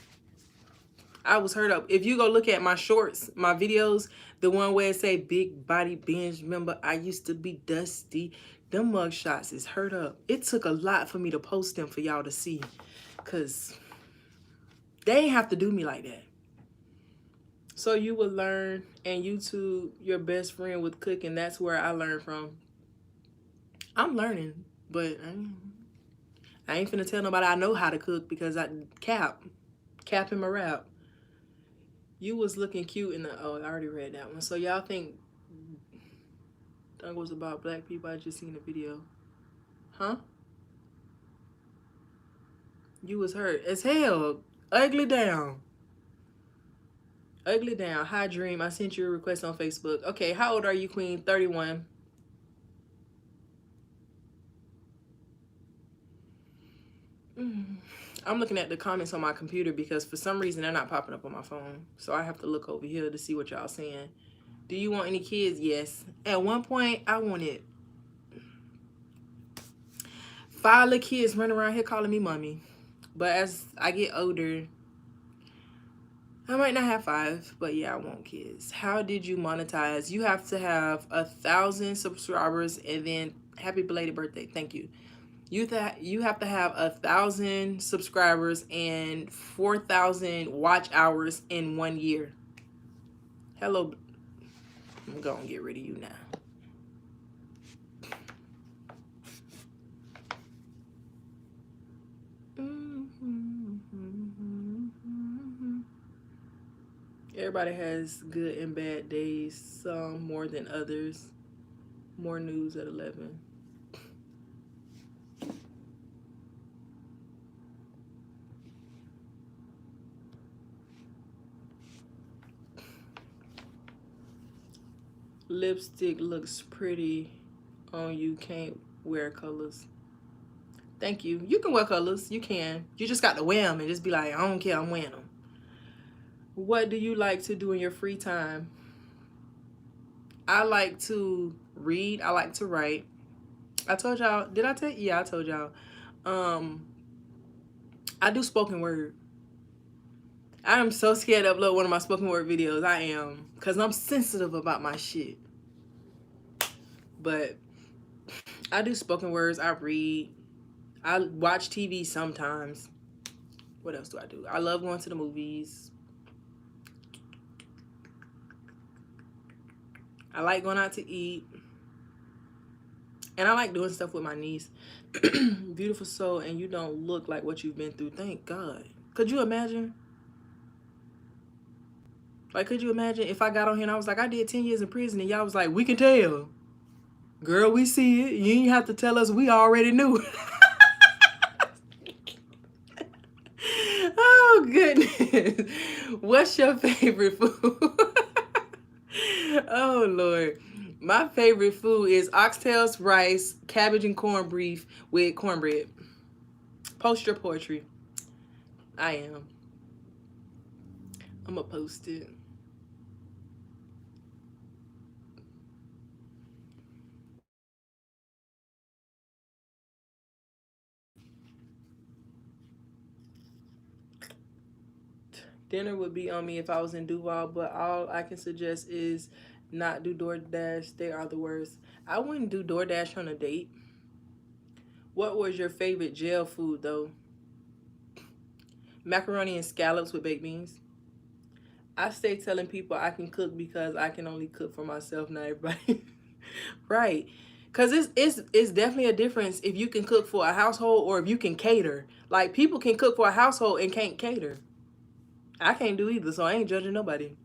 A: I was hurt up. If you go look at my shorts, my videos, the one where it say big body binge, remember I used to be dusty. Them mug shots is hurt up. It took a lot for me to post them for y'all to see. Cause they ain't have to do me like that. So you will learn, and YouTube, your best friend with cooking, that's where I learned from. I'm learning, but I ain't finna tell nobody I know how to cook because I cap in my rap. You was looking cute in the, oh, I already read that one. So y'all think that was about black people? I just seen the video. Huh? You was hurt as hell. Ugly down. Ugly down. Hi, Dream. I sent you a request on Facebook. Okay, how old are you, Queen? 31. I'm looking at the comments on my computer because for some reason they're not popping up on my phone. So I have to look over here to see what y'all saying. Do you want any kids? Yes. At one point, I wanted 5 little kids running around here calling me mommy. But as I get older, I might not have 5, but yeah, I want kids. How did you monetize? You have to have 1,000 subscribers and then happy belated birthday. Thank you. You have to have 1,000 subscribers and 4,000 watch hours in 1 year. Hello. I'm gonna get rid of you now. Everybody has good and bad days, some more than others. More news at 11. Lipstick looks pretty on you. Can't wear colors. Thank you. You can wear colors. You can. You just got to wear them and just be like, I don't care. I'm wearing them. What do you like to do in your free time? I like to read. I like to write. I told y'all. Did I tell you? Yeah, I told y'all. I do spoken word. I am so scared to upload one of my spoken word videos. I am. Because I'm sensitive about my shit. But I do spoken words. I read. I watch TV sometimes. What else do I do? I love going to the movies. I like going out to eat. And I like doing stuff with my niece. Beautiful soul, and you don't look like what you've been through. Thank God. Could you imagine? Like, could you imagine if I got on here and I was like, I did 10 years in prison, and y'all was like, we can tell. Girl, we see it. You ain't have to tell us. We already knew. Oh, goodness. What's your favorite food? Oh, Lord. My favorite food is oxtails, rice, cabbage, and corned beef with cornbread. Post your poetry. I am. I'm gonna post it. Dinner would be on me if I was in Duval, but all I can suggest is not do DoorDash. They are the worst. I wouldn't do DoorDash on a date. What was your favorite jail food though? Macaroni and scallops with baked beans. I stay telling people I can cook because I can only cook for myself, not everybody. Right. Cause it's definitely a difference if you can cook for a household or if you can cater. Like people can cook for a household and can't cater. I can't do either, so I ain't judging nobody.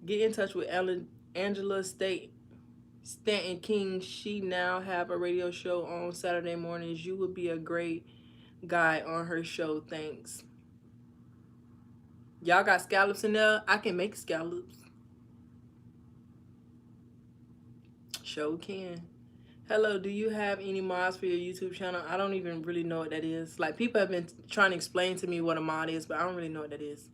A: Get in touch with Angela Stanton King. She now have a radio show on Saturday mornings. You would be a great guy on her show. Thanks. Y'all got scallops in there? I can make scallops. Show can. Hello, do you have any mods for your YouTube channel? I don't even really know what that is. Like, people have been trying to explain to me what a mod is, but I don't really know what that is.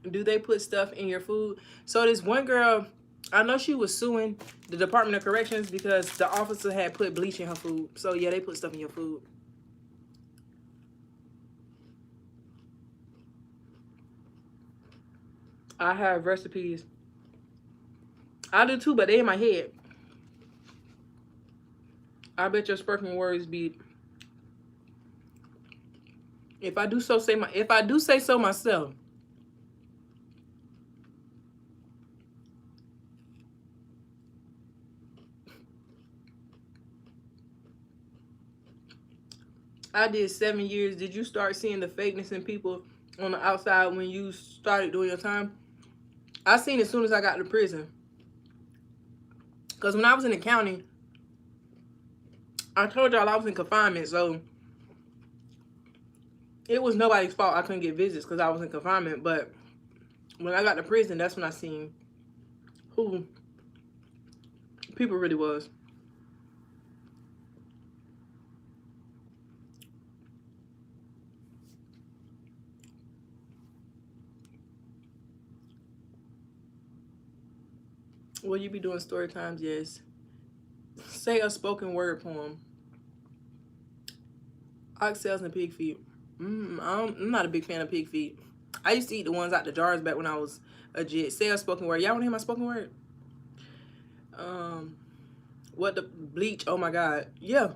A: Do they put stuff in your food? So this one girl, I know she was suing the Department of Corrections because the officer had put bleach in her food. So yeah, they put stuff in your food. I have recipes. I do too, but they in my head. I bet your spoken words be. If I do say so myself. I did 7 years. Did you start seeing the fakeness in people on the outside when you started doing your time? I seen it as soon as I got to prison. Because when I was in the county, I told y'all I was in confinement, so it was nobody's fault I couldn't get visits because I was in confinement. But when I got to prison, that's when I seen who people really was. Will you be doing story times? Yes. Say a spoken word poem. Oxtails and pig feet. I'm not a big fan of pig feet. I used to eat the ones out the jars back when I was a jit. Say a spoken word. Y'all want to hear my spoken word? What the bleach? Oh my God. Yeah.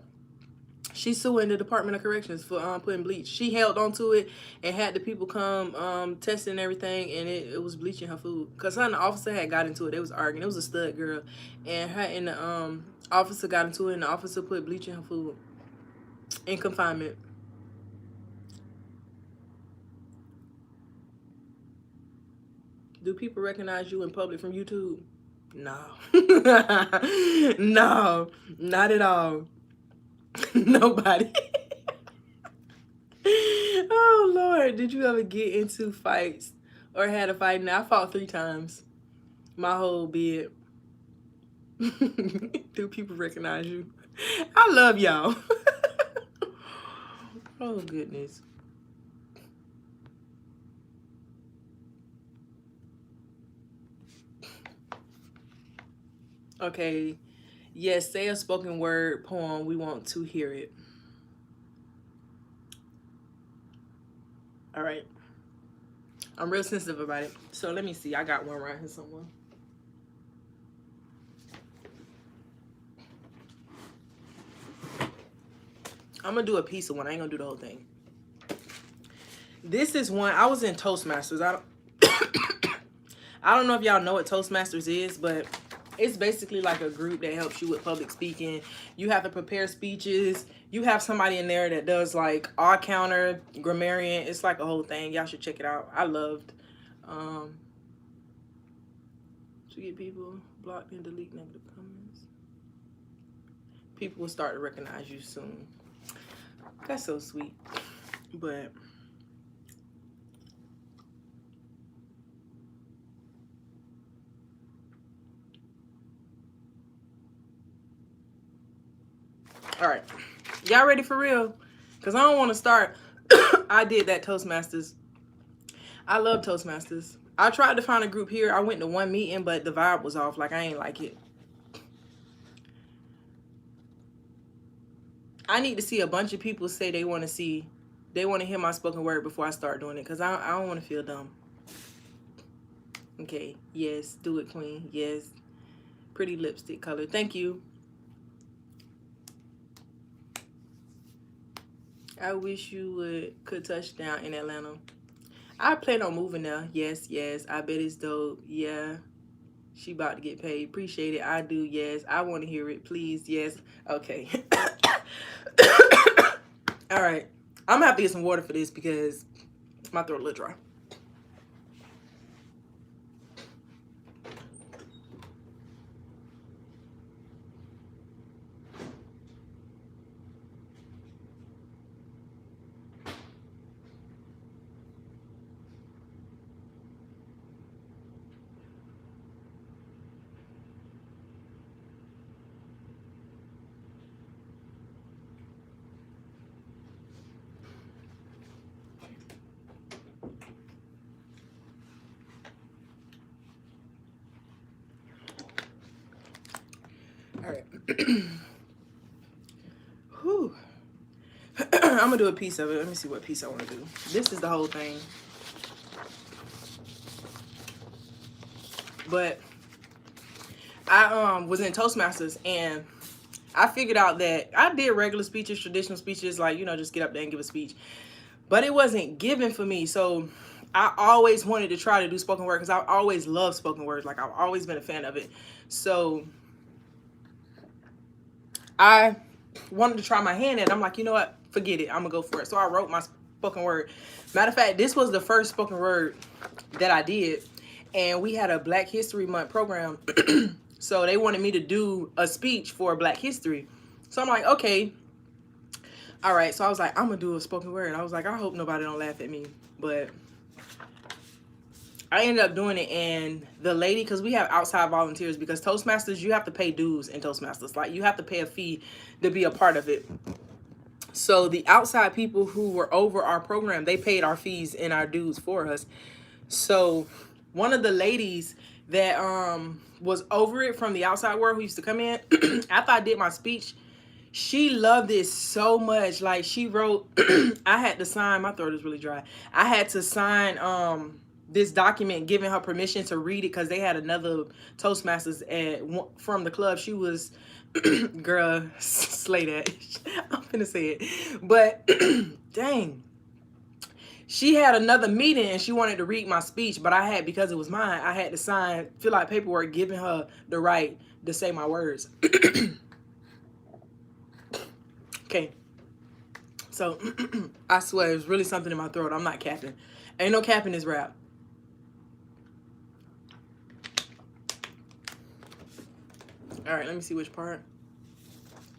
A: She's suing the Department of Corrections for putting bleach. She held onto it and had the people come testing and everything, and it was bleaching her food. Because her and the officer had got into it. They was arguing. It was a stud girl. And her and the officer got into it, and the officer put bleach in her food in confinement. Do people recognize you in public from YouTube? No. No, not at all. Nobody. Oh Lord, did you ever get into fights or had a fight? Now I fought 3 times. My whole bid. Do people recognize you? I love y'all. Oh goodness. Okay. Yes, say a spoken word poem. We want to hear it. All right. I'm real sensitive about it. So let me see. I got one right here somewhere. I'm going to do a piece of one. I ain't going to do the whole thing. This is one. I was in Toastmasters. I don't know if y'all know what Toastmasters is, but it's basically like a group that helps you with public speaking. You have to prepare speeches. You have somebody in there that does like all counter, grammarian. It's like a whole thing. Y'all should check it out. I loved to get people blocked and delete negative comments. People will start to recognize you soon. That's so sweet. But all right, Y'all ready for real? Because I don't want to start. I did that Toastmasters. I love Toastmasters. I tried to find a group here. I went to one meeting, but the vibe was off. Like, I ain't like it. I need to see a bunch of people say they want to hear my spoken word before I start doing it. Because I don't want to feel dumb. Okay. Yes. Do it, queen. Yes. Pretty lipstick color. Thank you. I wish you could touch down in Atlanta. I plan on moving there. Yes, yes. I bet it's dope. Yeah. She about to get paid. Appreciate it. I do. Yes. I want to hear it. Please. Yes. Okay. All right. I'm going to have to get some water for this because my throat a little dry. All right. Whew. I'm going to do a piece of it. Let me see what piece I want to do. This is the whole thing. But I was in Toastmasters and I figured out that I did regular speeches, traditional speeches, like, you know, just get up there and give a speech. But it wasn't given for me. So I always wanted to try to do spoken word because I always loved spoken words. Like, I've always been a fan of it. So I wanted to try my hand at it. I'm like, you know what? Forget it. I'm going to go for it. So I wrote my spoken word. Matter of fact, this was the first spoken word that I did. And we had a Black History Month program. So they wanted me to do a speech for Black History. So I'm like, okay. All right. So I was like, I'm going to do a spoken word. And I was like, I hope nobody don't laugh at me. But I ended up doing it. And the lady, because we have outside volunteers, because Toastmasters, you have to pay dues in Toastmasters. Like, you have to pay a fee to be a part of it. So the outside people who were over our program, they paid our fees and our dues for us. So one of the ladies that was over it from the outside world who used to come in, after I did my speech, she loved it so much. Like, she wrote, I had to sign, my throat is really dry. I had to sign this document giving her permission to read it because they had another Toastmasters from the club. She was, girl, slay that. I'm finna say it. But dang. She had another meeting and she wanted to read my speech, but I had, because it was mine, I had to sign, fill out paperwork giving her the right to say my words. Okay. So I swear there's really something in my throat. I'm not capping. Ain't no capping this rap. All right, let me see which part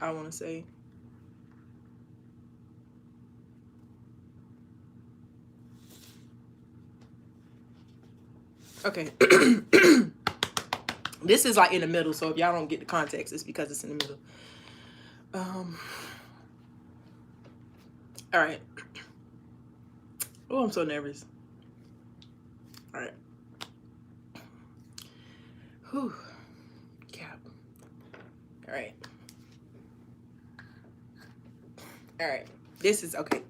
A: I want to say. Okay. This is like in the middle, so if y'all don't get the context, it's because it's in the middle. All right. Oh, I'm so nervous. All right. Whew. Cap. All right. All right. This is okay.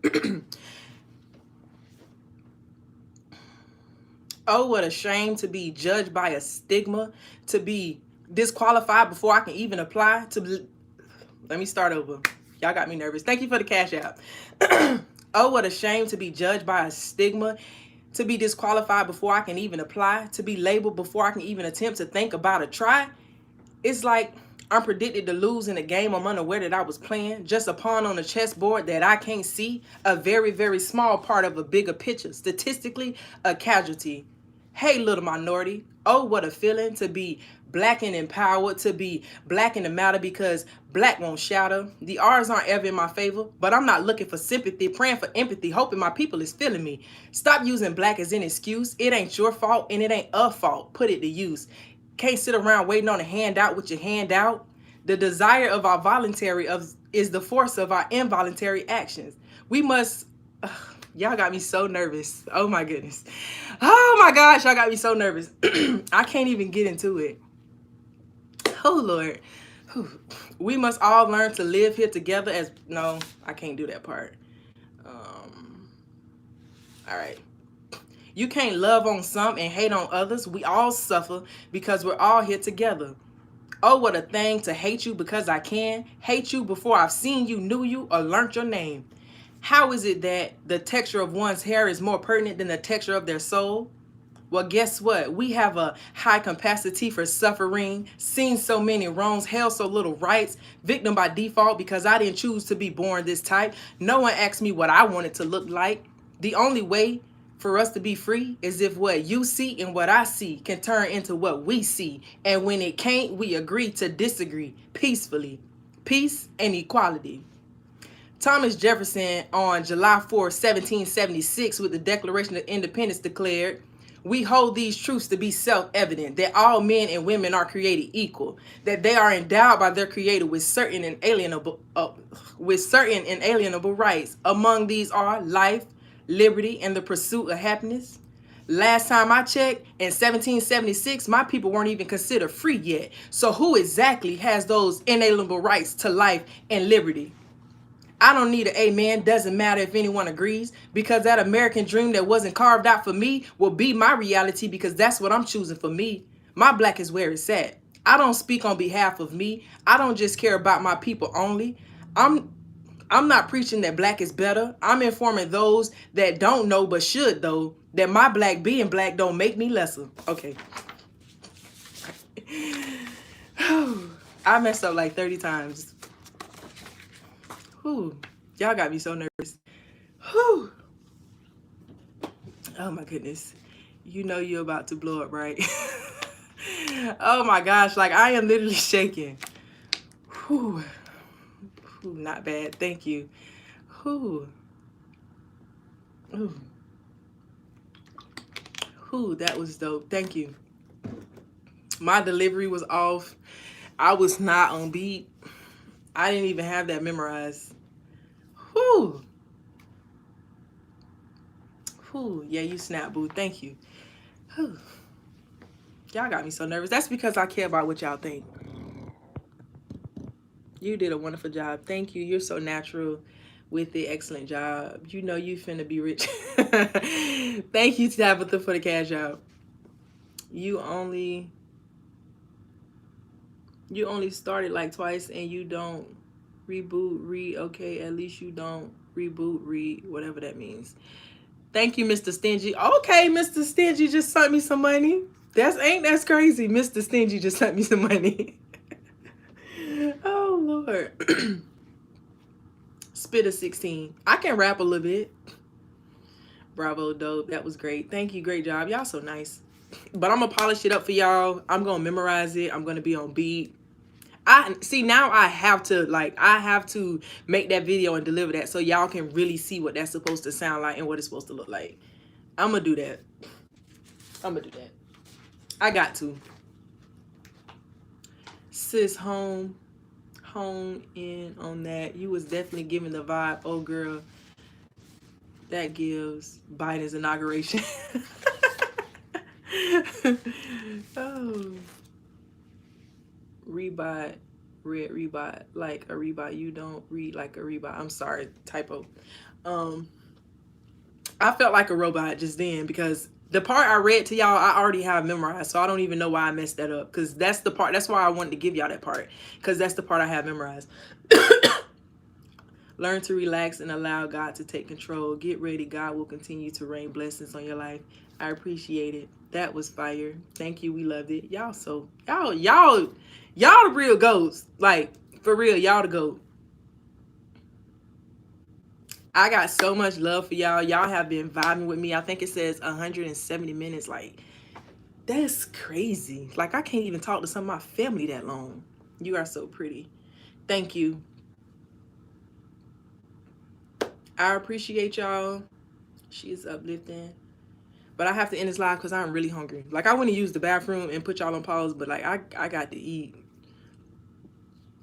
A: Oh, what a shame to be judged by a stigma, to be disqualified before I can even apply. Let me start over. Y'all got me nervous. Thank you for the cash app. Oh, what a shame to be judged by a stigma, to be disqualified before I can even apply, to be labeled before I can even attempt to think about a try. It's like I'm predicted to lose in a game I'm unaware that I was playing, just a pawn on a chessboard that I can't see, a very, very small part of a bigger picture, statistically a casualty. Hey, little minority, oh, what a feeling to be Black and empowered, to be Black in the matter, because Black won't shatter. The odds aren't ever in my favor, but I'm not looking for sympathy, praying for empathy, hoping my people is feeling me. Stop using Black as an excuse. It ain't your fault and it ain't a fault. Put it to use. Can't sit around waiting on a handout with your hand out. The desire of our voluntary is the force of our involuntary actions. We must. Y'all got me so nervous. Oh my goodness. Oh my gosh, y'all got me so nervous. I can't even get into it. Oh Lord. We must all learn to live here together as no, I can't do that part. All right. You can't love on some and hate on others. We all suffer because we're all here together. Oh, what a thing to hate you because I can. Hate you before I've seen you, knew you, or learned your name. How is it that the texture of one's hair is more pertinent than the texture of their soul? Well, guess what? We have a high capacity for suffering, seen so many wrongs, held so little rights, victim by default because I didn't choose to be born this type. No one asked me what I wanted to look like. The only way for us to be free is if what you see and what I see can turn into what we see. And when it can't, we agree to disagree peacefully. Peace and equality. Thomas Jefferson on July 4, 1776, with the Declaration of Independence declared, we hold these truths to be self-evident, that all men and women are created equal, that they are endowed by their Creator with certain inalienable rights. Among these are life, liberty, and the pursuit of happiness. Last time I checked, in 1776, my people weren't even considered free yet. So who exactly has those inalienable rights to life and liberty? I don't need an amen. Doesn't matter if anyone agrees, because that American dream that wasn't carved out for me will be my reality, because that's what I'm choosing for me. My black is where it's at. I don't speak on behalf of me. I don't just care about my people only. I'm not preaching that black is better. I'm informing those that don't know but should, though, that my black being black don't make me lesser. Okay. I messed up like 30 times. Whew. Y'all got me so nervous. Whew. Oh my goodness. You know you're about to blow up, right? Oh my gosh. Like, I am literally shaking. Whew. Whew, not bad. Thank you. Whew. Ooh. Whew, that was dope. Thank you. My delivery was off. I was not on beat. I didn't even have that memorized. Whew. Whew. Yeah, you snap, boo. Thank you. Whew. Y'all got me so nervous. That's because I care about what y'all think. You did a wonderful job. Thank you. You're so natural with it. Excellent job. You know you finna be rich. Thank you, Tabitha, for the cash out. You only started like twice and you don't reboot, okay, at least you don't reboot, whatever that means. Thank you, Mr. Stingy. Okay, Mr. Stingy just sent me some money. That's crazy. Mr. Stingy just sent me some money. Oh Lord. Spit a 16. I can rap a little bit. Bravo, dope. That was great. Thank you. Great job. Y'all so nice. But I'm gonna polish it up for y'all. I'm gonna memorize it. I'm gonna be on beat. Now I have to make that video and deliver that so y'all can really see what that's supposed to sound like and what it's supposed to look like. I'm gonna do that. I got to. Sis, home in on that. You was definitely giving the vibe. Oh girl, that gives Biden's inauguration. Oh. Rebot, red rebot, like a rebot. You don't read like a rebot. I'm sorry, typo. I felt like a robot just then because the part I read to y'all, I already have memorized, so I don't even know why I messed that up, because that's the part. That's why I wanted to give y'all that part, because that's the part I have memorized. Learn to relax and allow God to take control. Get ready. God will continue to rain blessings on your life. I appreciate it. That was fire. Thank you. We loved it. Y'all the real goats. Like, for real, y'all the goat. I got so much love for y'all. Y'all have been vibing with me. I think it says 170 minutes. Like, that's crazy. Like, I can't even talk to some of my family that long. You are so pretty. Thank you. I appreciate y'all. She is uplifting. But I have to end this live because I'm really hungry. Like, I want to use the bathroom and put y'all on pause, but like, I got to eat.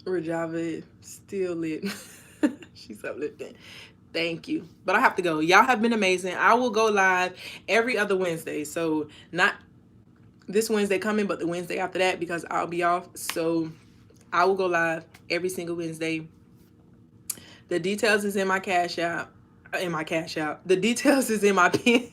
A: Rajava still lit. She's uplifting. Thank you. But I have to go. Y'all have been amazing. I will go live every other Wednesday. So not this Wednesday coming, but the Wednesday after that, because I'll be off. So I will go live every single Wednesday. The details is in my cash app. The details is in my pin.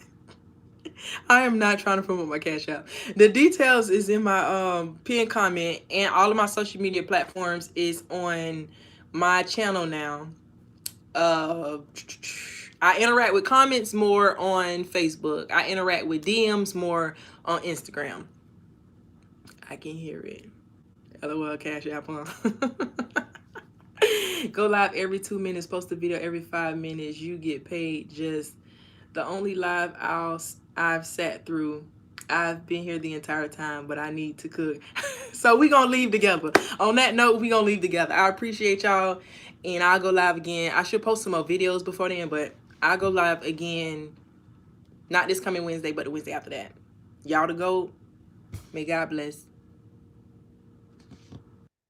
A: I am not trying to promote my cash app. The details is in my pin comment, and all of my social media platforms is on my channel now. I interact with comments more on Facebook. I interact with DMs more on Instagram. I can hear it. LOL Cash App, huh? Go live every 2 minutes, post a video every 5 minutes. You get paid just the only live I've sat through. I've been here the entire time, but I need to cook. So we gonna leave together. On that note, we gonna leave together. I appreciate y'all, and I'll go live again. I should post some more videos before then, but I'll go live again, not this coming Wednesday, but the Wednesday after that. Y'all to go. May God bless.